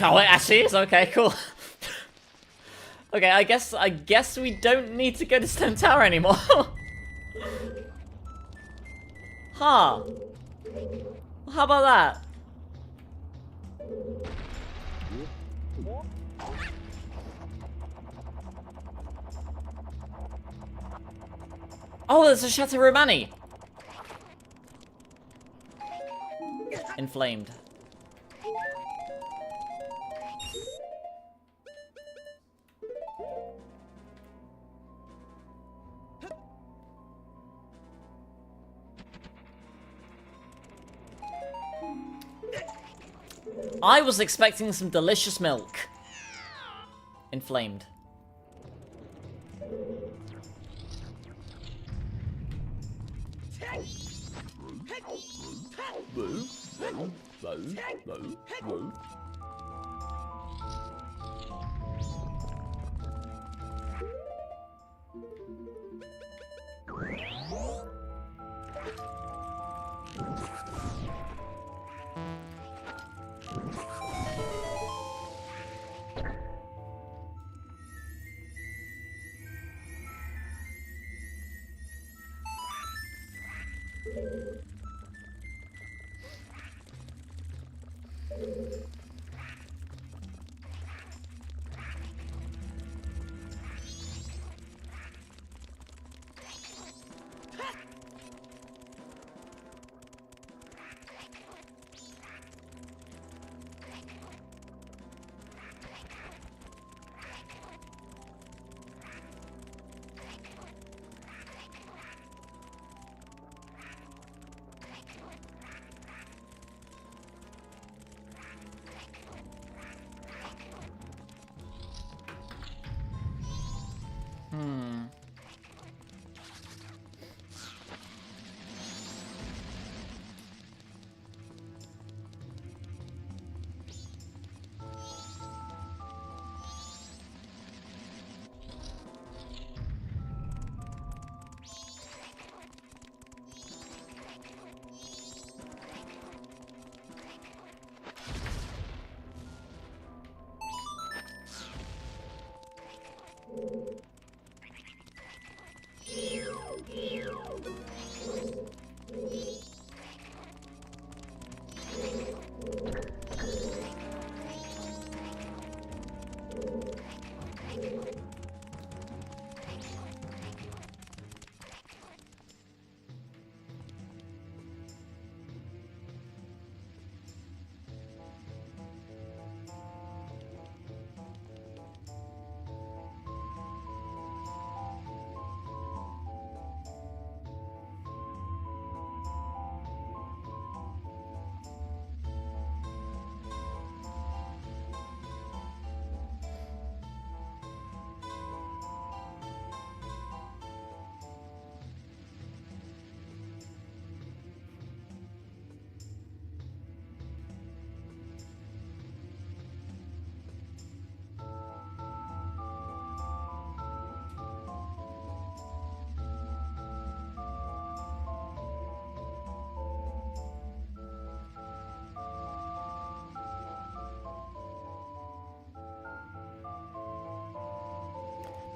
Oh wait, actually it's okay, cool. Okay, I guess we don't need to go to Stone Tower anymore. Huh. How about that? Oh, there's a Chateau Romani! Inflamed. I was expecting some delicious milk. Inflamed.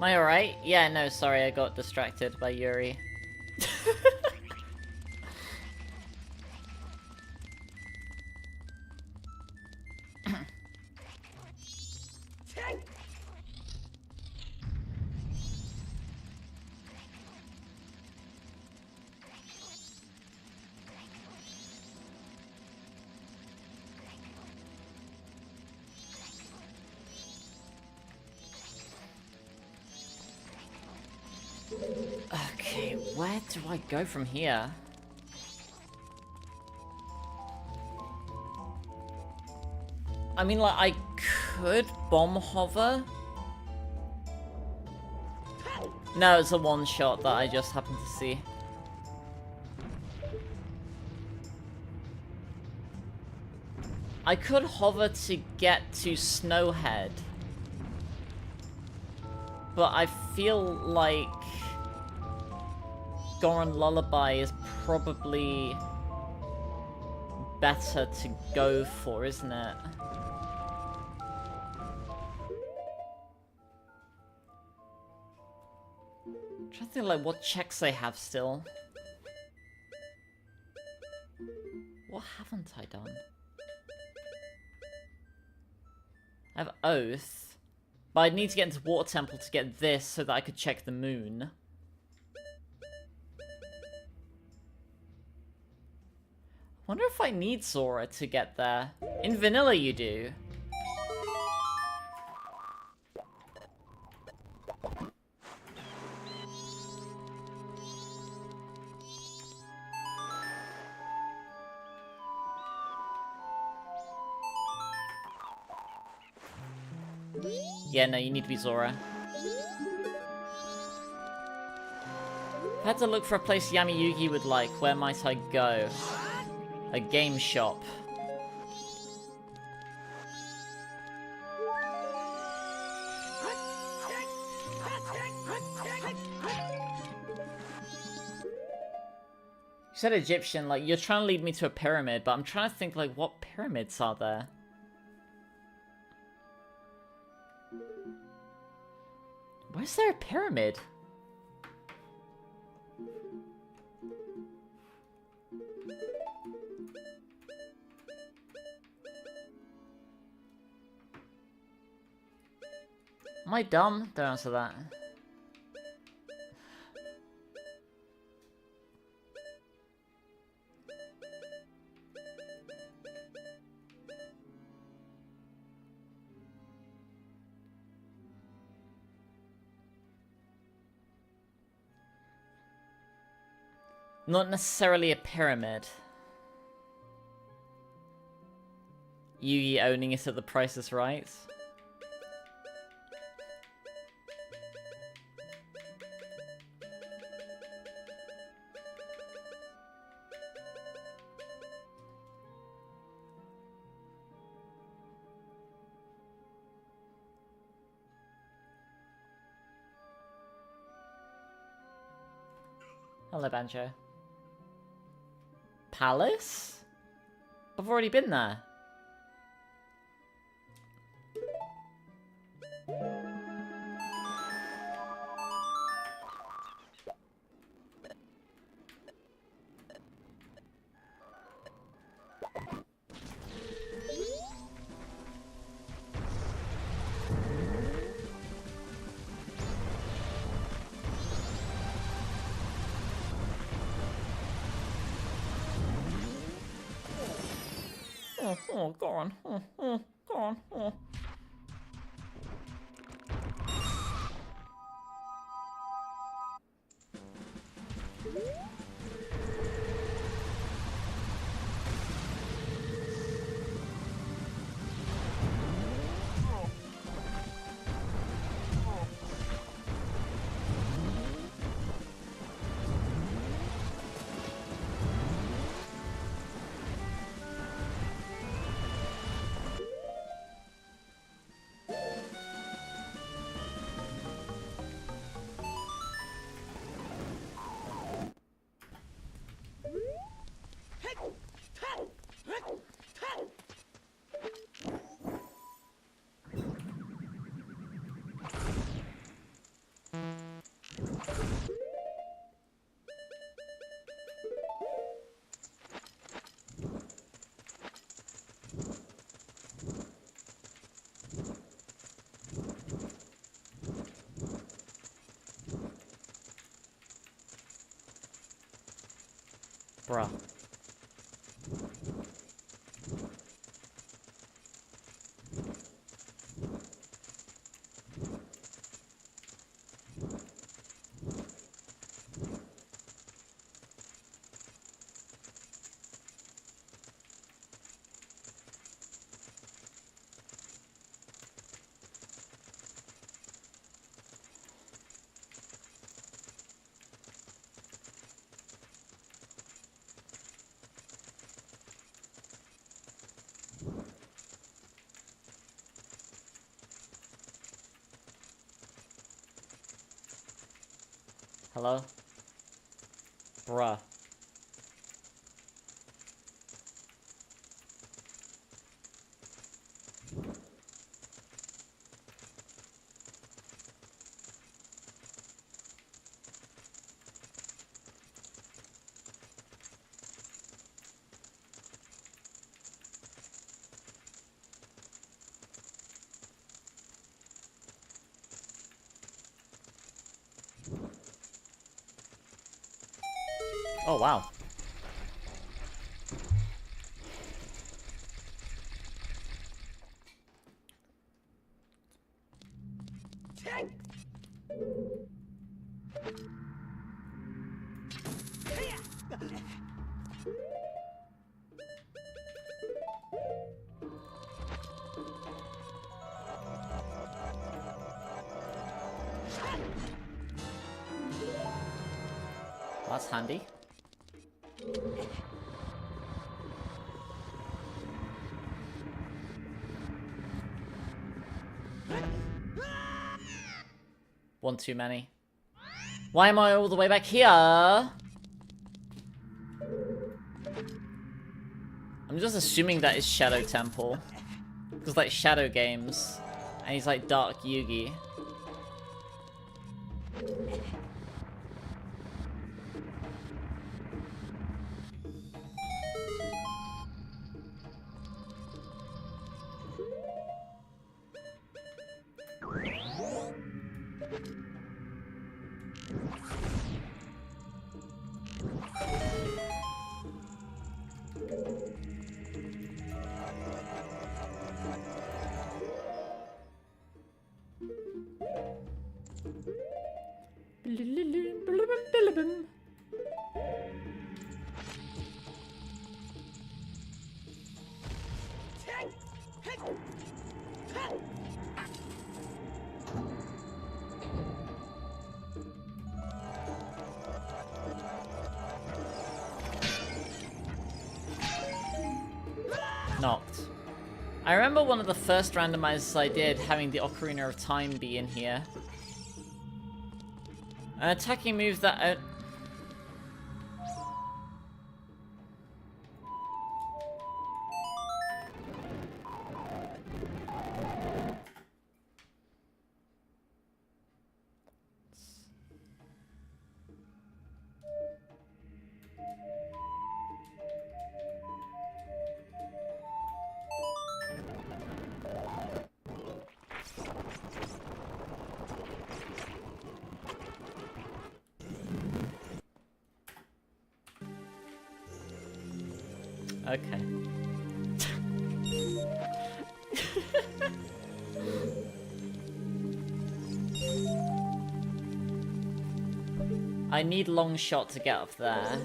Am I alright? Yeah, no, sorry, I got distracted by Yuri. Okay, where do I go from here? I mean, like, I could bomb hover. No, it's a one-shot that I just happened to see. I could hover to get to Snowhead. But I feel like Goron Lullaby is probably better to go for, isn't it? I'm trying to think like what checks they have still. What haven't I done? I have Oath, but I'd need to get into Water Temple to get this so that I could check the moon. I wonder if I need Zora to get there. In vanilla you do. Yeah, no, you need to be Zora. If I had to look for a place Yami Yugi would like, where might I go? A game shop. You said Egyptian, like, you're trying to lead me to a pyramid, but I'm trying to think, like, what pyramids are there? Where's there a pyramid? Am I dumb? Don't answer that. Not necessarily a pyramid. Yugi owning it at the Price is Right. Hello, Banjo. Palace? I've already been there. Oh, go on. Go on. Bruh. Hello? Bruh. Oh, wow. That's handy. One too many. Why am I all the way back here? I'm just assuming that is Shadow Temple. Because like Shadow Games. And he's like Dark Yugi. Knocked. I remember one of the first randomizers I did having the Ocarina of Time be in here. An attacking move that... Okay. I need long shot to get up there.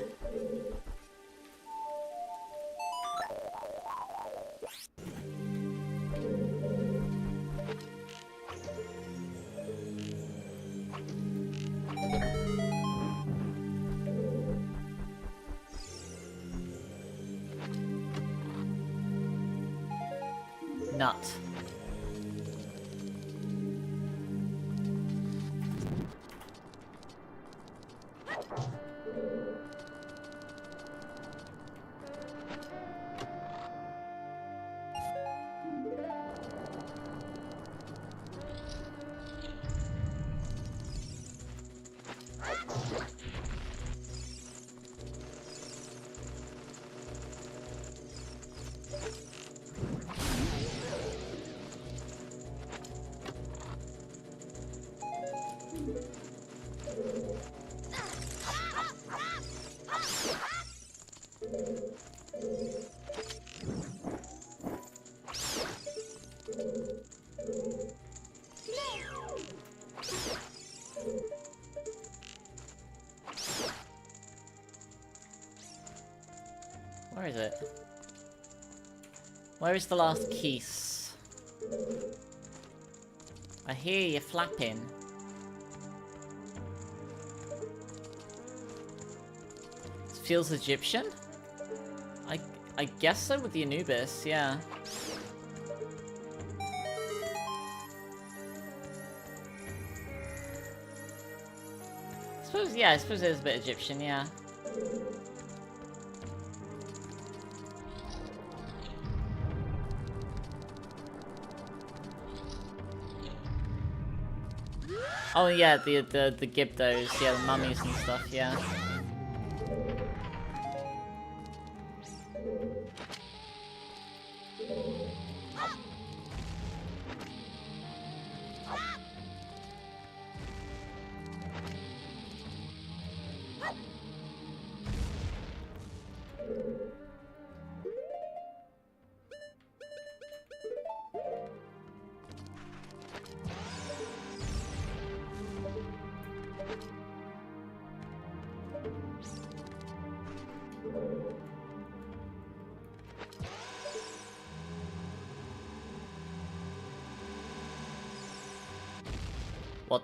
Nut. Where is it? Where is the last keys? I hear you flapping. It feels Egyptian? I guess so with the Anubis, yeah. I suppose Yeah, I suppose it is a bit Egyptian, yeah. Oh yeah, the Gibdos, yeah, the mummies and stuff, yeah. What?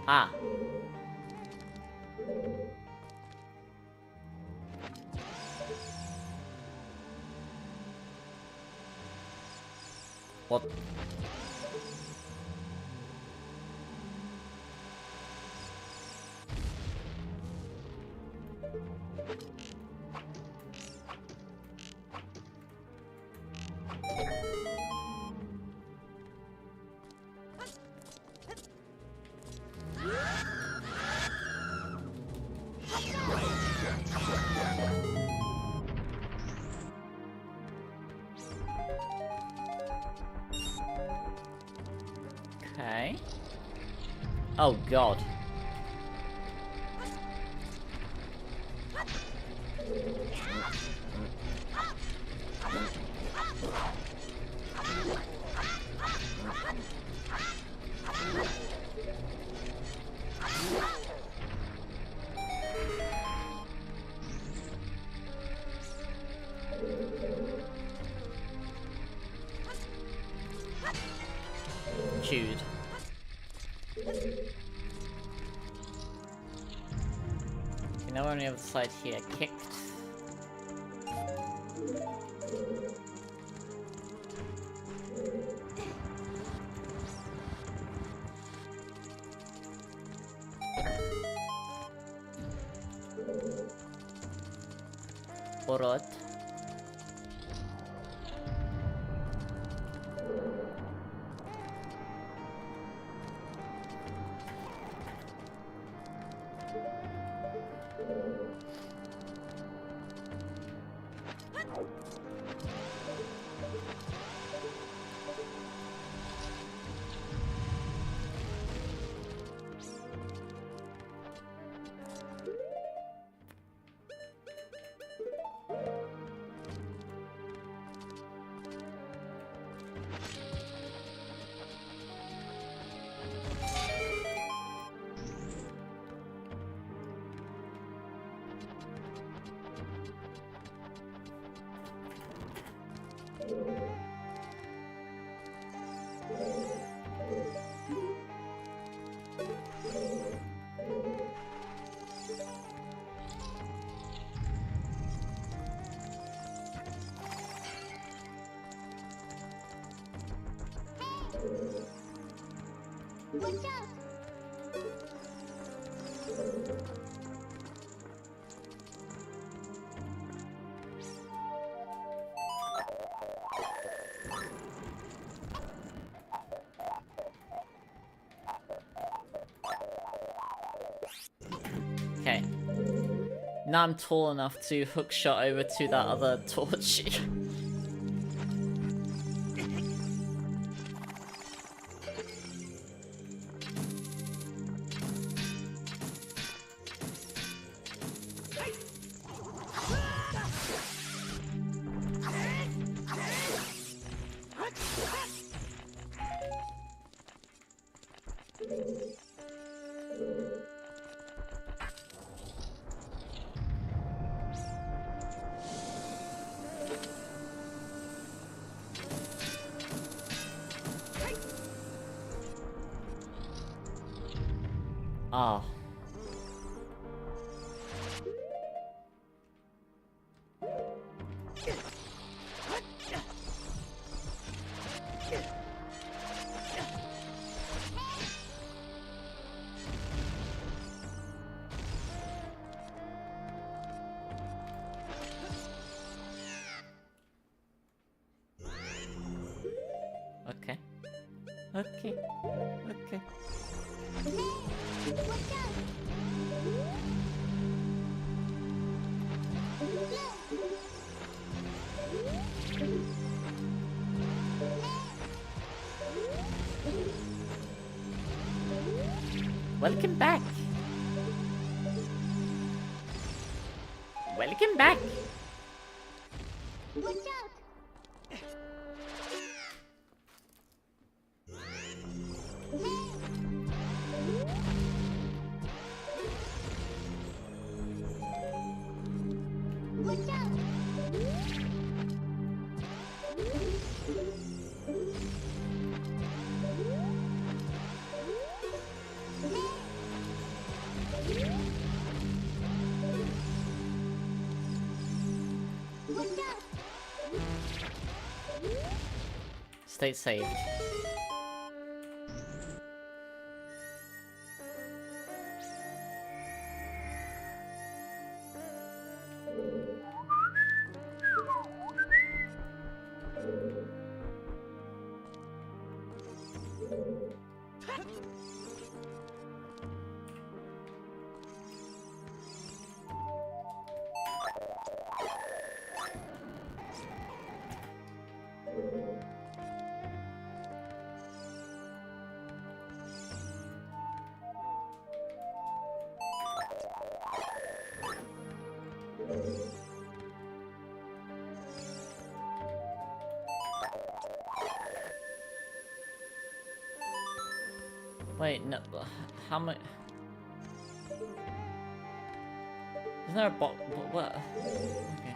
Ah. What? Okay. Oh god. Chewed. Okay, now we're on the other side here. Kicked. Alright. Watch out! Okay. Now I'm tall enough to hook shot over to that other torch. Ah. Okay. Okay. Welcome back. Welcome back. Watch out! Watch out! State saved. Wait, no. How much? Isn't there a bot? What? Okay.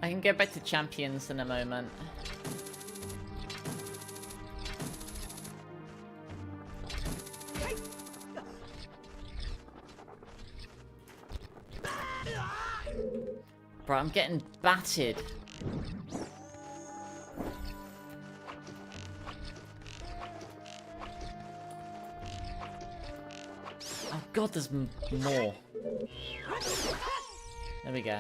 I can go back to champions in a moment. Bro, I'm getting battered. Oh god, there's more. There we go.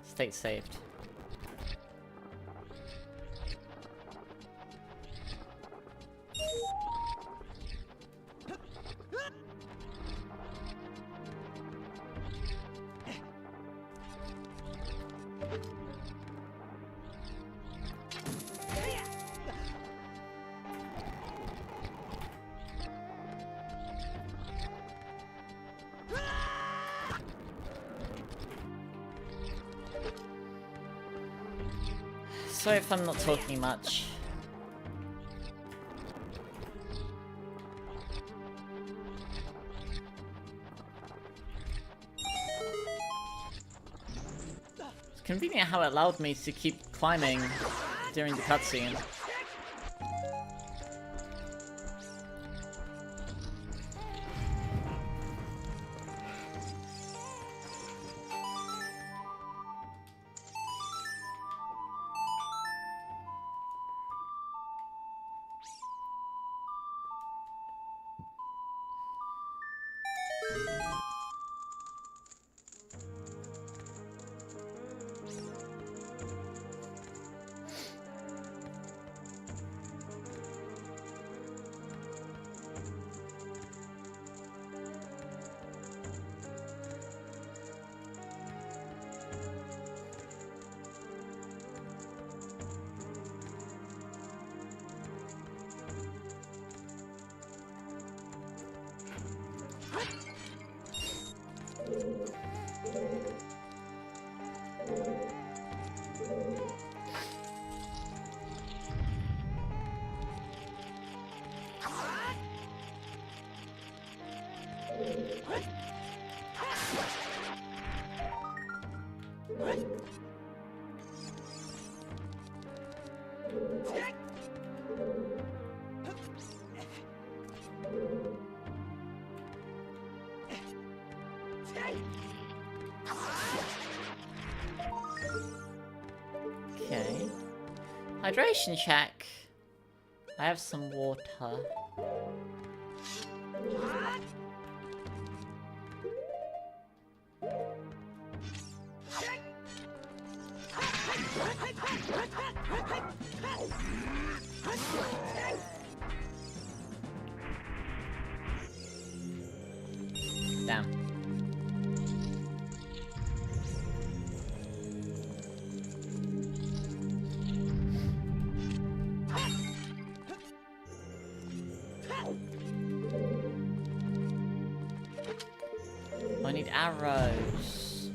State saved. Sorry if I'm not talking much. convenient how it allowed me to keep climbing during the cutscene. Okay. Hydration check. I have some water. Damn. I need arrows.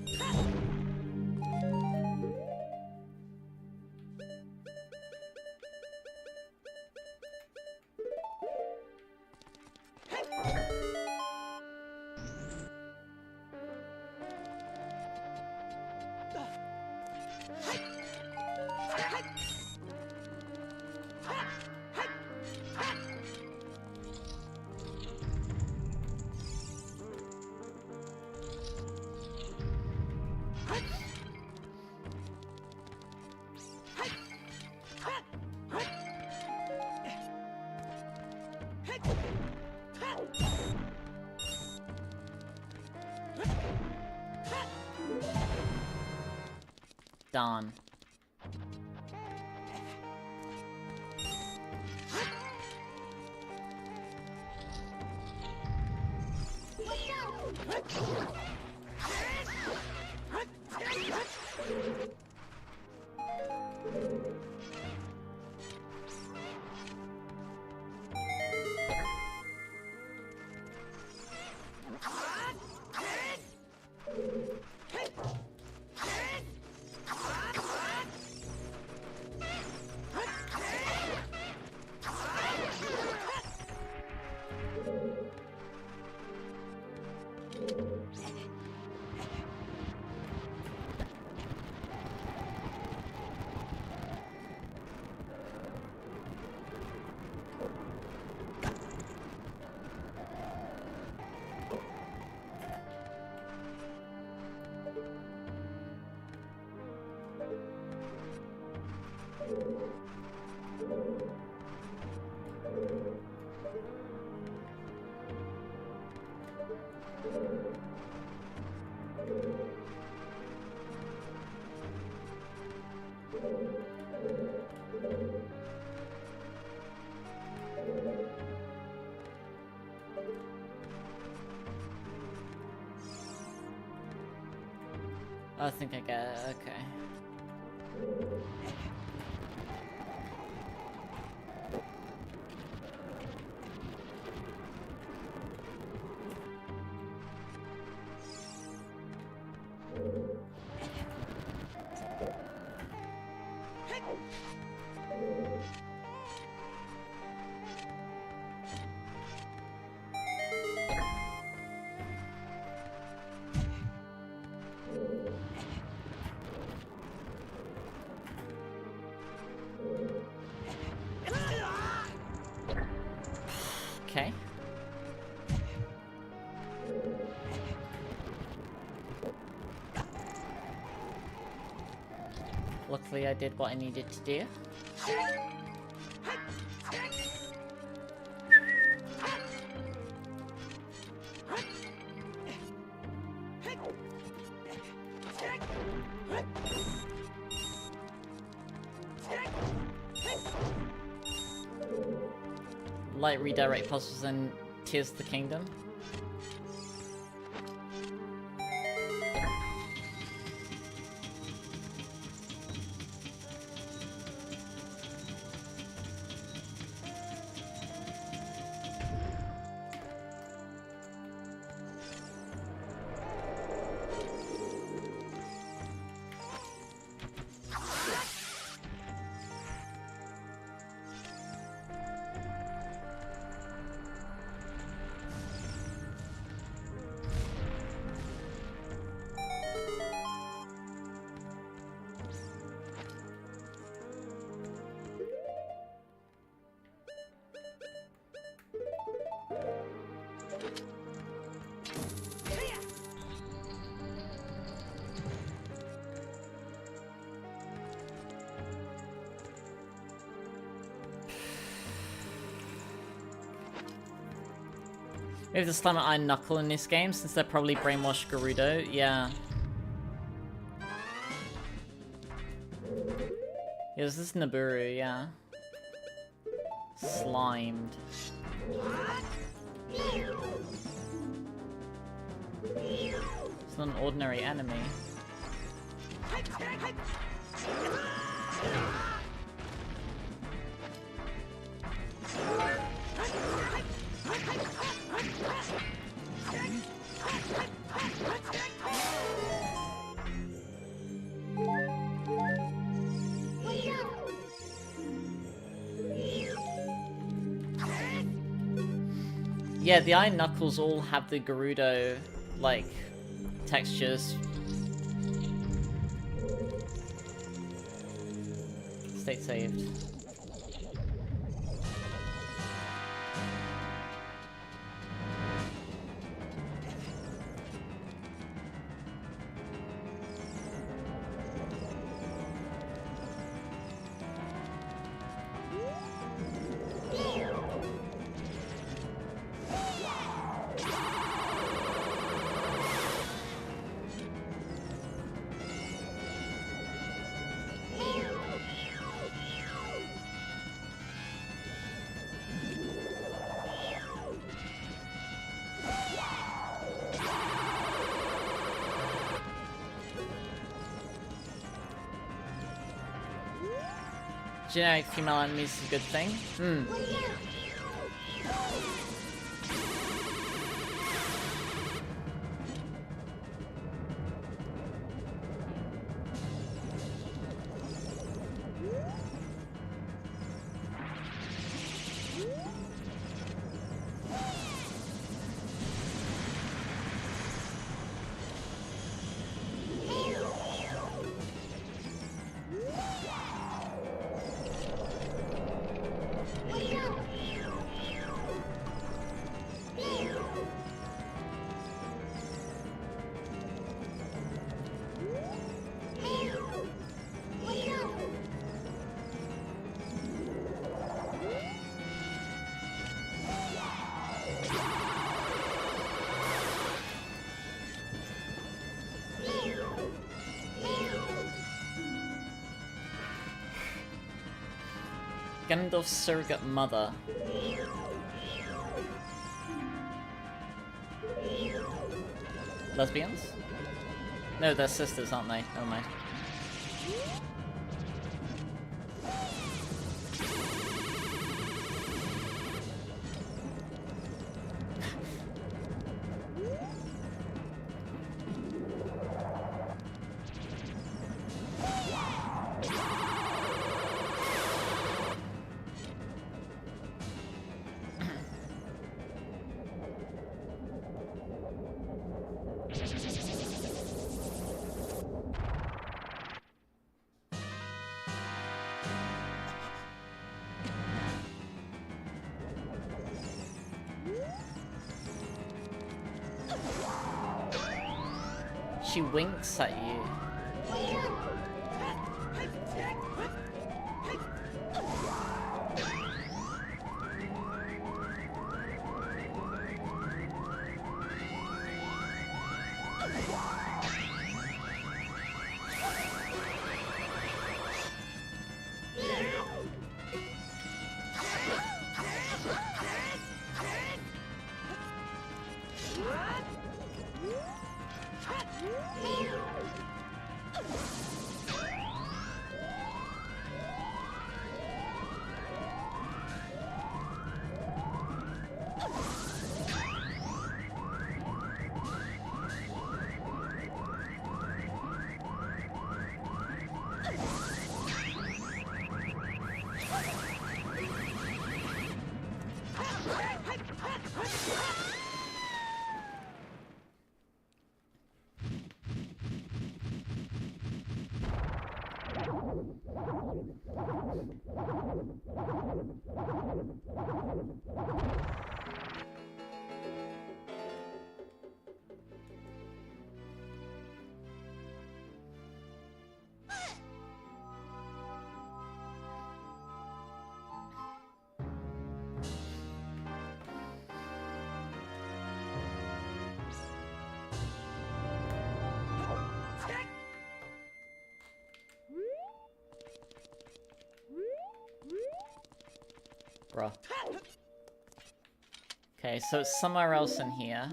Done. I think I get it, okay. Okay. Luckily I did what I needed to do. Light redirect puzzles and Tears of the Kingdom. Maybe this time I knuckle in this game since they're probably brainwashed Gerudo. Yeah. Yeah, this is Naburu, yeah. Slimed. It's not an ordinary enemy. Yeah, the Iron Knuckles all have the Gerudo, like, textures. State saved. Generic female enemies is a good thing. Ganondorf's surrogate mother. Lesbians? No, they're sisters, aren't they? Never mind. She winks at you. Bruh. Okay, so it's somewhere else in here.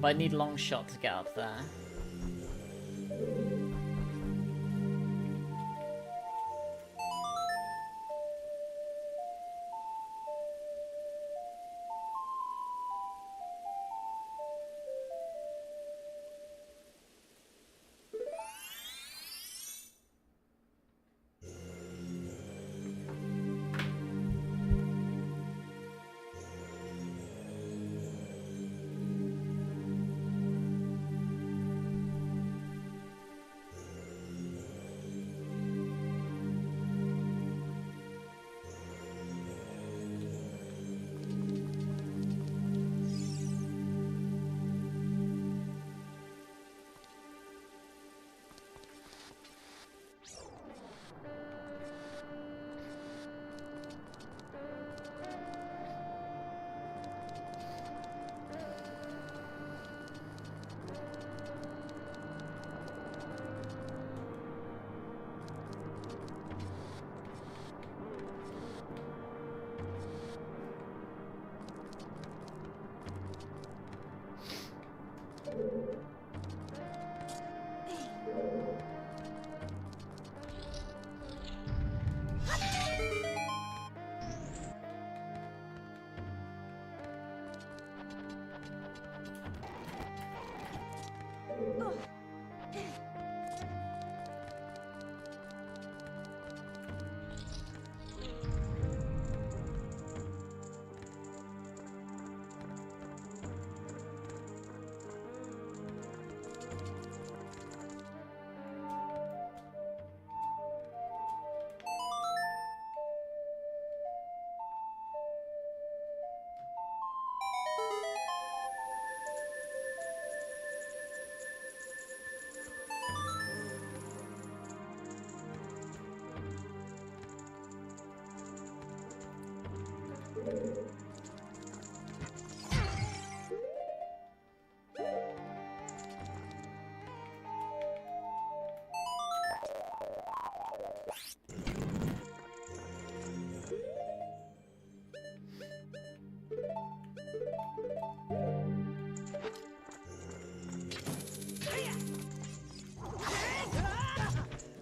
But I need long shot to get up there.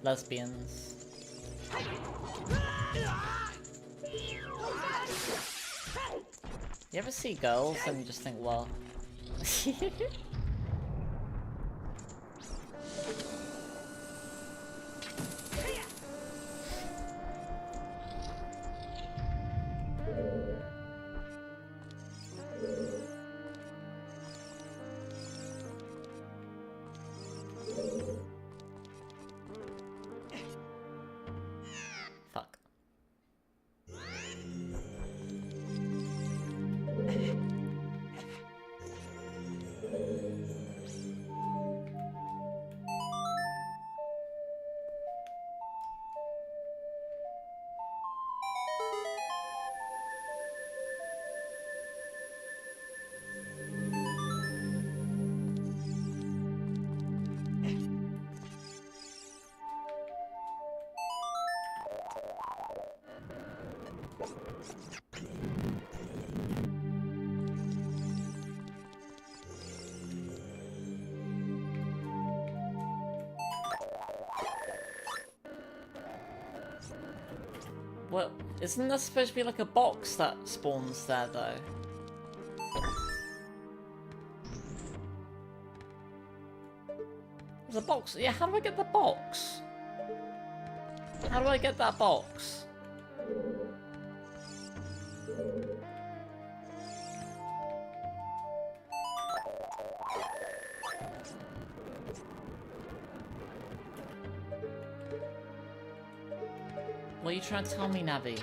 Lesbians. You ever see girls and you just think, well... Well, isn't there supposed to be like a box that spawns there though? There's a box. Yeah, how do I get the box? How do I get that box? What are you trying to tell me, Navi?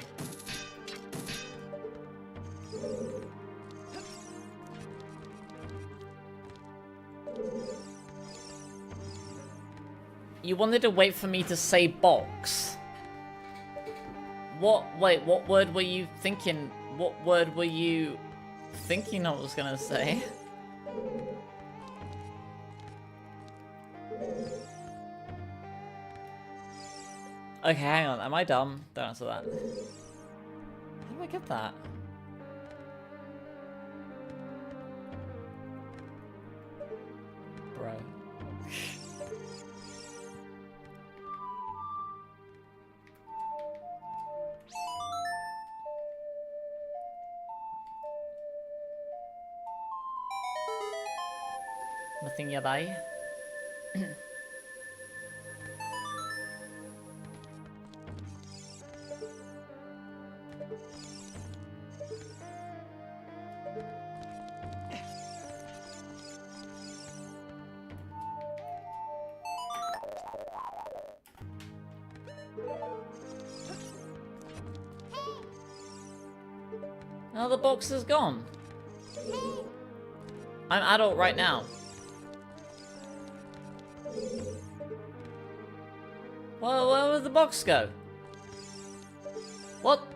You wanted to wait for me to say box. What? Wait, what word were you thinking? What word were you thinking I was gonna say? Okay, hang on. Am I dumb? Don't answer that. How do I get that? Bro. Nothing nearby. Now the box is gone. I'm adult right now. Well, where did the box go? What?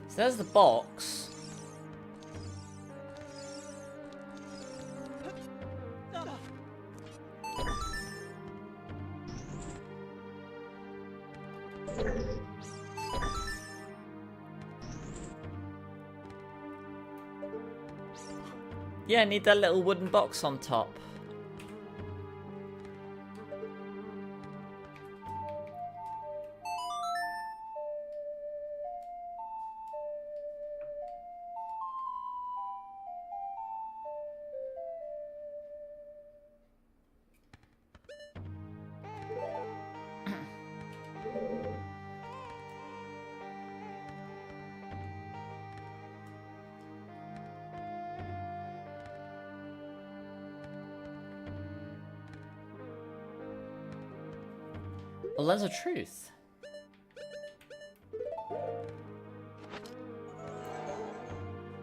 So there's the box. Yeah, I need that little wooden box on top. A lens of truth.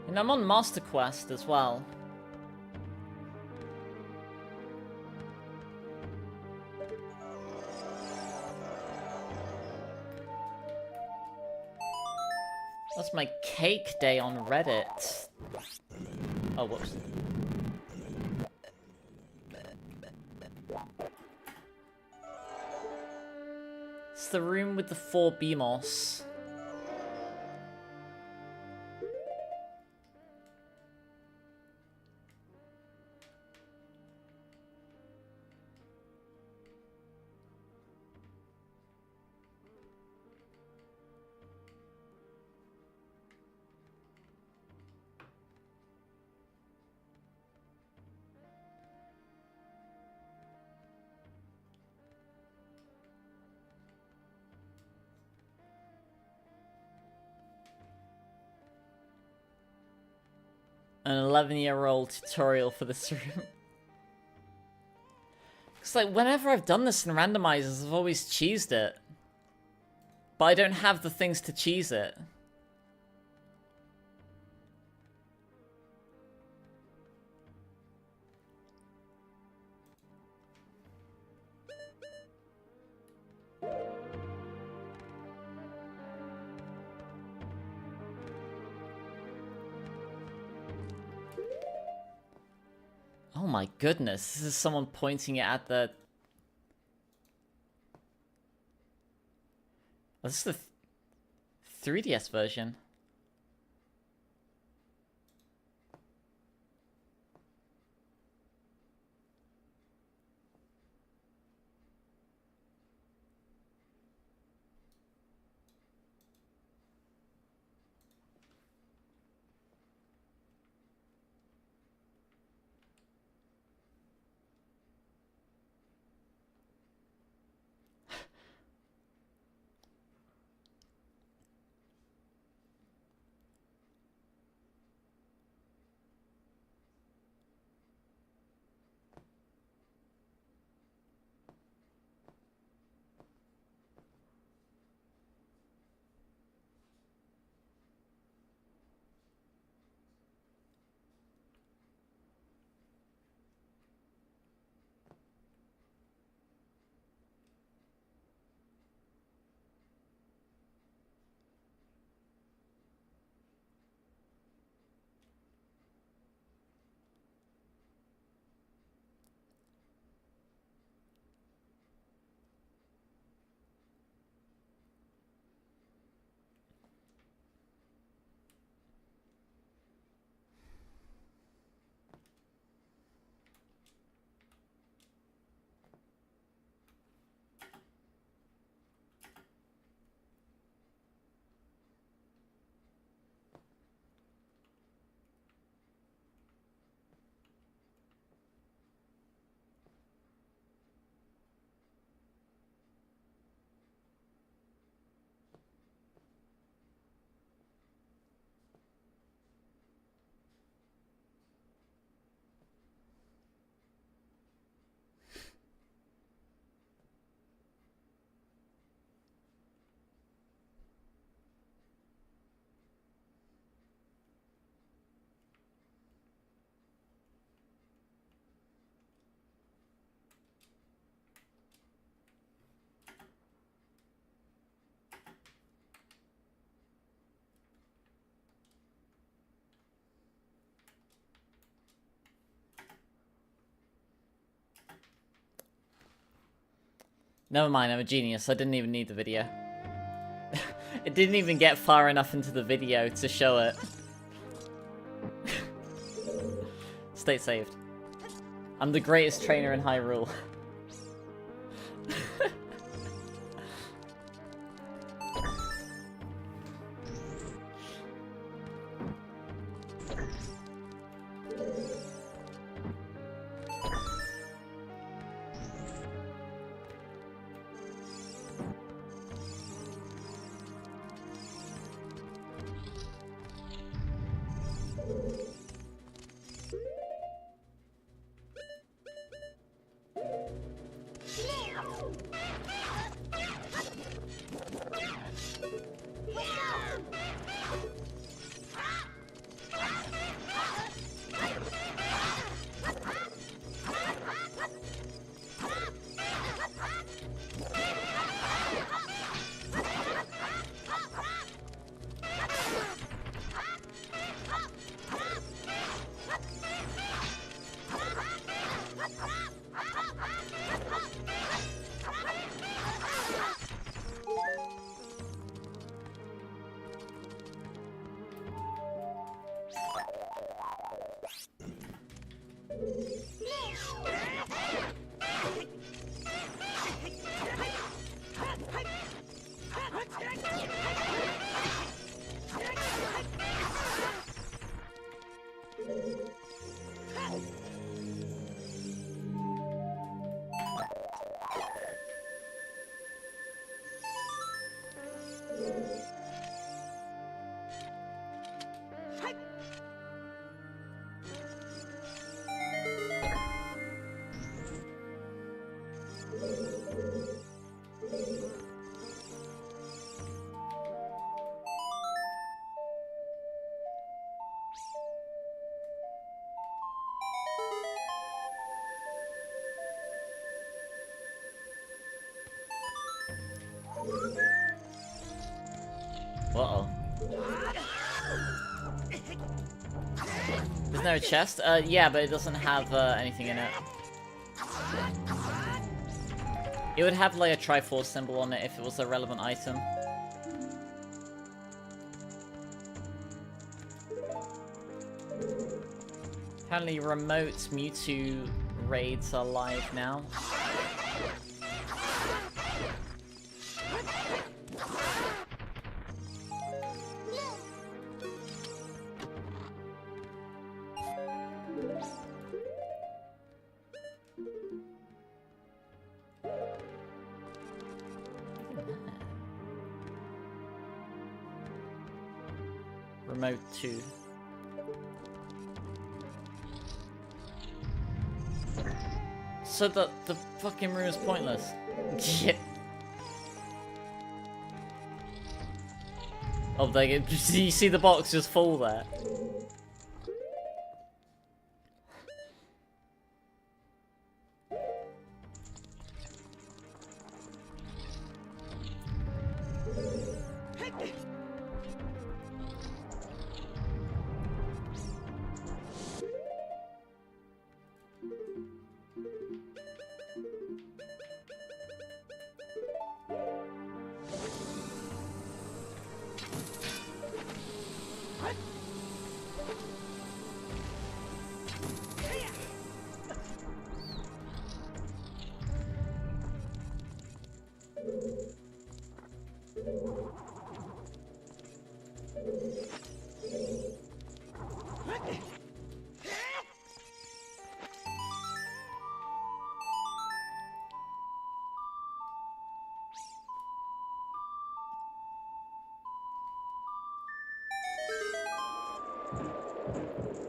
And I'm on Master Quest as well. That's my cake day on Reddit. Oh, whoops. It's the room with the 4 BMOS. an 11-year-old tutorial for this room. It's like, whenever I've done this in randomizers, I've always cheesed it. But I don't have the things to cheese it. Oh my goodness, this is someone pointing it at the... Oh, this is the 3DS version. Never mind, I'm a genius. I didn't even need the video. It didn't even get far enough into the video to show it. State saved. I'm the greatest trainer in Hyrule. Uh-oh. Isn't there a chest? Yeah, but it doesn't have anything in it. It would have like a Triforce symbol on it if it was a relevant item. Apparently remote Mewtwo raids are live now. Remote 2. So the fucking room is pointless. Yeah. Oh, they you see the box just fall there.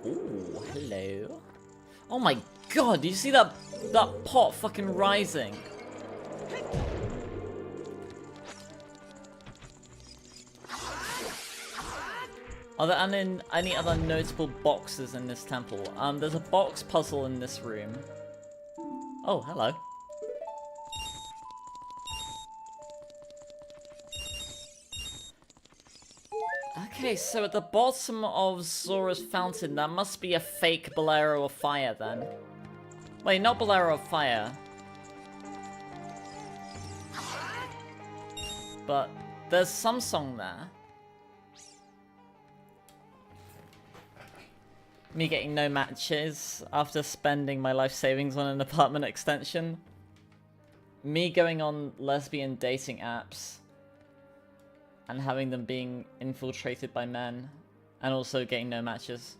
Ooh, hello. Oh my god, do you see that pot fucking rising? Are there any other notable boxes in this temple? There's a box puzzle in this room. Oh, hello. Okay, so at the bottom of Zora's fountain, that must be a fake Bolero of Fire then. Wait, not Bolero of Fire. But there's some song there. Me getting no matches after spending my life savings on an apartment extension. Me going on lesbian dating apps. And having them being infiltrated by men. And also getting no matches.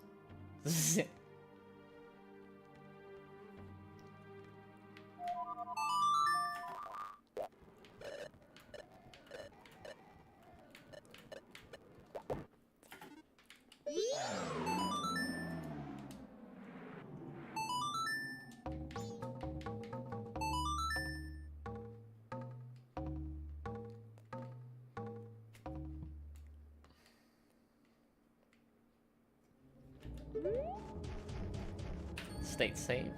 State saved.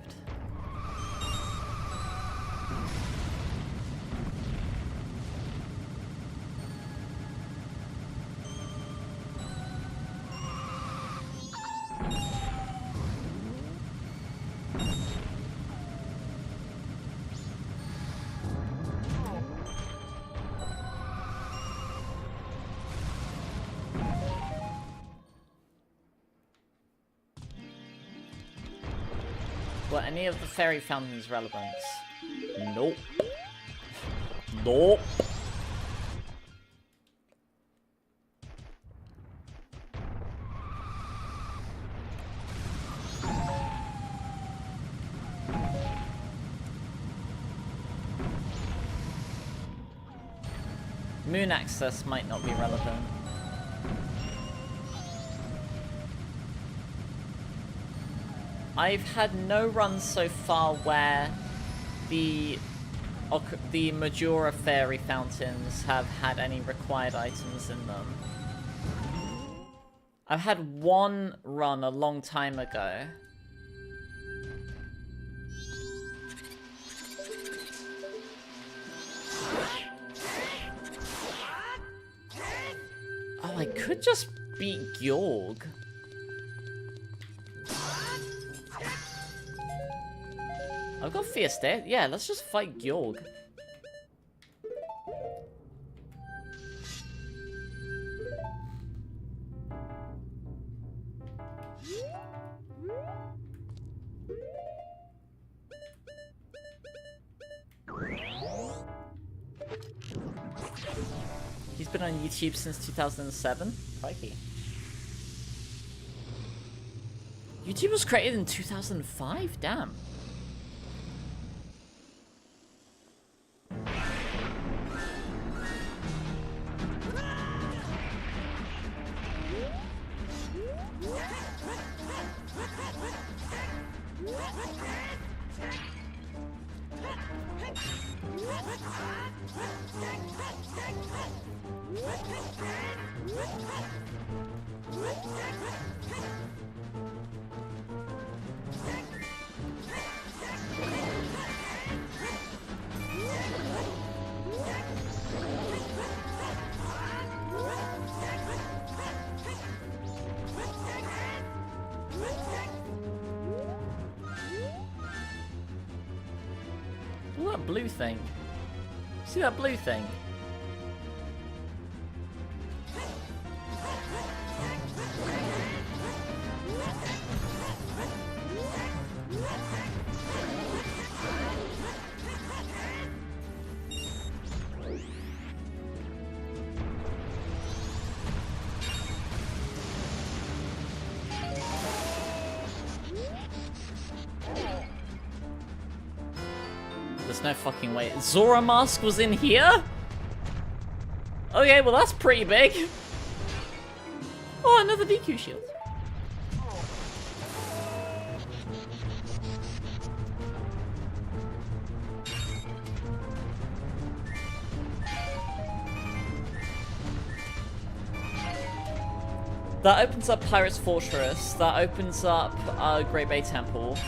Were any of the fairy fountains relevant? Nope. Nope. Moon access might not be relevant. I've had no runs so far where the Majora fairy fountains have had any required items in them. I've had one run a long time ago. could just beat Georg. I've got Fiesta. Yeah, let's just fight Georg. He's been on YouTube since 2007. Crikey. YouTube was created in 2005? Damn. Look at that blue thing. See that blue thing? There's no fucking way. Zora Mask was in here? Okay, well that's pretty big. Oh, another DQ shield. That opens up Pirate's Fortress. That opens up Great Bay Temple.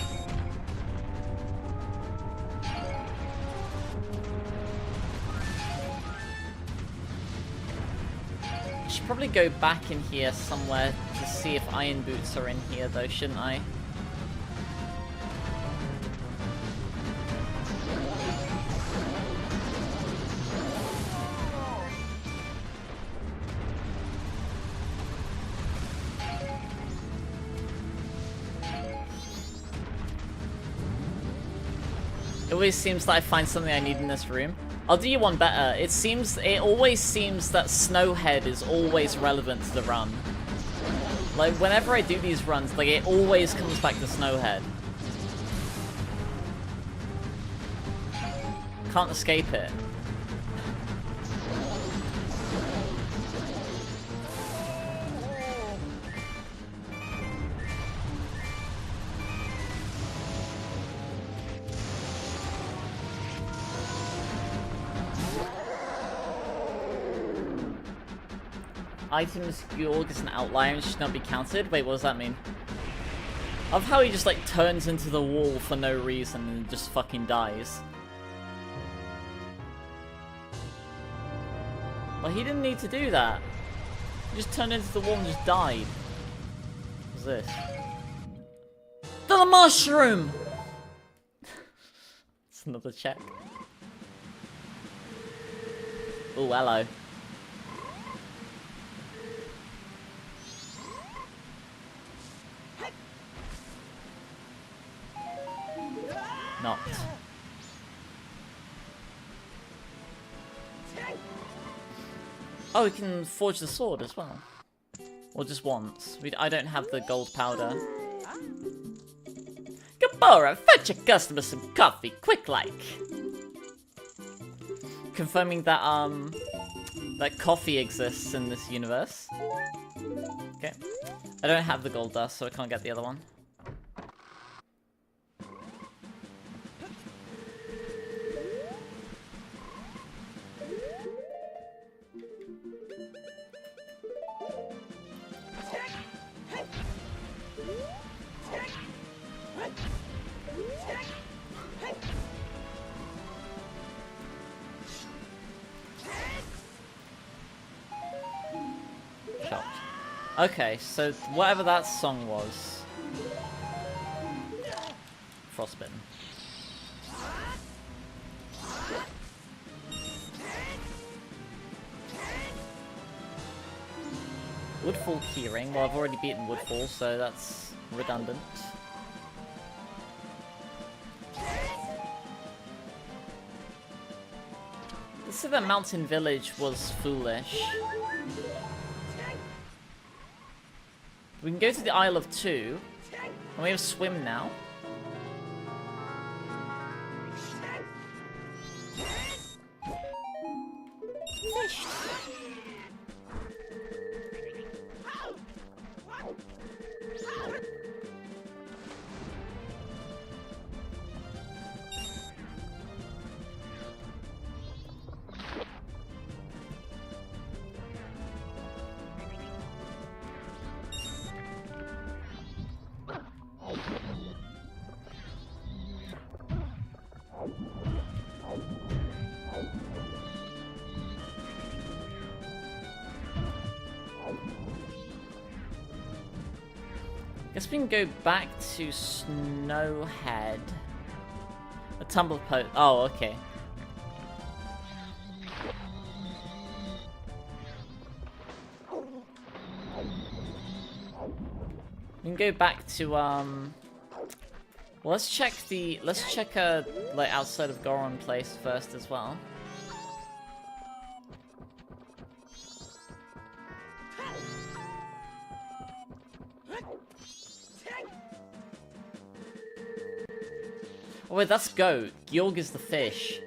I should probably go back in here somewhere to see if Iron Boots are in here though, shouldn't I? It always seems that I find something I need in this room. I'll do you one better. It always seems that Snowhead is always relevant to the run. Like, whenever I do these runs, like, it always comes back to Snowhead. Can't escape it. Items Georg is an outlier and should not be counted. Wait, what does that mean? I love how he just like turns into the wall for no reason and just fucking dies. Well, he didn't need to do that. He just turned into the wall and just died. What's this? The mushroom! It's another check. Oh, hello. Knocked. Oh, we can forge the sword as well. Or just once. I don't have the gold powder. Gabora, fetch a customer some coffee, quick like. Confirming that, that coffee exists in this universe. Okay. I don't have the gold dust, so I can't get the other one. Shocked. Okay, so whatever that song was. Frostbitten. Woodfall keyring. Well, I've already beaten Woodfall, so that's redundant. Let's say that Mountain Village was foolish. We can go to the Isle of Two, and we have swim now. Fish. Guess we can go back to Snowhead. A tumble po- oh, okay. We can go back to, well, let's check like, outside of Goron Place first as well. Oh wait, that's goat. Gyorg is the fish.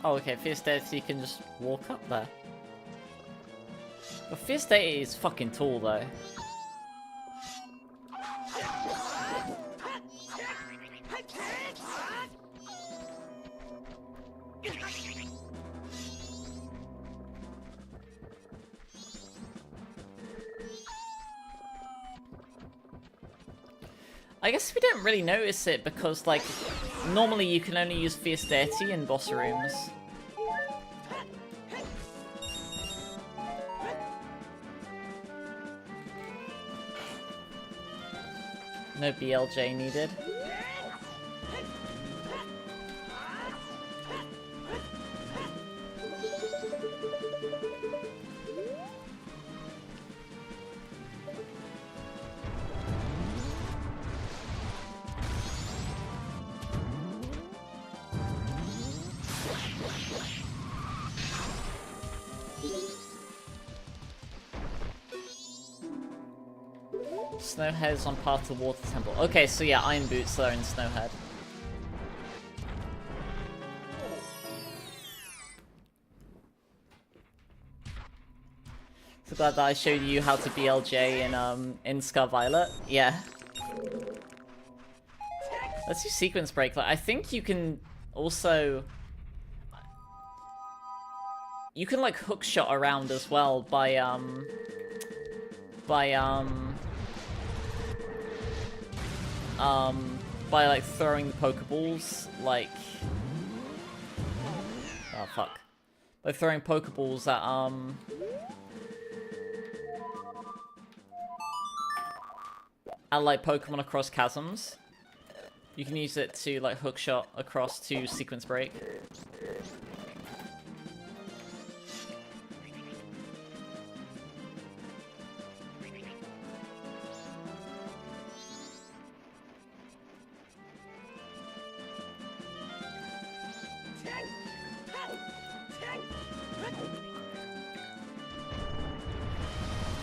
Oh, okay, Fierce Deity can just walk up there. But Fierce Deity is fucking tall, though. I guess we don't really notice it because, like, normally you can only use Fierce Deity in boss rooms. No BLJ needed. Snowhead's on path to Water Temple. Okay, so yeah, Iron Boots are in Snowhead. So glad that I showed you how to BLJ in Scar Violet. Yeah. Let's do Sequence Break. Like, I think you can also... You can, like, hookshot around as well by like throwing the Pokeballs, like... Oh, fuck. By throwing Pokeballs at like Pokemon across chasms. You can use it to like hookshot across to Sequence Break.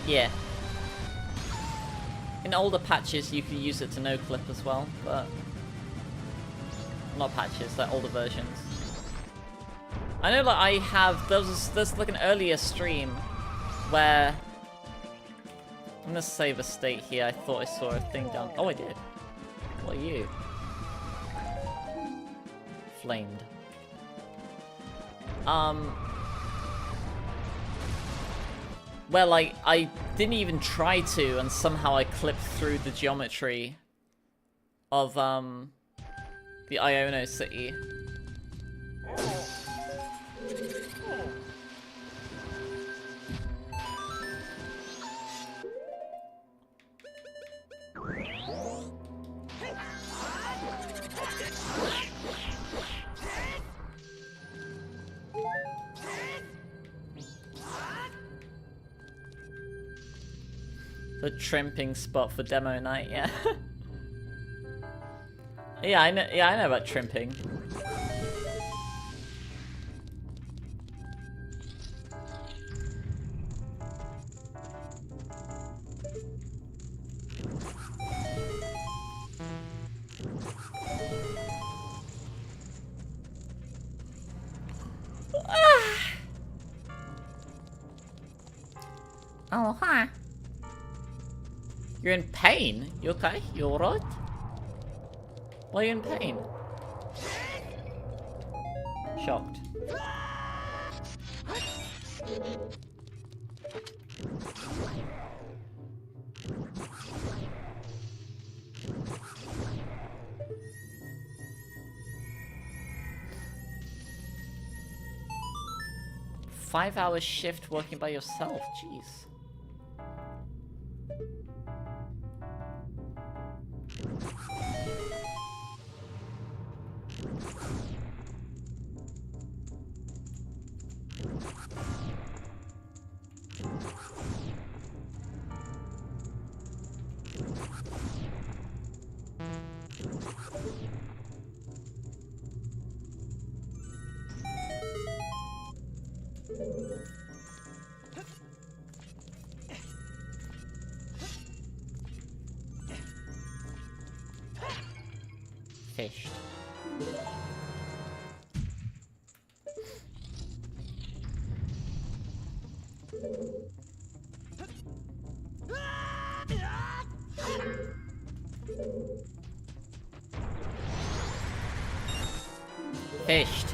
Yeah. in older patches you could use it to no clip as well, but not patches, like older versions. I know, like I have there's like an earlier stream where I'm gonna save a state here. I thought I saw a thing down. Oh, I did. What are you? Flamed. Well, like, I didn't even try to, and somehow I clipped through the geometry of, the Iono city. The trimping spot for demo night, yeah. Yeah, I know about trimping. Oh, hi. You're in pain? You okay? You alright? Why are you in pain? Shocked. Five-hour shift working by yourself, jeez. Fished. Fished.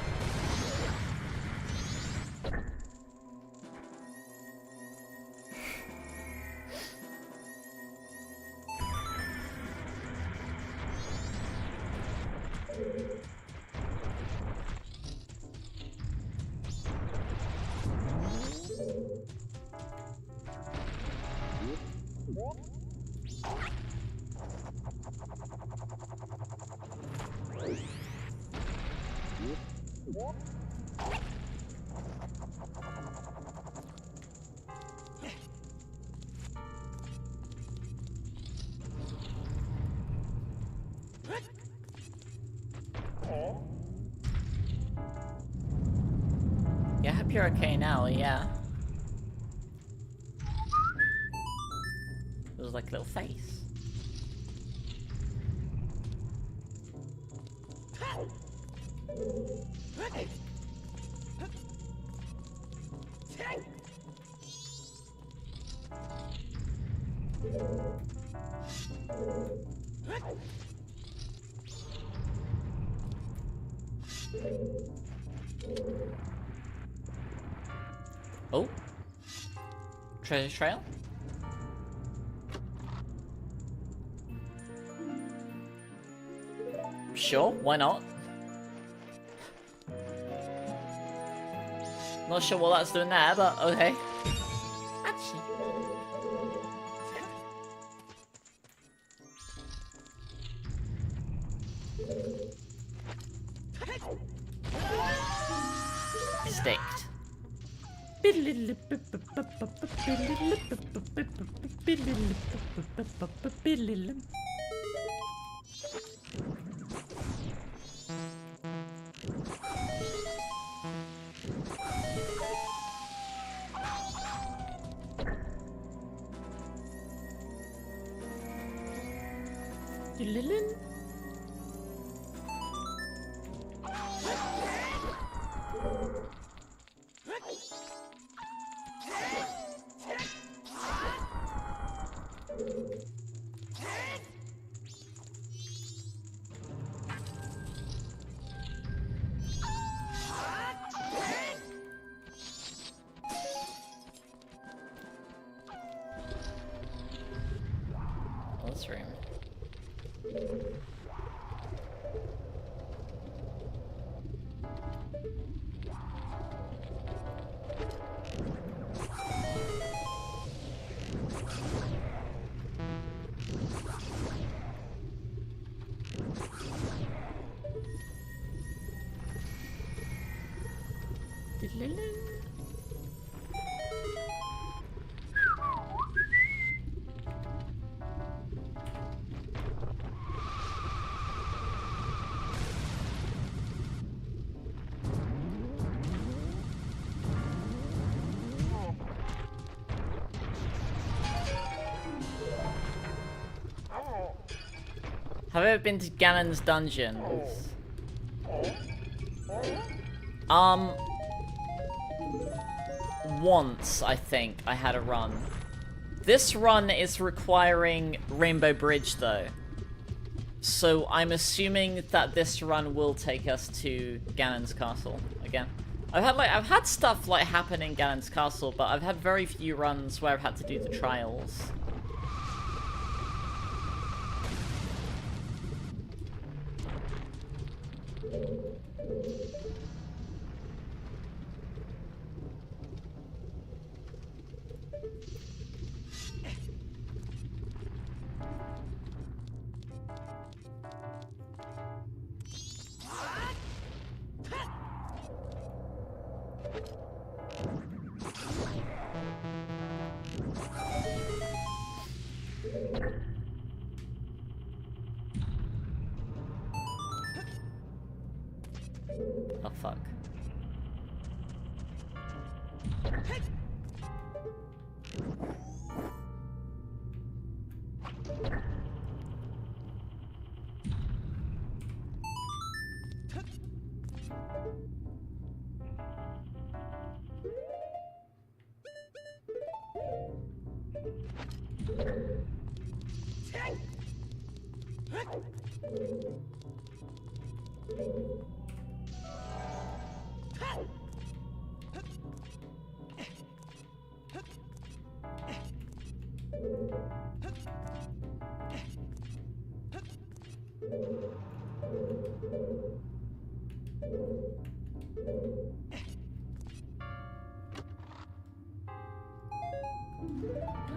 Yeah, I hope you're okay now, yeah. It was like a little face. Oh. Treasure trail? Sure, why not? Not sure what that's doing there, but okay. Actually. Sticked. Lillian? This room. Lillian? Have I ever been to Ganon's dungeons? Once, I think, I had a run. This run is requiring Rainbow Bridge, though. So I'm assuming that this run will take us to Ganon's castle again. I've had stuff like happen in Ganon's castle, but I've had very few runs where I've had to do the trials. Oh, fuck.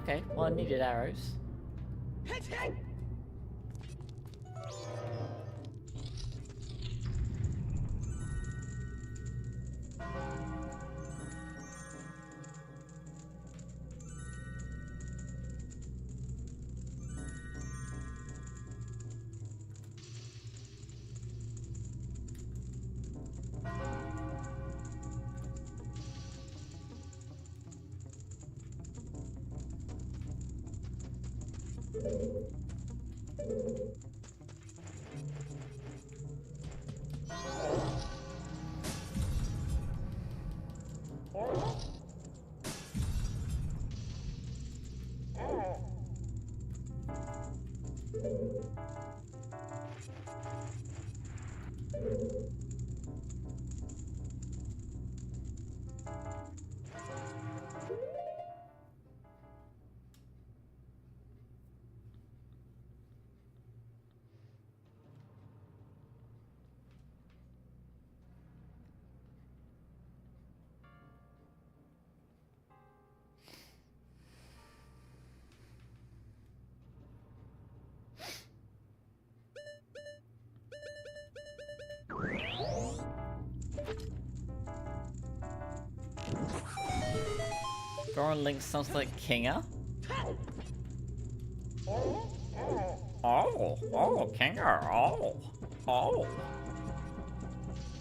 Okay, well I needed arrows. Goron Link sounds like Kinga? Oh, Kinga, oh.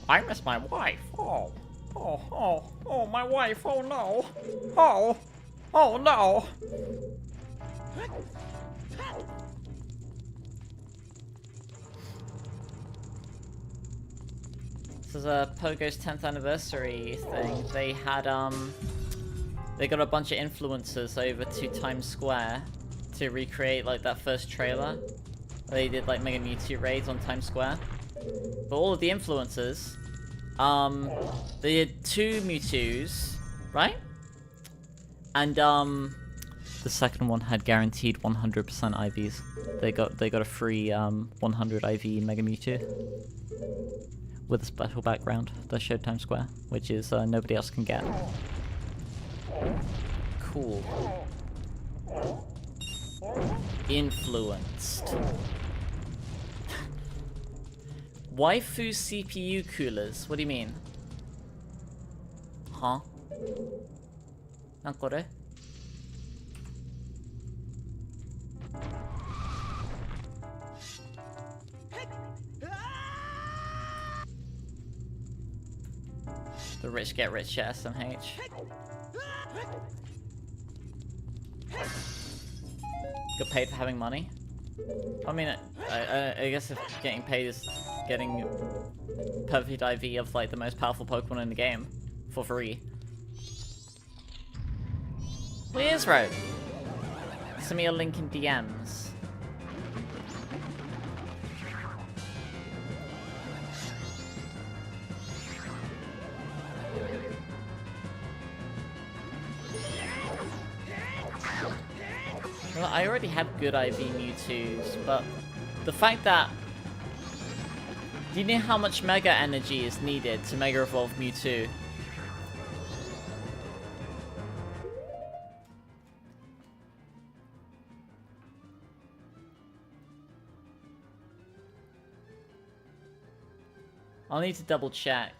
I miss my wife, oh, my wife, oh no, oh no. as a Pogo's 10th anniversary thing, they had, they got a bunch of influencers over to Times Square to recreate, like, that first trailer. They did, like, Mega Mewtwo raids on Times Square. But all of the influencers, they did 2 Mewtwo's, right? And, the second one had guaranteed 100% IVs. They got a free, 100 IV Mega Mewtwo. With a special background that showed Times Square, which is, nobody else can get. Cool. Influenced. Waifu CPU coolers? What do you mean? Huh? Nankore? The rich get rich at SMH. Got paid for having money? I mean, I guess if getting paid is getting perfect IV of like the most powerful Pokemon in the game for free. Where's Road? Send me a link in DMs. Well, I already have good IV Mewtwo's, but the fact that... Do you know how much Mega Energy is needed to Mega Evolve Mewtwo? I'll need to double check.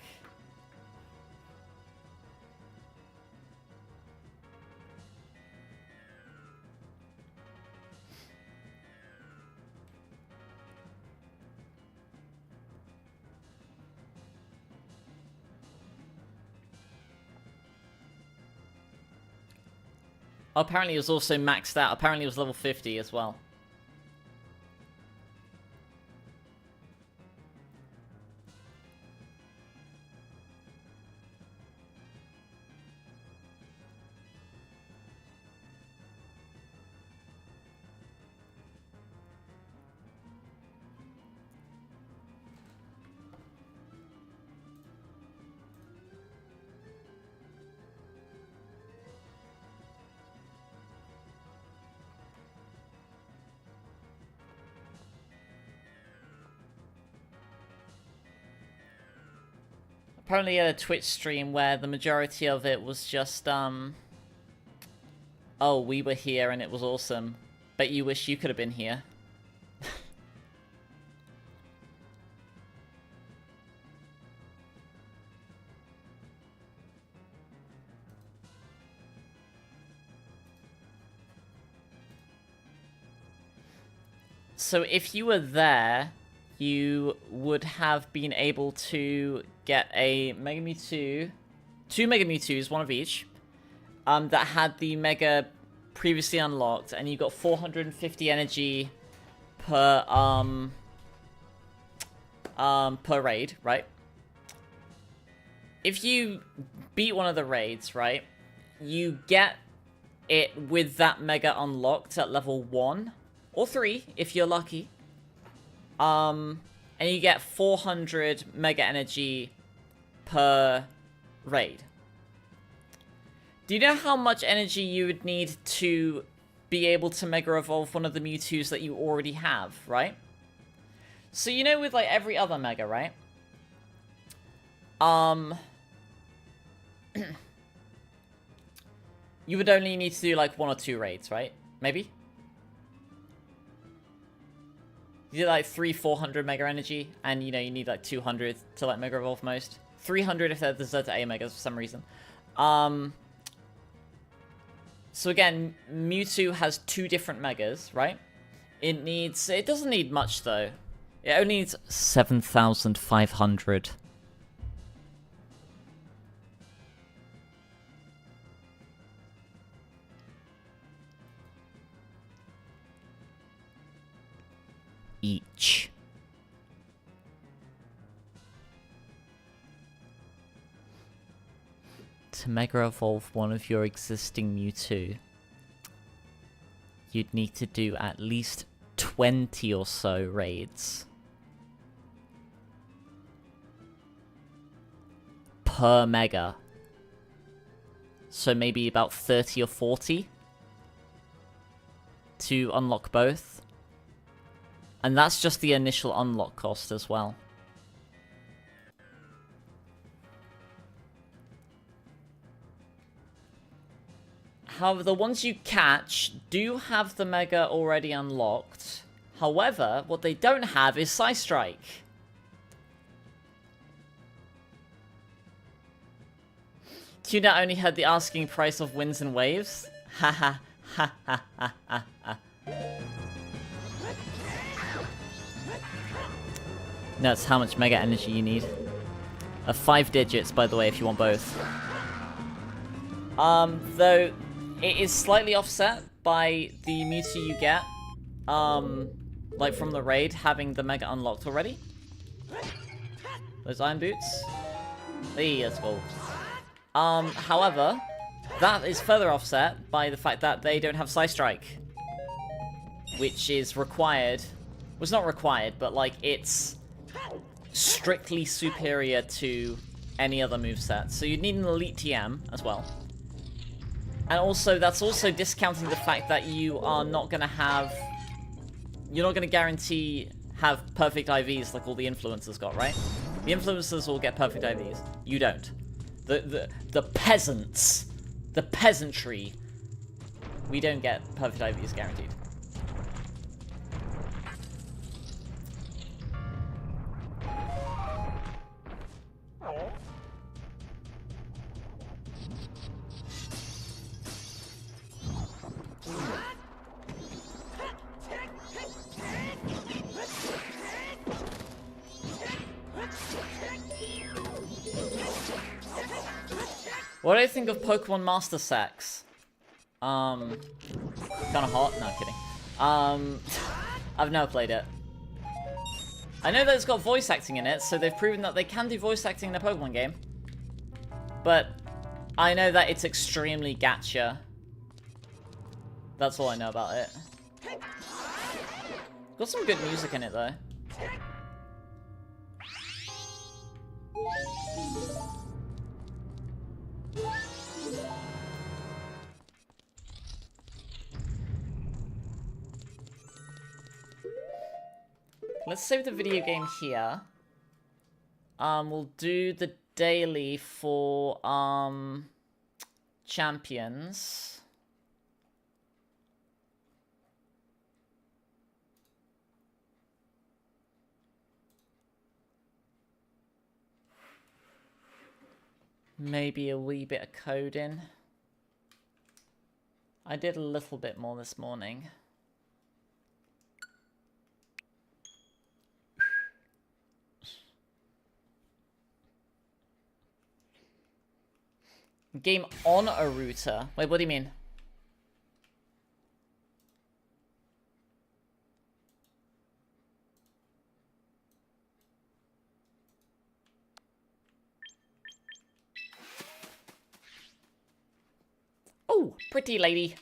Oh, apparently it was also maxed out. Apparently it was level 50 as well. Apparently had a Twitch stream where the majority of it was just, oh, we were here and it was awesome. Bet you wish you could have been here. So if you were there, you would have been able to get a Mega Mewtwo, 2 Mega Mewtwo's, one of each, that had the Mega previously unlocked, and you got 450 energy per raid, right? If you beat one of the raids, right, you get it with that Mega unlocked at level 1 or 3 if you're lucky. And you get 400 Mega Energy per raid. Do you know how much energy you would need to be able to Mega Evolve one of the Mewtwo's that you already have, right? So you know with like every other Mega, right? You would only need to do like 1 or 2 raids, right? Maybe? You do like 300-400 Mega Energy, and you know you need like 200 to like Mega Evolve most. 300 if they're the ZELDA A Megas for some reason. So again, Mewtwo has 2 different Megas, right? It doesn't need much though. It only needs 7,500. Each. to Mega Evolve one of your existing Mewtwo, you'd need to do at least 20 or so raids. Per Mega. So maybe about 30 or 40 to unlock both. And that's just the initial unlock cost as well. However, the ones you catch do have the Mega already unlocked. However, what they don't have is Psystrike. Tuna only had the asking price of Winds and Waves. Ha ha ha ha ha ha ha. No, it's how much Mega Energy you need. 5 digits, by the way, if you want both. Though it is slightly offset by the Mewtwo you get, like from the raid, having the Mega unlocked already. Those Iron Boots. Hey, let's go. However, that is further offset by the fact that they don't have Psystrike, which is required. Well, it's not required, but like it's strictly superior to any other moveset. So you'd need an Elite TM as well. And also, that's also discounting the fact that you are not going to have... You're not going to guarantee have perfect IVs like all the influencers got, right? The influencers will get perfect IVs. You don't. The peasants, the peasantry, we don't get perfect IVs guaranteed. What do you think of Pokemon Master Sex? Kinda hot? No, kidding. I've never played it. I know that it's got voice acting in it, so they've proven that they can do voice acting in a Pokemon game. But I know that it's extremely gacha. That's all I know about it. Got some good music in it, though. Let's save the video game here. We'll do the daily for, champions. Maybe a wee bit of coding. I did a little bit more this morning. Game on a router? Wait, what do you mean? Oh, pretty lady.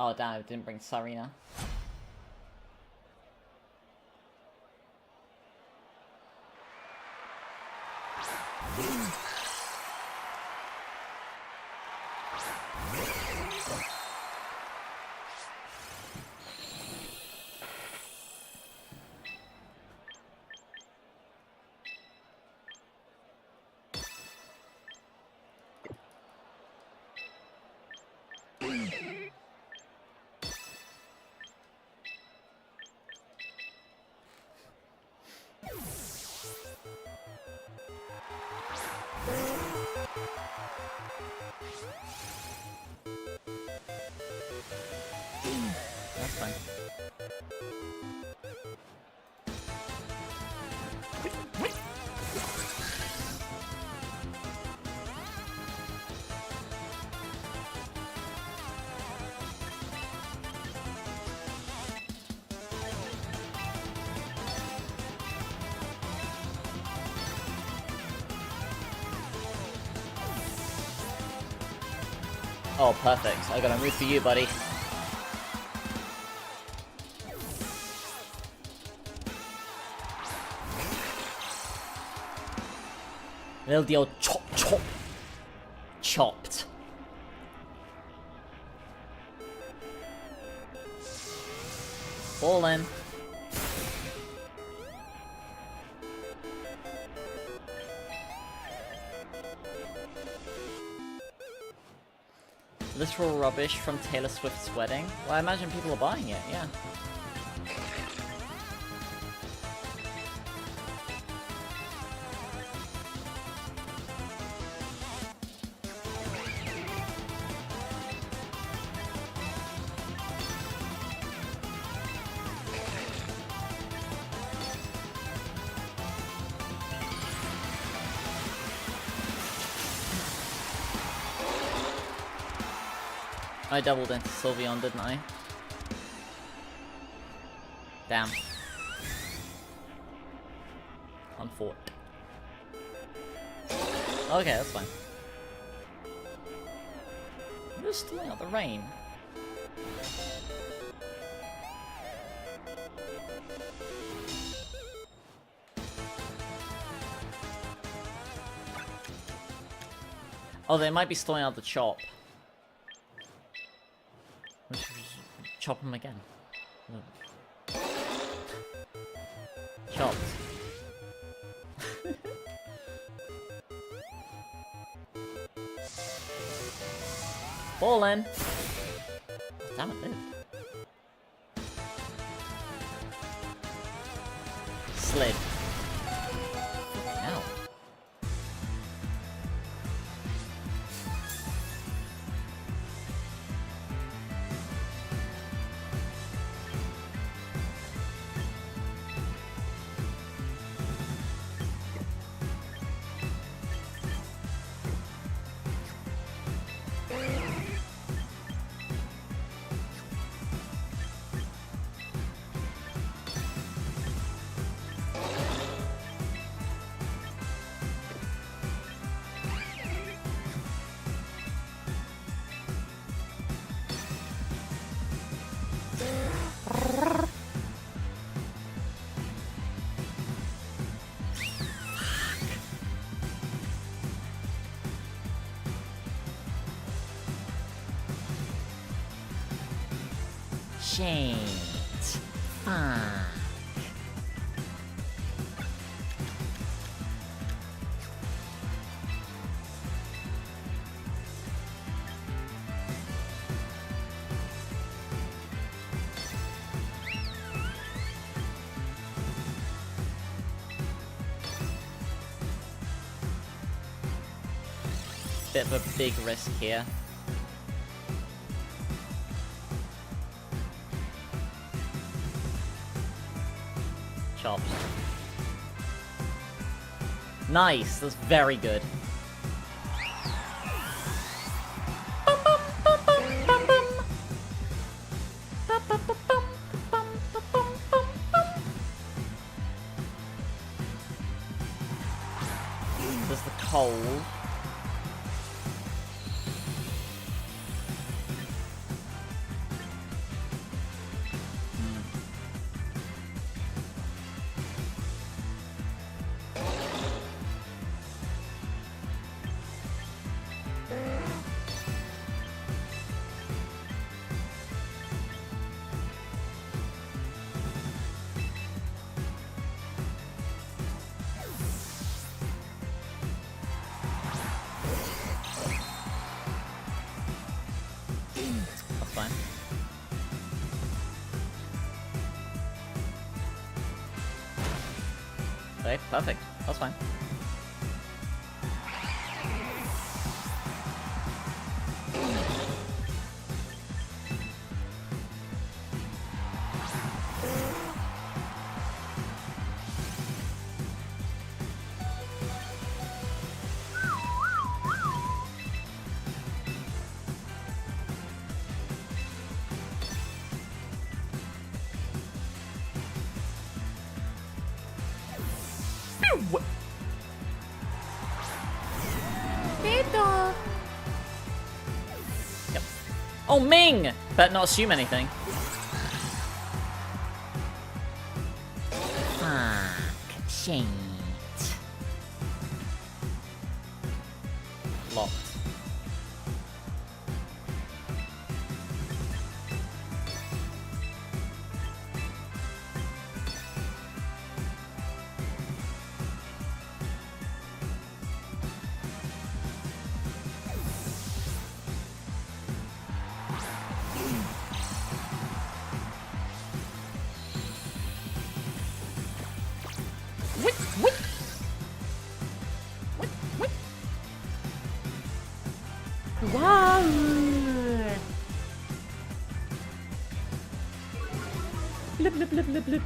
Oh damn, I didn't bring Sarina. That's fine. Oh, perfect. I got a move for you, buddy. Little deal, chop, chop. Chopped. Fall in. Literal rubbish from Taylor Swift's wedding? Well, I imagine people are buying it, yeah. I doubled into Sylveon, didn't I? Damn. On fort. Okay, that's fine. I'm just stalling out the rain. Oh, they might be stalling out the chop. Chop him again. Chopped. Fall in. Damn it, lived. Slid. Now. Shit. Fuck. Bit of a big risk here. Chopped. Nice, that's very good. There's the cold. Okay, perfect. That's fine. Tito! Yep. Oh, Ming! Better not assume anything. Fuck. Shit. Locked. Wow! Blip, blip, blip, blip, blip.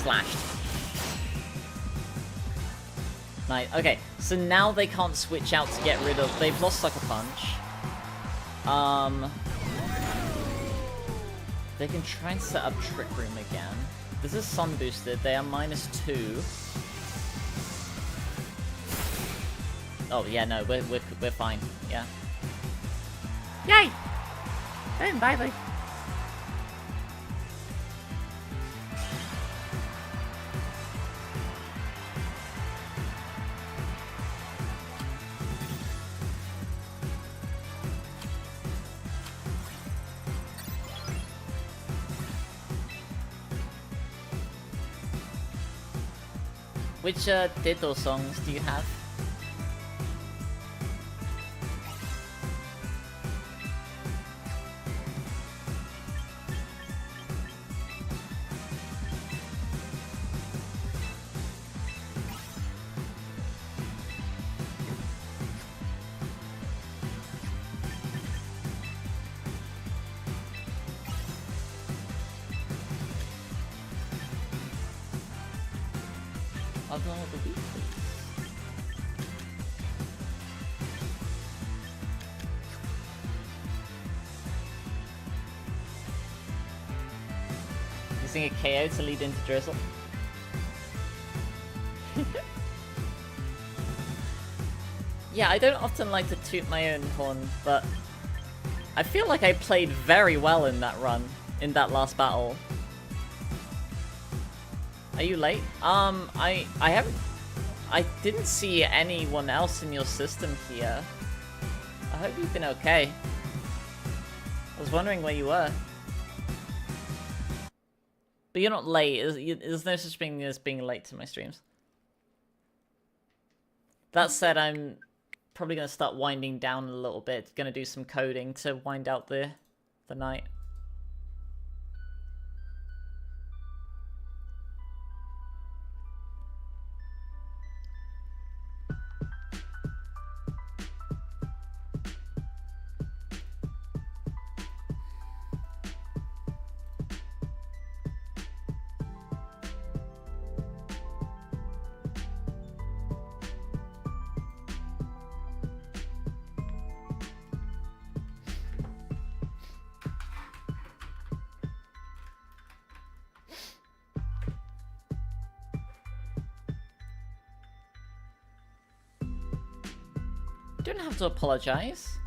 Slashed. Nice. Okay, so now they can't switch out to get rid of... They've lost Sucker Punch. They can try and set up Trick Room again. This is Sun boosted. They are -2. Oh yeah, no, we're fine. Yeah. Yay! And bye bye. Which Ditto songs do you have? I'll go with the Weeg, please. Using a KO to lead into Drizzle. Yeah, I don't often like to toot my own horn, but I feel like I played very well in that run, in that last battle. Are you late? I didn't see anyone else in your system here. I hope you've been okay. I was wondering where you were. But you're not late. There's no such thing as being late to my streams. That said, I'm probably going to start winding down a little bit. Going to do some coding to wind out the night. You don't have to apologize.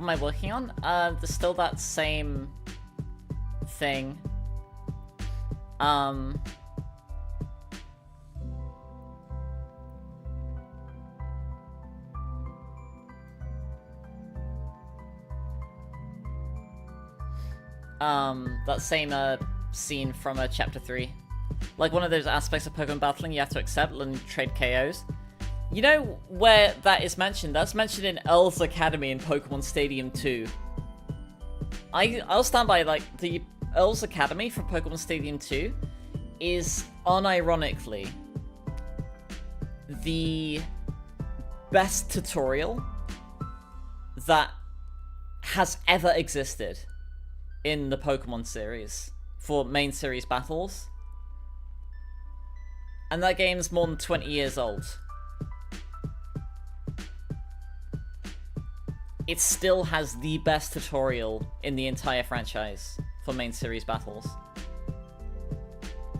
What am I working on? There's still that same thing. That same scene from chapter 3. Like one of those aspects of Pokemon battling you have to accept and trade KOs. You know where that is mentioned? That's mentioned in Earl's Academy in Pokemon Stadium 2. I'll stand by, like, the Earl's Academy from Pokemon Stadium 2 is unironically the best tutorial that has ever existed in the Pokemon series for main series battles. And that game's more than 20 years old. It still has the best tutorial in the entire franchise for main series battles.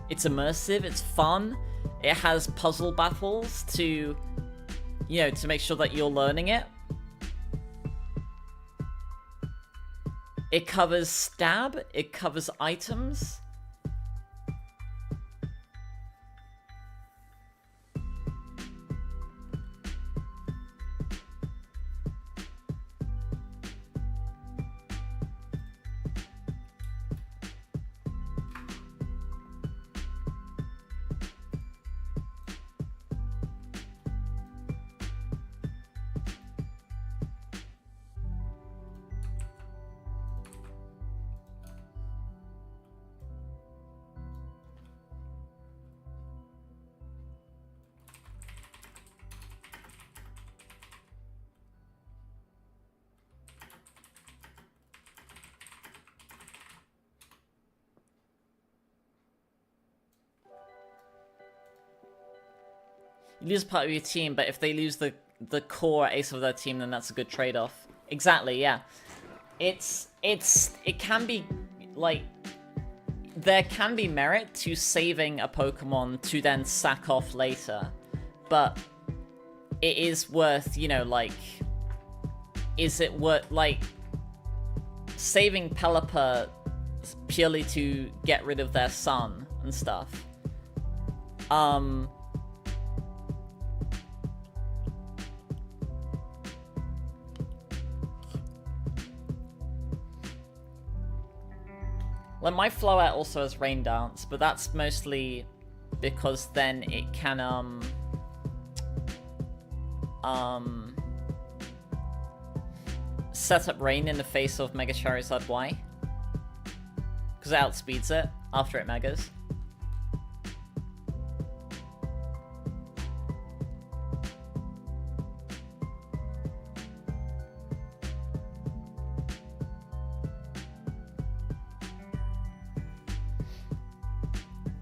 It's immersive, it's fun, it has puzzle battles to, you know, to make sure that you're learning it. It covers stab, it covers items. You lose part of your team, but if they lose the core ace of their team, then that's a good trade-off. Exactly, yeah. It can be, like, there can be merit to saving a Pokemon to then sack off later, but it is worth, you know, like, is it worth, like, saving Pelipper purely to get rid of their son and stuff? Like, my Floette also has Rain Dance, but that's mostly because then it can, set up Rain in the face of Mega Charizard Y. Because it outspeeds it after it Megas.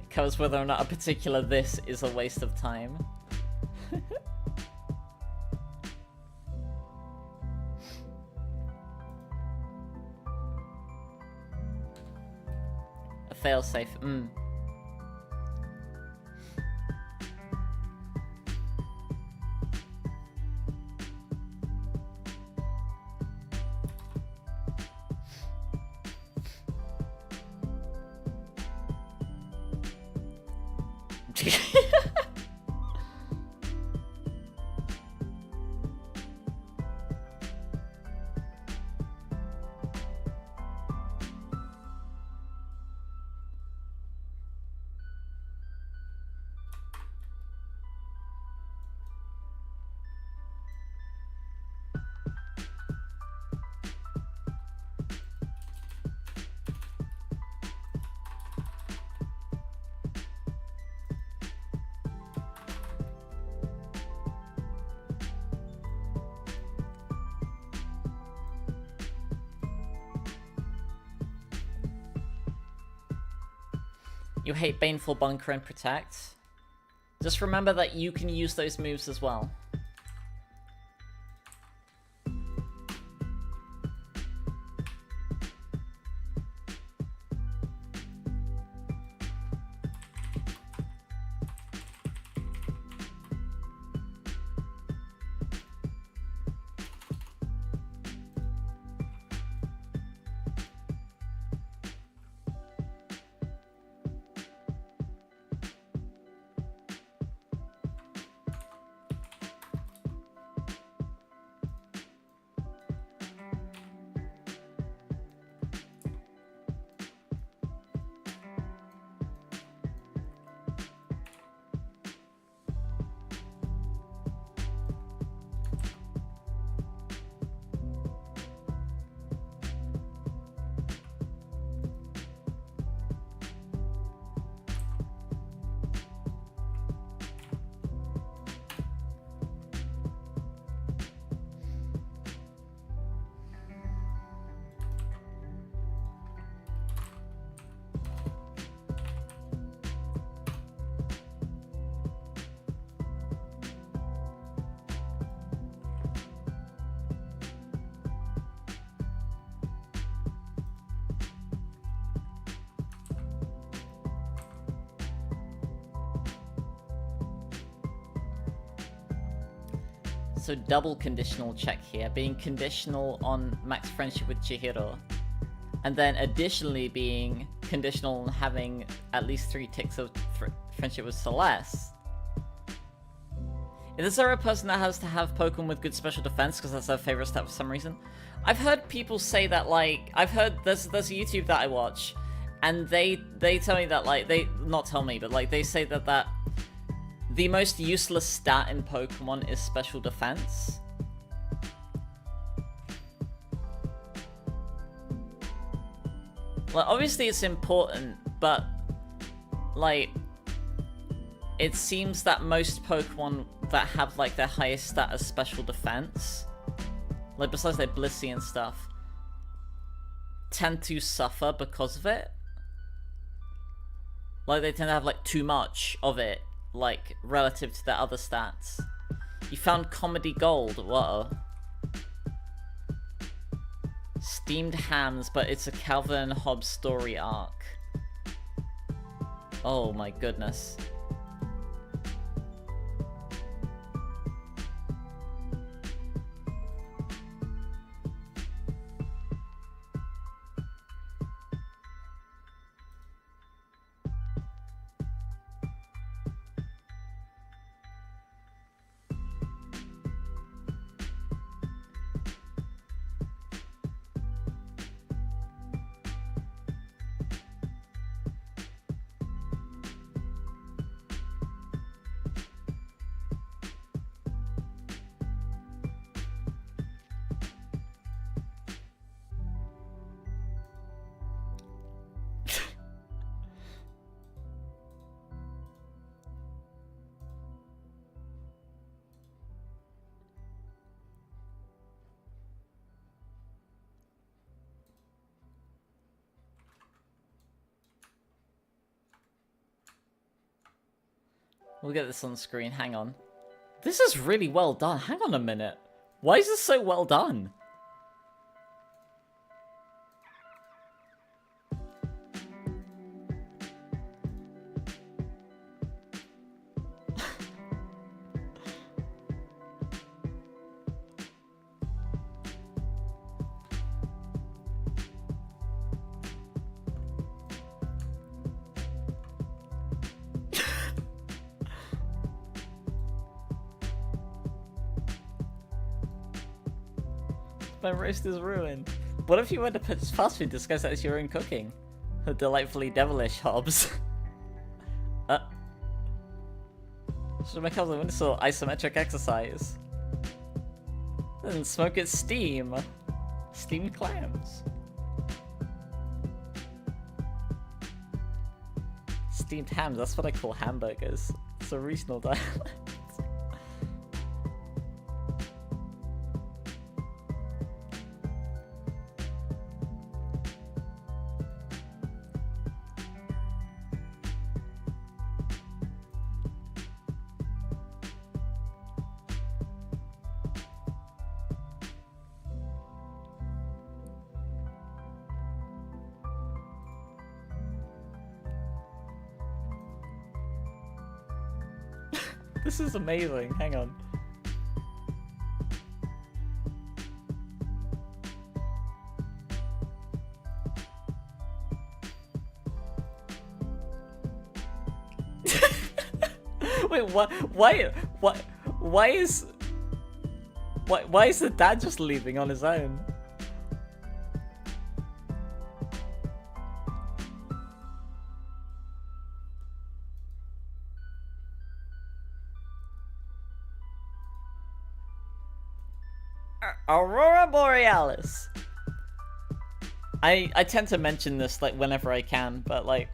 Covers whether or not a particular this is a waste of time. A failsafe. You hate Baneful Bunker and Protect. Just remember that you can use those moves as well. So double conditional check here, being conditional on Mac's friendship with Chihiro. And then additionally being conditional on having at least 3 ticks of friendship with Celeste. Is there a person that has to have Pokemon with good special defense because that's their favorite stat for some reason? I've heard people say that, like, I've heard there's a YouTube that I watch, and they tell me that, like, they not tell me, but like they say that the most useless stat in Pokemon is special defense. Like, obviously it's important, but like it seems that most Pokemon that have like their highest stat as special defense, like besides their Blissey and stuff, tend to suffer because of it. Like they tend to have like too much of it, like relative to their other stats. You found Comedy Gold, whoa. Steamed Hams, but it's a Calvin and Hobbes story arc. Oh my goodness. We'll get this on screen, hang on. This is really well done, hang on a minute. Why is this so well done? My roast is ruined. What if you went to put fast food disguised as your own cooking? A delightfully devilish, Hobbs. Should make up the Windsor isometric exercise. Then smoke it steam. Steamed clams. Steamed hams, that's what I call hamburgers. It's a regional dialect. This is amazing, hang on. Wait, what? Why is the dad just leaving on his own? Aurora Borealis. I tend to mention this like whenever I can, but like,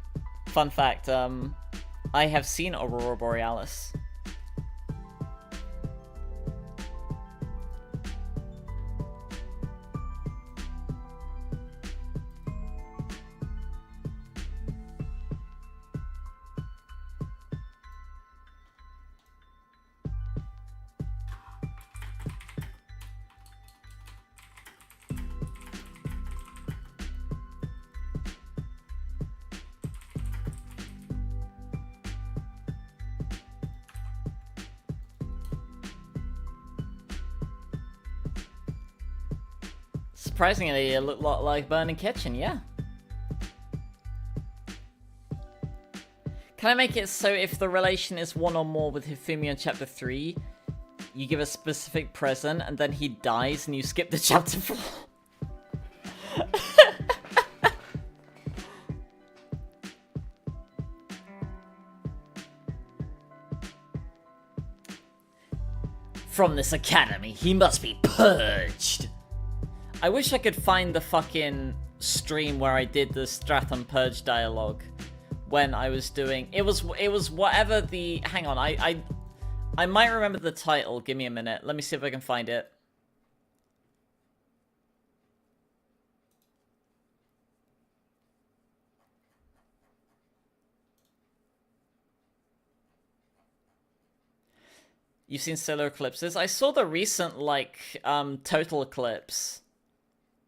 fun fact, I have seen Aurora Borealis. Surprisingly, it looked a lot like Burning Kitchen, yeah. Can I make it so if the relation is one or more with Hifumi in chapter 3, you give a specific present and then he dies and you skip the chapter 4? From this academy, he must be purged. I wish I could find the fucking stream where I did the Stratham Purge dialogue when I was doing... It was whatever the... Hang on, I might remember the title. Give me a minute. Let me see if I can find it. You've seen solar eclipses? I saw the recent, like, total eclipse.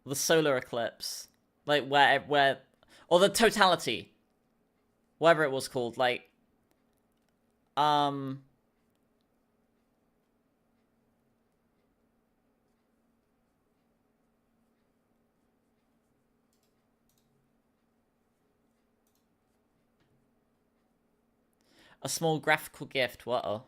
The solar eclipse. Like, where... Or the totality. Whatever it was called. Like... A small graphical gift. What-oh.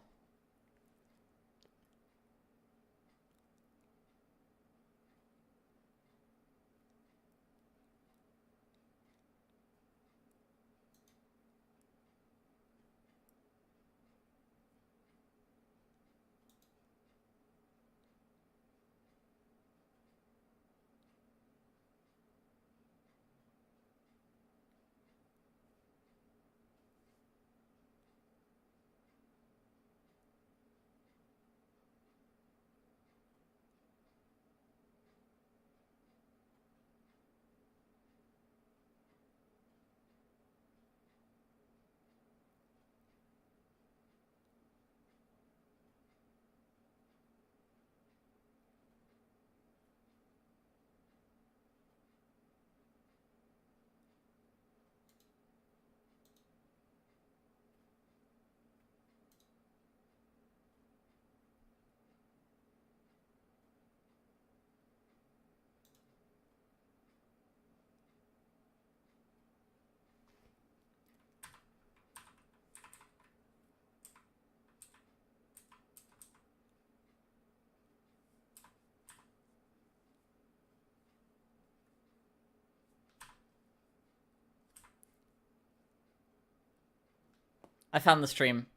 I found the stream.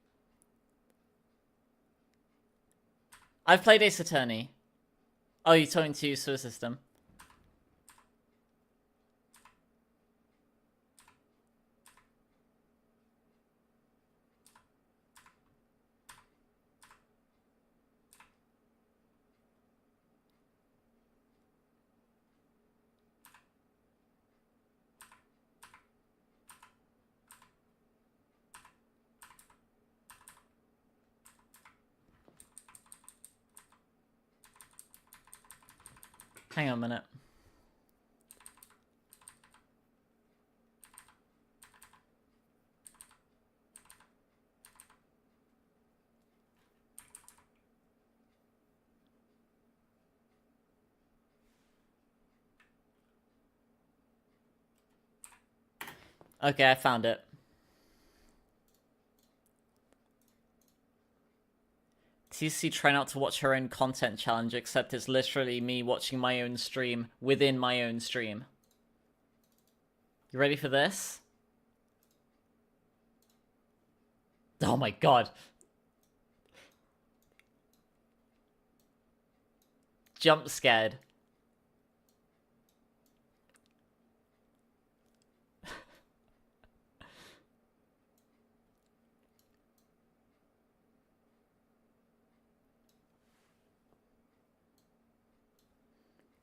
I've played Ace Attorney. Oh, you're talking to Sewer System. Hang on a minute. Okay, I found it. TC try not to watch her own content challenge, except it's literally me watching my own stream within my own stream. You ready for this? Oh my god. Jump scared.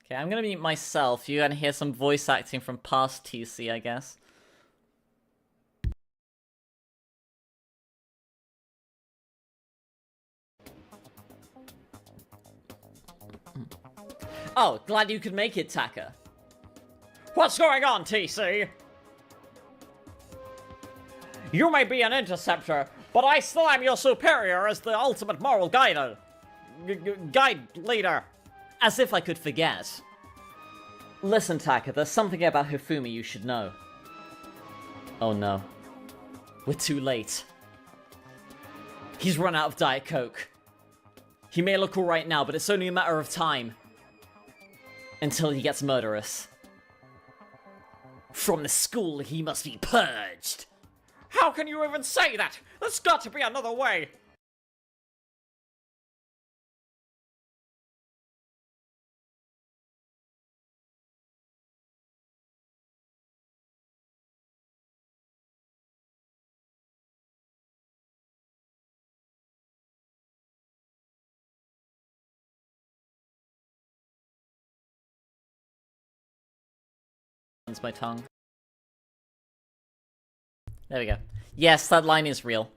Okay, I'm gonna mute myself. You're gonna hear some voice acting from past TC, I guess. Oh, glad you could make it, Taka. What's going on, TC? You may be an interceptor, but I still am your superior as the ultimate moral guide leader. As if I could forget. Listen, Taka, there's something about Hifumi you should know. Oh no. We're too late. He's run out of Diet Coke. He may look alright now, but it's only a matter of time. Until he gets murderous. From the school, he must be purged. How can you even say that? There's got to be another way. My tongue. There we go. Yes, that line is real.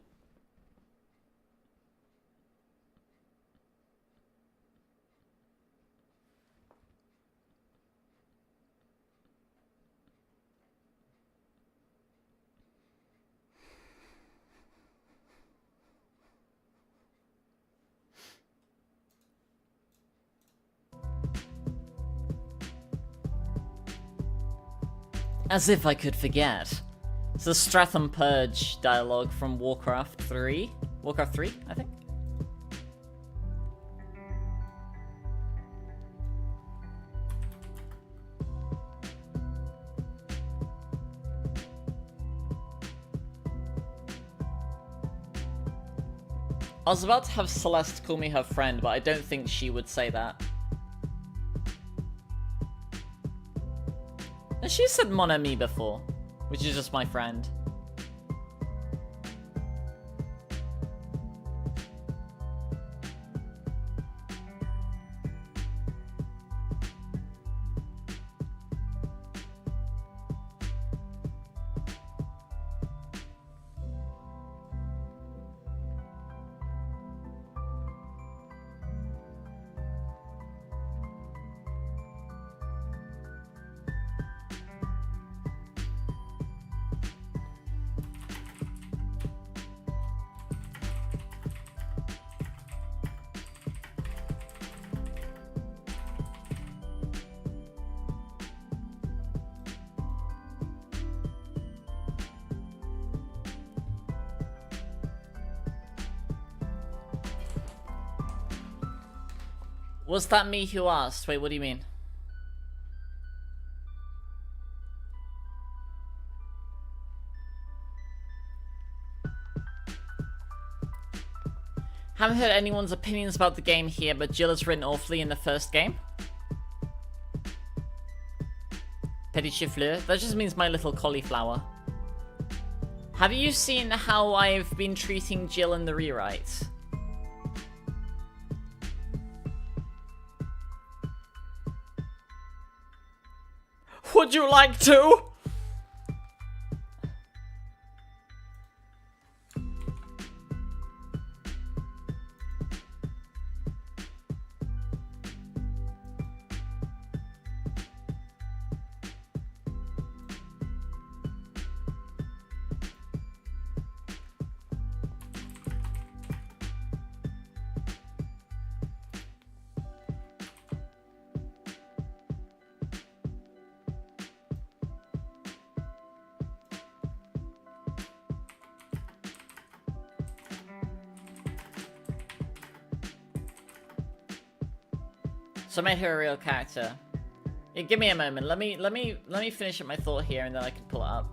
As if I could forget. It's the Stratham Purge dialogue from Warcraft 3? Warcraft 3, I think? I was about to have Celeste call me her friend, but I don't think she would say that. And she said mon ami before, which is just my friend. Was that me who asked? Wait, what do you mean? Haven't heard anyone's opinions about the game here, but Jill is written awfully in the first game. Petit chifleur? That just means my little cauliflower. Have you seen how I've been treating Jill in the rewrite? Would you like to? So I made her a real character. Yeah, give me a moment. Let me finish up my thought here, and then I can pull it up.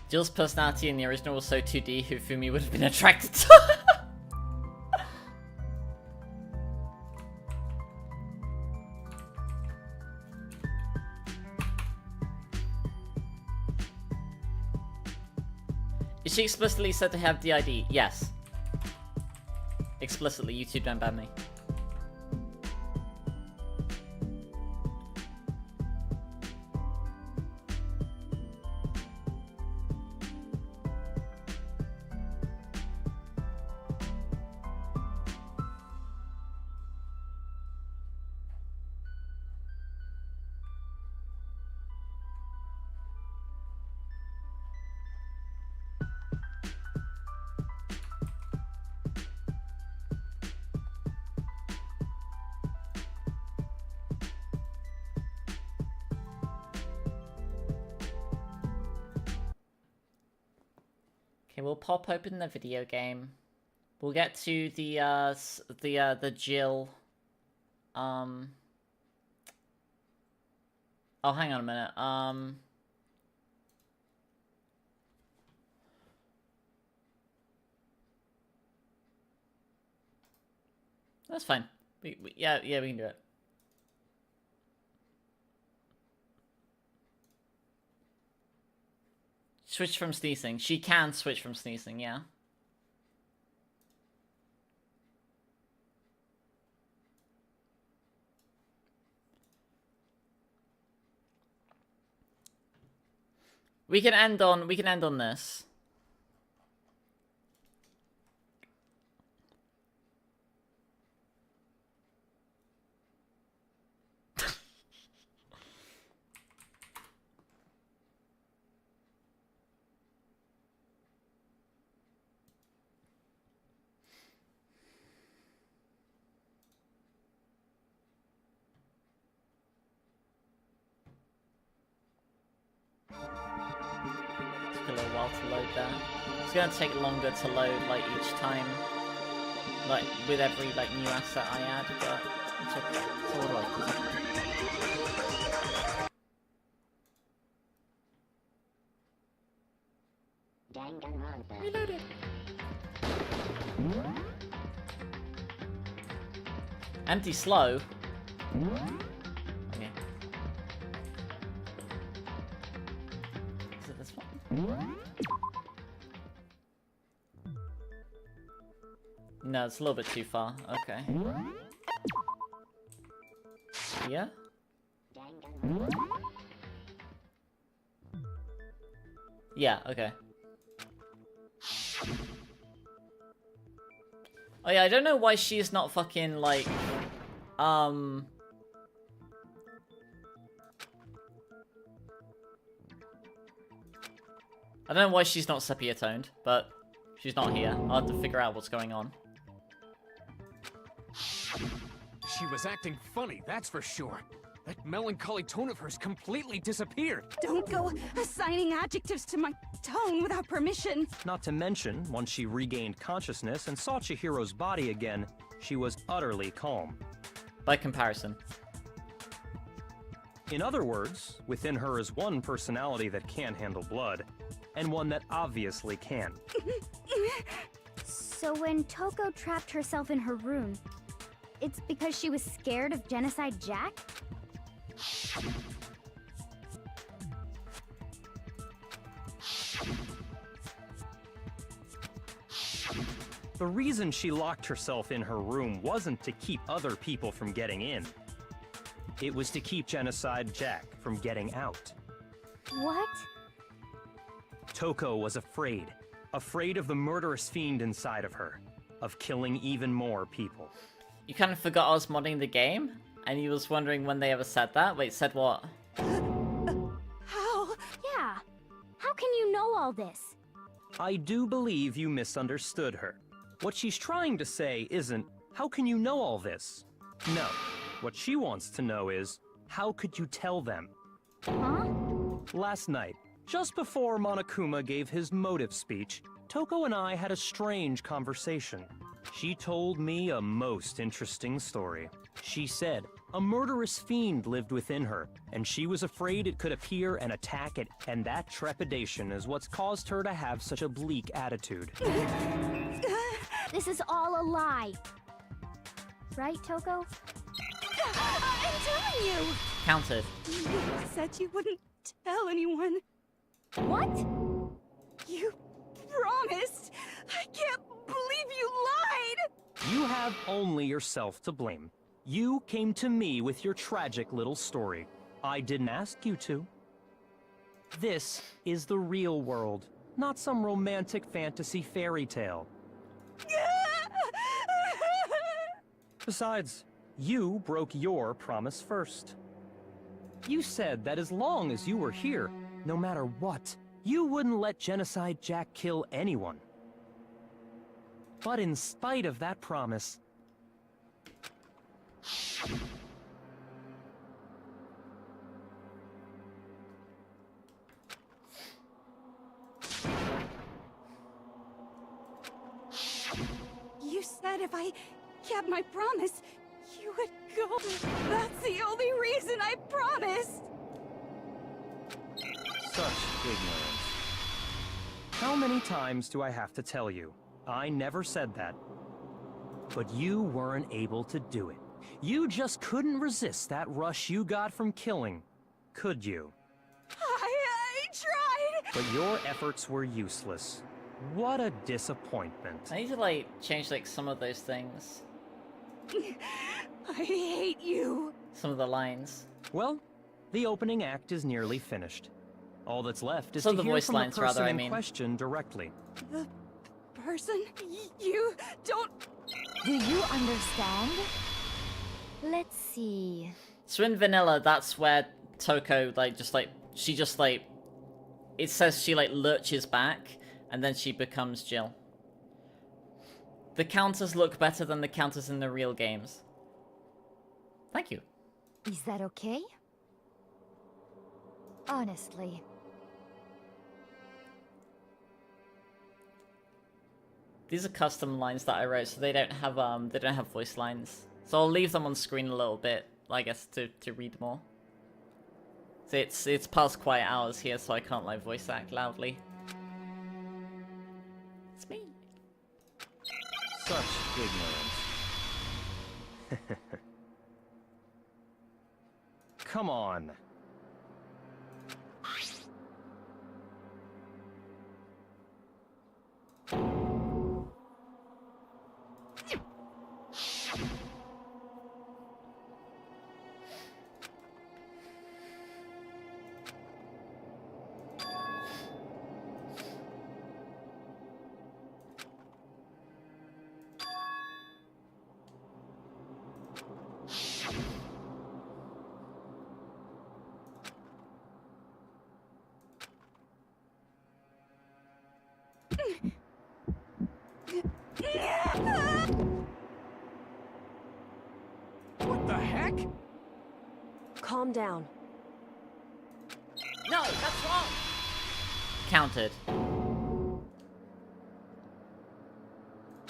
Jill's personality in the original was so 2D, Hifumi would have been attracted to. Is she explicitly said to have DID? Yes. Explicitly, YouTube don't ban me. Okay, we'll pop open the video game. We'll get to the Jill. Oh, hang on a minute. That's fine. Yeah, we can do it. Switch from sneezing. She can switch from sneezing, yeah. We can end on this. Took a little while to load there. It's gonna take longer to load like each time, like with every like new asset I add, but it's okay. It's alright. Reloaded. Empty slow. Okay. Is it this one? No, it's a little bit too far. Okay. Yeah? Yeah, okay. Oh yeah, I don't know why she's not fucking, like, I don't know why she's not sepia-toned, but she's not here. I'll have to figure out what's going on. She was acting funny, that's for sure. That melancholy tone of hers completely disappeared. Don't go assigning adjectives to my tone without permission. Not to mention, once she regained consciousness and saw Chihiro's body again, she was utterly calm. By comparison. In other words, within her is one personality that can't handle blood, and one that obviously can. So when Toko trapped herself in her room, it's because she was scared of Genocide Jack? The reason she locked herself in her room wasn't to keep other people from getting in. It was to keep Genocide Jack from getting out. What? Toko was afraid. Afraid of the murderous fiend inside of her. Of killing even more people. You kind of forgot I was modding the game? And you was wondering when they ever said that? Wait, said what? How? Yeah. How can you know all this? I do believe you misunderstood her. What she's trying to say isn't, how can you know all this? No. What she wants to know is, how could you tell them? Huh? Last night, just before Monokuma gave his motive speech, Toko and I had a strange conversation. She told me a most interesting story. She said, A murderous fiend lived within her, and she was afraid it could appear and attack it, and that trepidation is what's caused her to have such a bleak attitude. This is all a lie. Right, Toko? I'm telling you! Counted. You said you wouldn't tell anyone. What? You promised! I can't believe you lied! You have only yourself to blame. You came to me with your tragic little story. I didn't ask you to. This is the real world, not some romantic fantasy fairy tale. Besides, you broke your promise first. You said that as long as you were here, no matter what, you wouldn't let Genocide Jack kill anyone. But in spite of that promise, You said if I kept my promise, you would go. That's the only reason I promised. such ignorance. How many times do I have to tell you? I never said that. But you weren't able to do it. You just couldn't resist that rush you got from killing, could you? I tried. But your efforts were useless. What a disappointment. I need to, like, change, like, some of those things. I hate you. Some of the lines. Well, the opening act is nearly finished. All that's left is Some to of the hear voice from lines, the person rather, I in mean. question directly. The person you don't. Do you understand? Let's see. So in vanilla, that's where Toko, like, she just, like, it says she, like, lurches back, and then she becomes Jill. The counters look better than the counters in the real games. Thank you. Is that okay? Honestly. These are custom lines that I wrote, so they don't have voice lines. So I'll leave them on screen a little bit, I guess, to read more. So it's past quiet hours here, so I can't, like, voice act loudly. It's me. Such ignorance. Come on. What the heck? Calm down. No, that's wrong! Counted.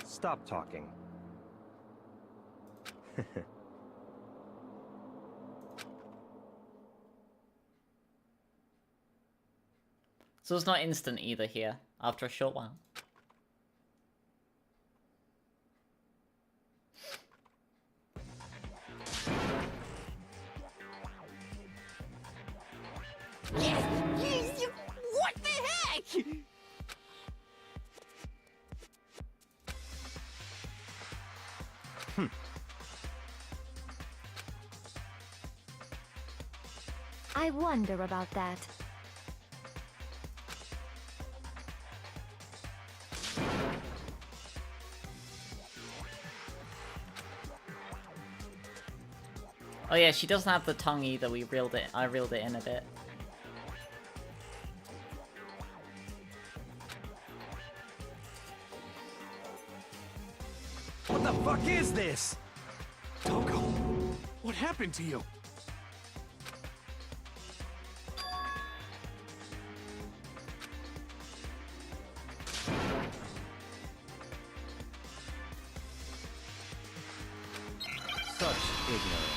Stop talking. So it's not instant either here, after a short while. What the heck? I wonder about that. Oh yeah, she doesn't have the tongue either. I reeled it in a bit. What the fuck is this? Toko, what happened to you? Such ignorance.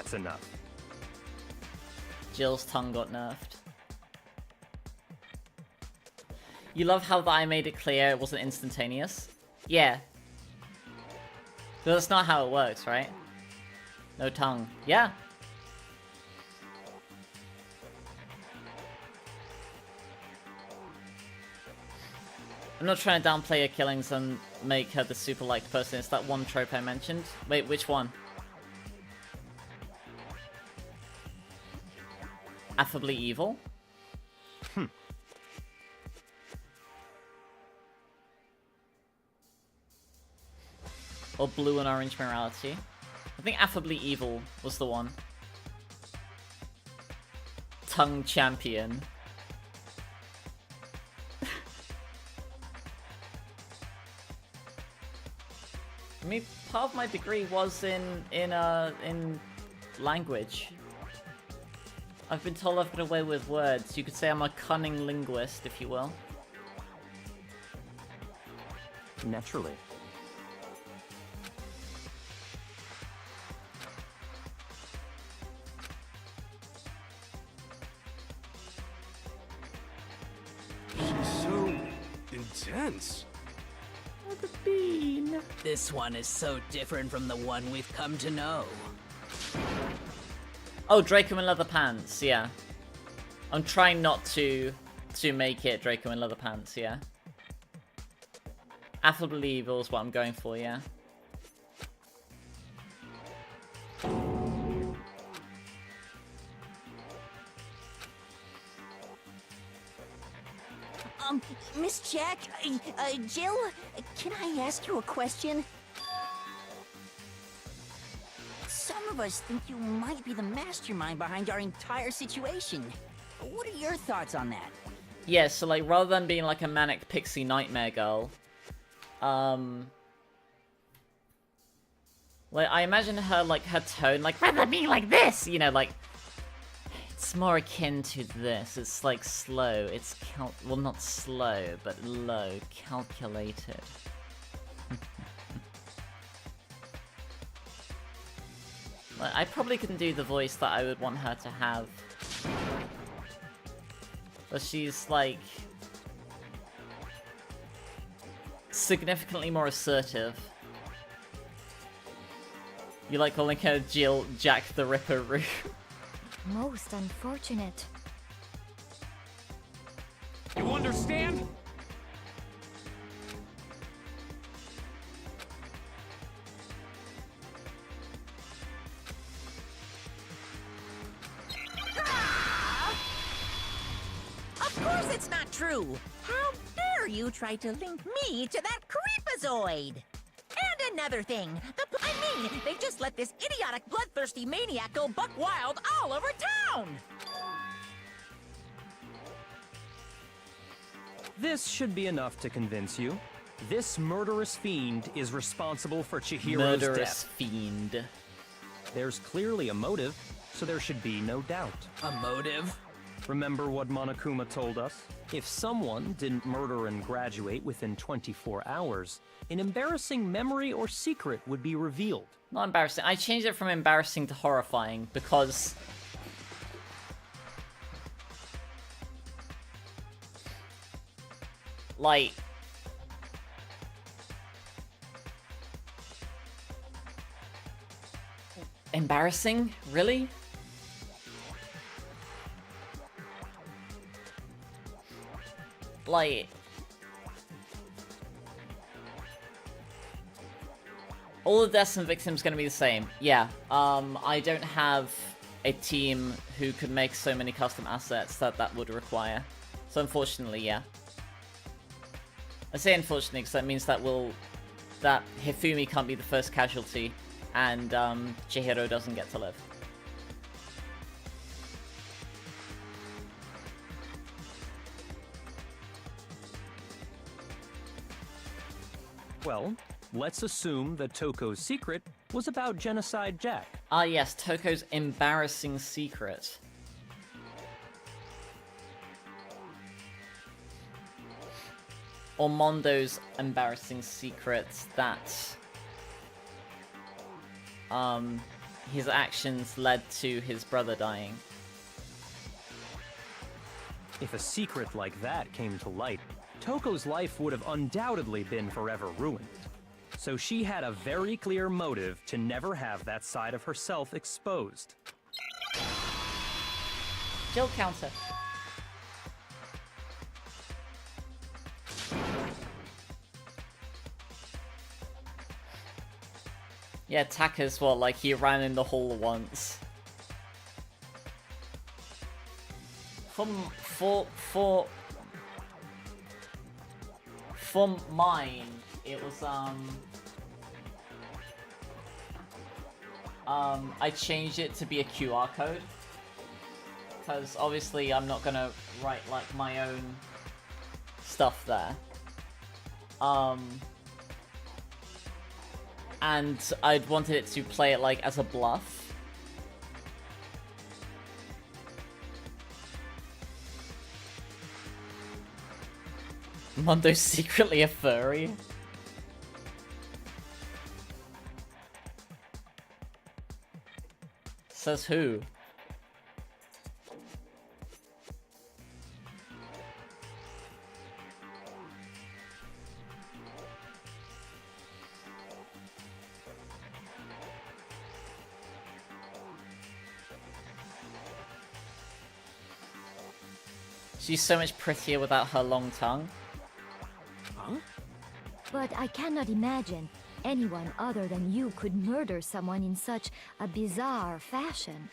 That's enough. Jill's tongue got nerfed. You love how that I made it clear it wasn't instantaneous? Yeah. But that's not how it works, right? No tongue. Yeah. I'm not trying to downplay her killings and make her the super liked person. It's that one trope I mentioned. Wait, which one? Affably evil? Or blue and orange morality? I think affably evil was the one. Tongue champion. I mean, part of my degree was in language. I've been told I've got away with words. You could say I'm a cunning linguist, if you will. Naturally. She's so intense. The bean. This one is so different from the one we've come to know. Oh, Draco in leather pants, yeah. I'm trying not to make it Draco in leather pants, yeah. Affably evil is what I'm going for, yeah. Miss Jack, Jill, can I ask you a question? Some of us think you might be the mastermind behind our entire situation. What are your thoughts on that? Yeah, so like rather than being like a manic pixie nightmare girl, like I imagine her like her tone like rather than being like this, you know, like it's more akin to this. It's like slow. It's well, not slow, but low, calculated. Like, I probably couldn't do the voice that I would want her to have. But she's like significantly more assertive. You like calling her Jill Jack the Ripper Roo. Most unfortunate. You understand? Of course it's not true! How dare you try to link me to that creepazoid! And another thing, I mean, they just let this idiotic, bloodthirsty maniac go buck wild all over town! This should be enough to convince you. This murderous fiend is responsible for Chihiro's Murderous death. fiend. There's clearly a motive, so there should be no doubt. A motive? Remember what Monokuma told us? If someone didn't murder and graduate within 24 hours, an embarrassing memory or secret would be revealed. Not embarrassing. I changed it from embarrassing to horrifying because like embarrassing? Really? Like all the deaths and victims gonna be the same. Yeah. I don't have a team who could make so many custom assets that would require. So unfortunately, yeah. I say unfortunately because that means that Hifumi can't be the first casualty and Chihiro doesn't get to live. Well, let's assume that Toko's secret was about Genocide Jack. Ah yes, Toko's embarrassing secret. Or Mondo's embarrassing secret that his actions led to his brother dying. If a secret like that came to light, Toko's life would have undoubtedly been forever ruined. So she had a very clear motive to never have that side of herself exposed. Jill counter. Yeah, Taka's what, like he ran in the hall once. For mine, it was I changed it to be a QR code. Because obviously I'm not gonna write like my own stuff there. And I'd wanted it to play it like as a bluff. Mondo's secretly a furry. Says who? She's so much prettier without her long tongue. Huh? But I cannot imagine anyone other than you could murder someone in such a bizarre fashion.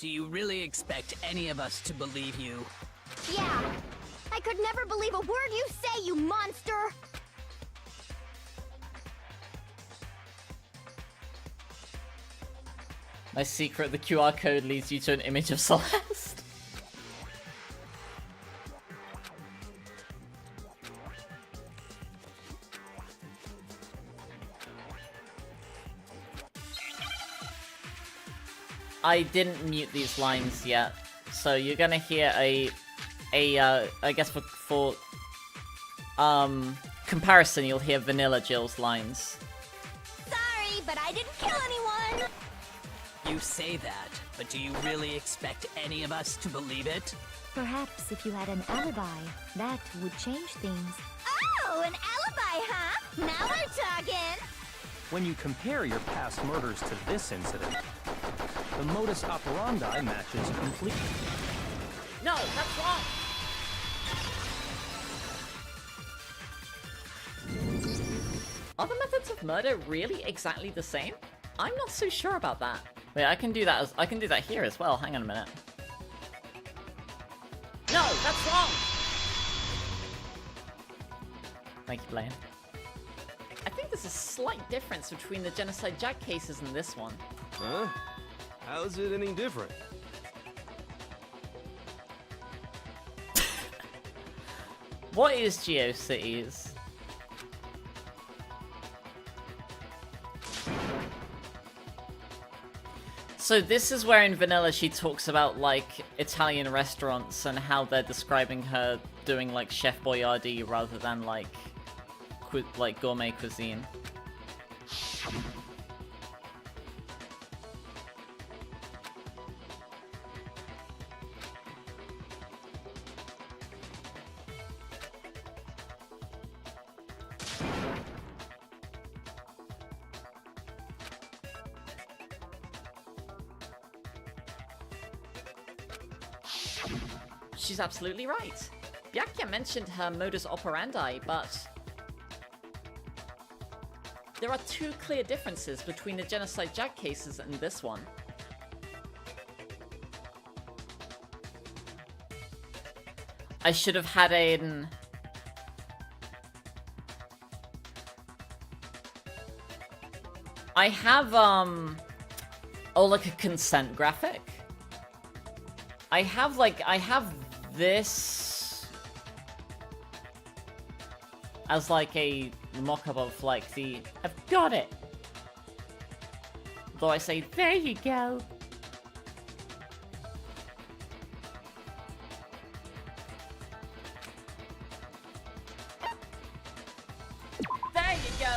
Do you really expect any of us to believe you? Yeah! I could never believe a word you say, you monster! My secret, the QR code leads you to an image of Celeste. I didn't mute these lines yet, so you're gonna hear I guess for comparison, you'll hear Vanilla Jill's lines. Sorry, but I didn't kill anyone! You say that, but do you really expect any of us to believe it? Perhaps if you had an alibi, that would change things. Oh, an alibi, huh? Now we're talking! When you compare your past murders to this incident, the modus operandi matches completely. No, that's wrong! Are the methods of murder really exactly the same? I'm not so sure about that. Wait, I can do that here as well. Hang on a minute. No, that's wrong! Thank you, Blaine. I think there's a slight difference between the Genocide Jack cases and this one. Huh? How's it any different? What is GeoCities? So this is where in Vanilla she talks about like Italian restaurants and how they're describing her doing like Chef Boyardee rather than like gourmet cuisine. She's absolutely right. Byakuya mentioned her modus operandi, but there are two clear differences between the Genocide Jack cases and this one. I should have had an... I have, oh, like a consent graphic? I have this as like a mock-up of like the... I've got it! Though I say, there you go! There you go!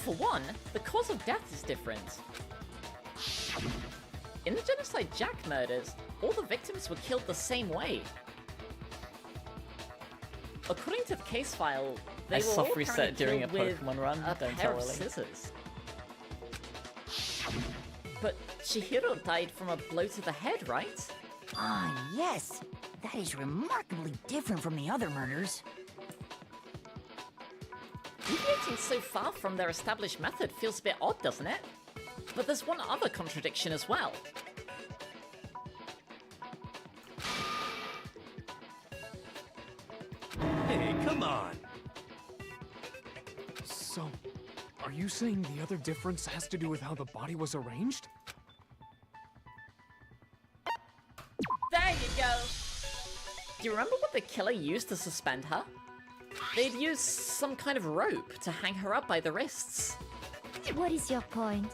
for one, the cause of death is different. In the Genocide Jack murders, all the victims were killed the same way. According to the case file, they were all reset during a killed with Pokemon run. a Don't pair tell of Lillie. scissors. But Chihiro died from a blow to the head, right? Ah, yes. That is remarkably different from the other murders. Deviating so far from their established method feels a bit odd, doesn't it? But there's one other contradiction as well. Hey, come on! So, are you saying the other difference has to do with how the body was arranged? There you go! Do you remember what the killer used to suspend her? They'd used some kind of rope to hang her up by the wrists. What is your point?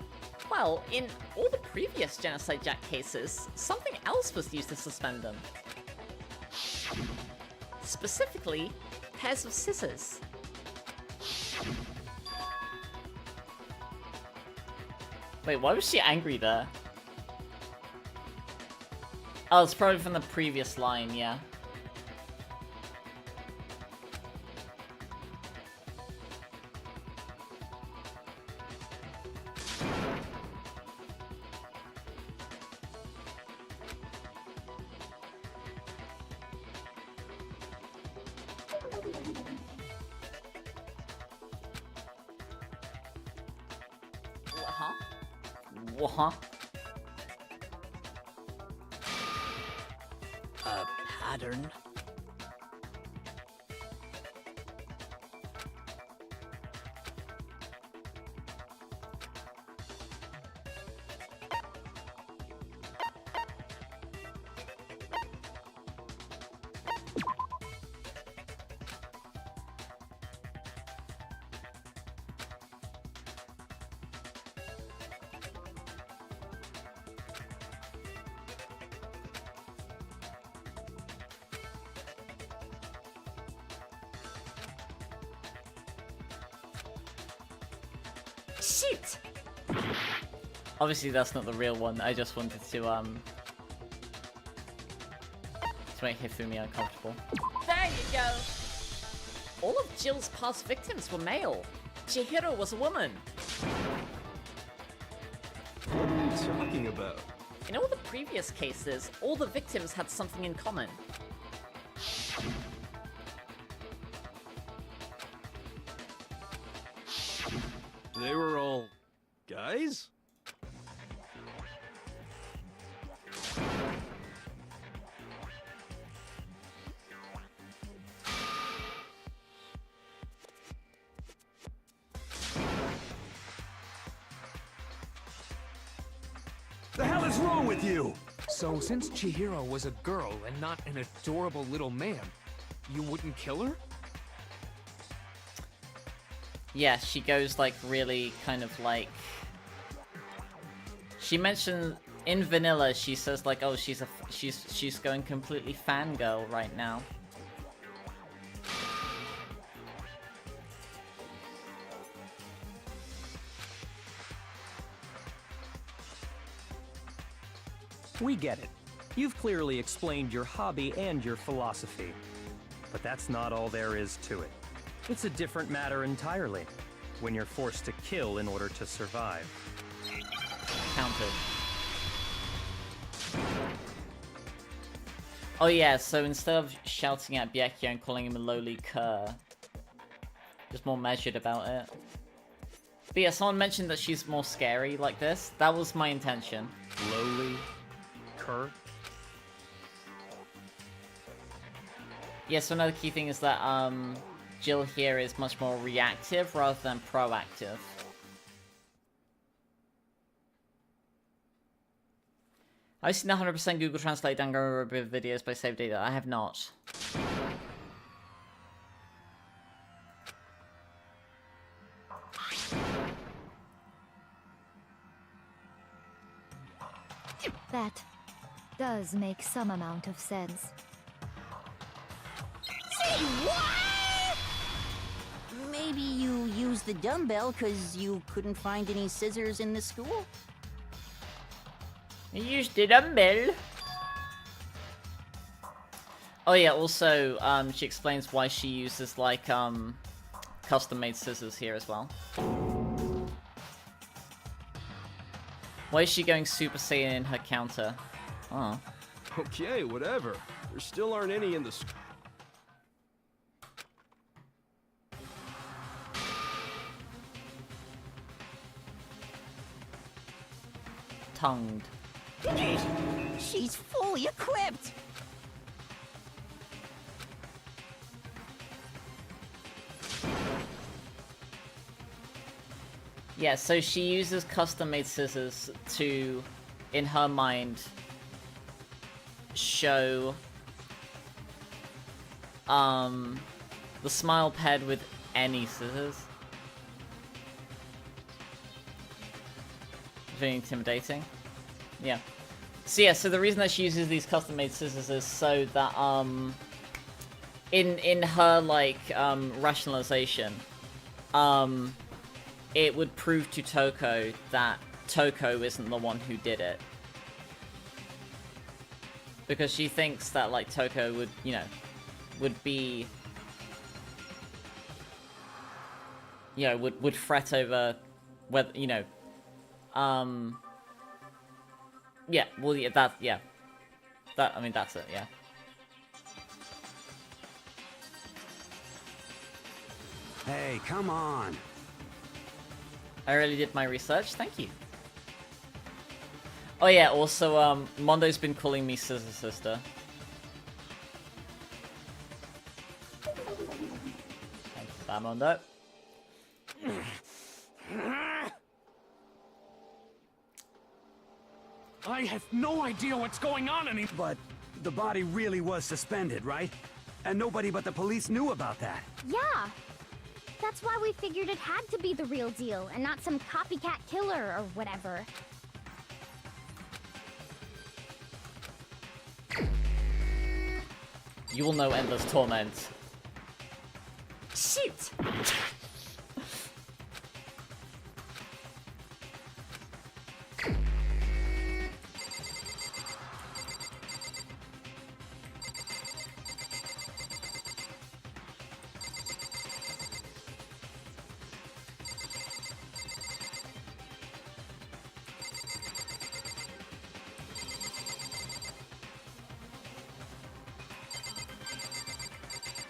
Well, in all the previous Genocide Jack cases, something else was used to suspend them. Specifically, pairs of scissors. Wait, why was she angry there? Oh, it's probably from the previous line, yeah. What? A pattern? Shit! Obviously that's not the real one, I just wanted to make Hifumi uncomfortable. There you go! All of Jill's past victims were male. Chihiro was a woman. What are you talking about? In all the previous cases, all the victims had something in common. They were all guys? The hell is wrong with you? So, since Chihiro was a girl and not an adorable little man, you wouldn't kill her? Yeah, she goes like really kind of like... She mentioned in vanilla, she says like, oh, she's going completely fangirl right now. We get it. You've clearly explained your hobby and your philosophy. But that's not all there is to it. It's a different matter entirely, when you're forced to kill in order to survive. Counted. Oh yeah, so instead of shouting at Byakuya and calling him a lowly cur, just more measured about it. But yeah, someone mentioned that she's more scary like this. That was my intention. Lowly cur? Yeah, so another key thing is that Jill here is much more reactive rather than proactive. I've seen 100% Google Translate Dango videos by Save Data. I have not. That does make some amount of sense. Say what? Maybe maybe you used the dumbbell because you couldn't find any scissors in the school? You used the dumbbell. Oh yeah, also, she explains why she uses, like, custom-made scissors here as well. Why is she going Super Saiyan in her counter? Oh. Okay, whatever. There still aren't any in the Tongued. She's fully equipped! Yeah, so she uses custom-made scissors to, in her mind, show the smile paired with any scissors. Very intimidating. Yeah. So yeah, so the reason that she uses these custom-made scissors is so that in her like rationalization, it would prove to Toko that Toko isn't the one who did it. Because she thinks that, like, Toko would, you know, would be... You know, would fret over whether, you know... Yeah, well, yeah, that, yeah. That, I mean, that's it, yeah. Hey, come on. I really did my research, thank you. Oh yeah, also, Mondo's been calling me Scissor Sister. Thanks for that, Mondo. I have no idea what's going on anymore. But the body really was suspended, right? And nobody but the police knew about that. Yeah. That's why we figured it had to be the real deal and not some copycat killer or whatever. You will know endless torment. Shoot!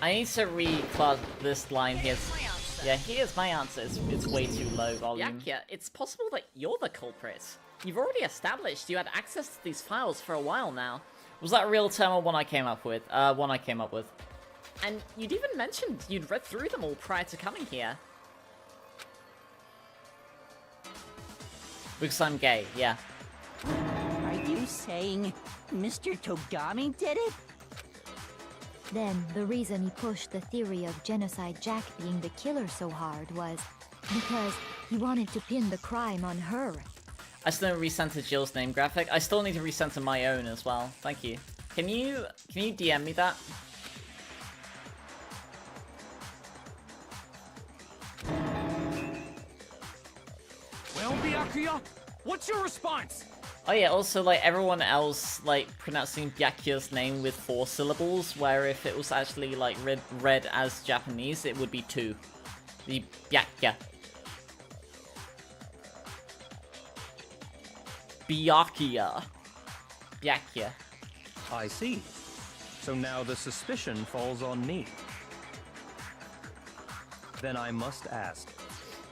I need to reclass this line here. Yeah, here's my answer. It's way too low volume. Yeah, it's possible that you're the culprit. You've already established you had access to these files for a while now. Was that a real term or one I came up with? One I came up with. And you'd even mentioned you'd read through them all prior to coming here. Because I'm gay, yeah. Are you saying Mr. Togami did it? Then, the reason he pushed the theory of Genocide Jack being the killer so hard was because he wanted to pin the crime on her. I still haven't recenter Jill's name graphic. I still need to recenter my own as well. Thank you. Can you DM me that? Well, Byakuya, what's your response? Oh yeah, also, like, everyone else, like, pronouncing Byakuya's name with 4 syllables, where if it was actually, like, read as Japanese, it would be 2. The Byakuya. Byakuya. Byakuya. I see. So now the suspicion falls on me. Then I must ask,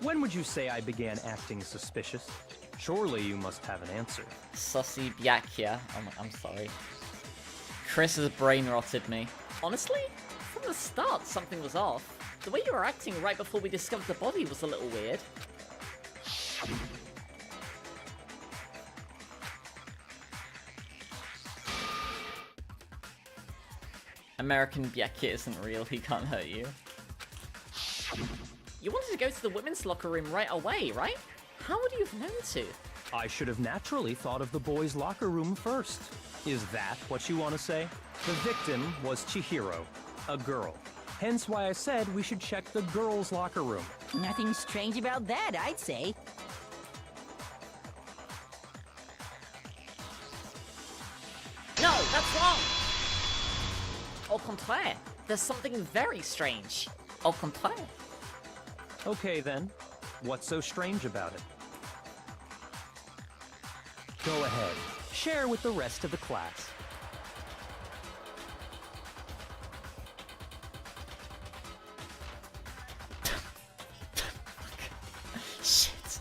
when would you say I began acting suspicious? Surely you must have an answer. Sussy Byakuya. I'm sorry. Chris has brain rotted me. Honestly, from the start, something was off. The way you were acting right before we discovered the body was a little weird. American Byakuya isn't real, he can't hurt you. You wanted to go to the women's locker room right away, right? How would you have known to? I should have naturally thought of the boys' locker room first. Is that what you want to say? The victim was Chihiro, a girl. Hence why I said we should check the girls' locker room. Nothing strange about that, I'd say. No, that's wrong! Au contraire. There's something very strange. Au contraire. Okay then, what's so strange about it? Go ahead, share with the rest of the class. Shit.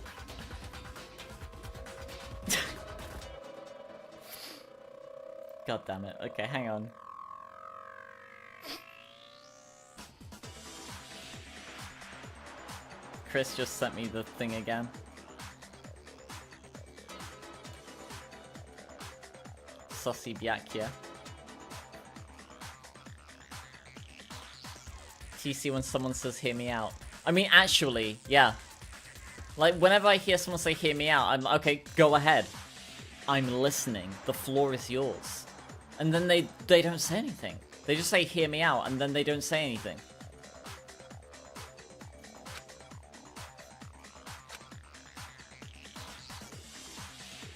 God damn it. Okay, hang on. Chris just sent me the thing again. Saucy Biakia. TC when someone says hear me out. I mean, actually, yeah. Like, whenever I hear someone say hear me out, I'm okay, go ahead. I'm listening. The floor is yours. And then they don't say anything. They just say hear me out, and then they don't say anything.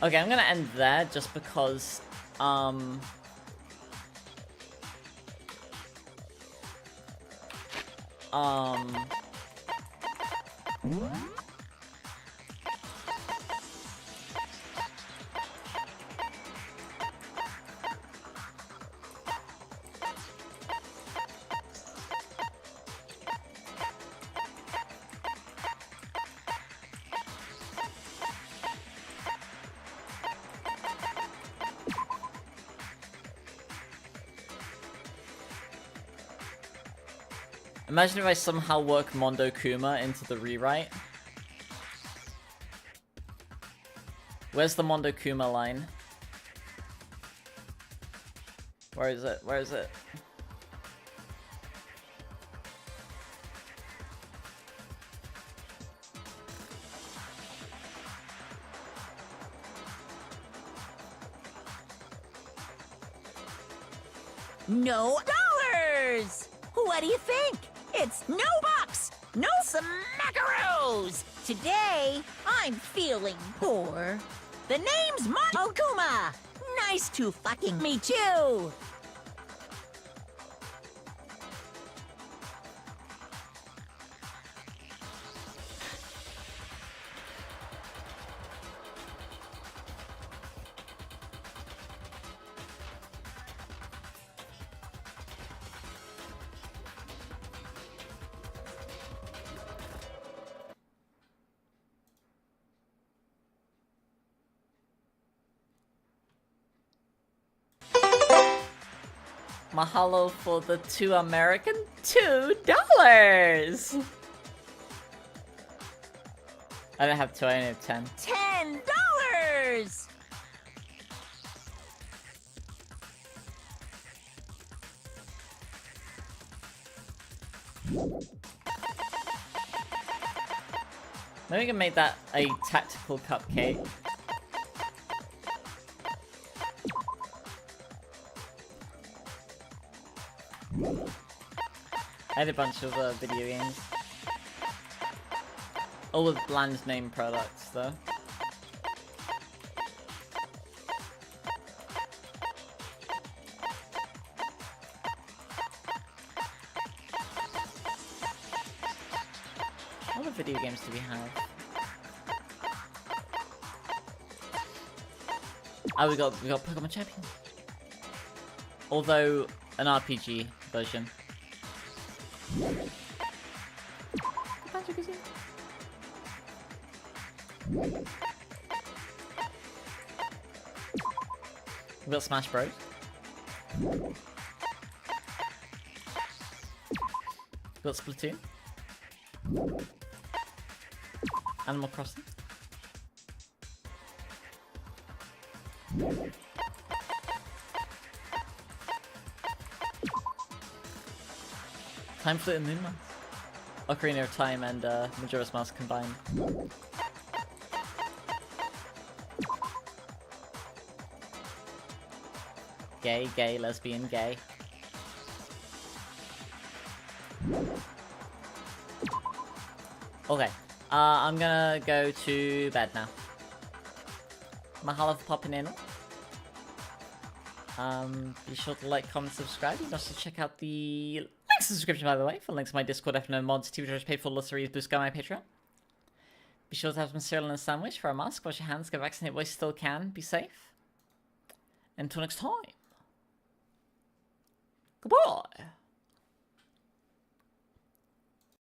Okay, I'm gonna end there just because, imagine if I somehow work Mondo Kuma into the rewrite. Where's the Mondo Kuma line? Where is it? Where is it? No dollars! What do you think? It's no bucks, no smackaroos! Today, I'm feeling poor. The name's Mondo Kuma! Nice to fucking meet you! Mahalo for the American $2! I don't have 2, I only have 10. $10! Maybe we can make that a tactical cupcake. I had a bunch of video games. All with bland name products, though. What other video games do we have? Oh, we got Pokemon Champion. Although an RPG version. We got Smash Bros. We got Splatoon. Animal Crossing. Time Flit and Moonlight. Ocarina of Time and Majora's Mask combined. Gay, gay, lesbian, gay. Okay. I'm gonna go to bed now. Mahalo for popping in. Be sure to like, comment, subscribe. You can also check out the links in the description, by the way, for links to my Discord, FNO mods, TV shows, paid for lotteries, Blue Sky, my Patreon. Be sure to have some cereal and a sandwich for a mask. Wash your hands, get vaccinated while you still can. Be safe. Until next time. Goodbye.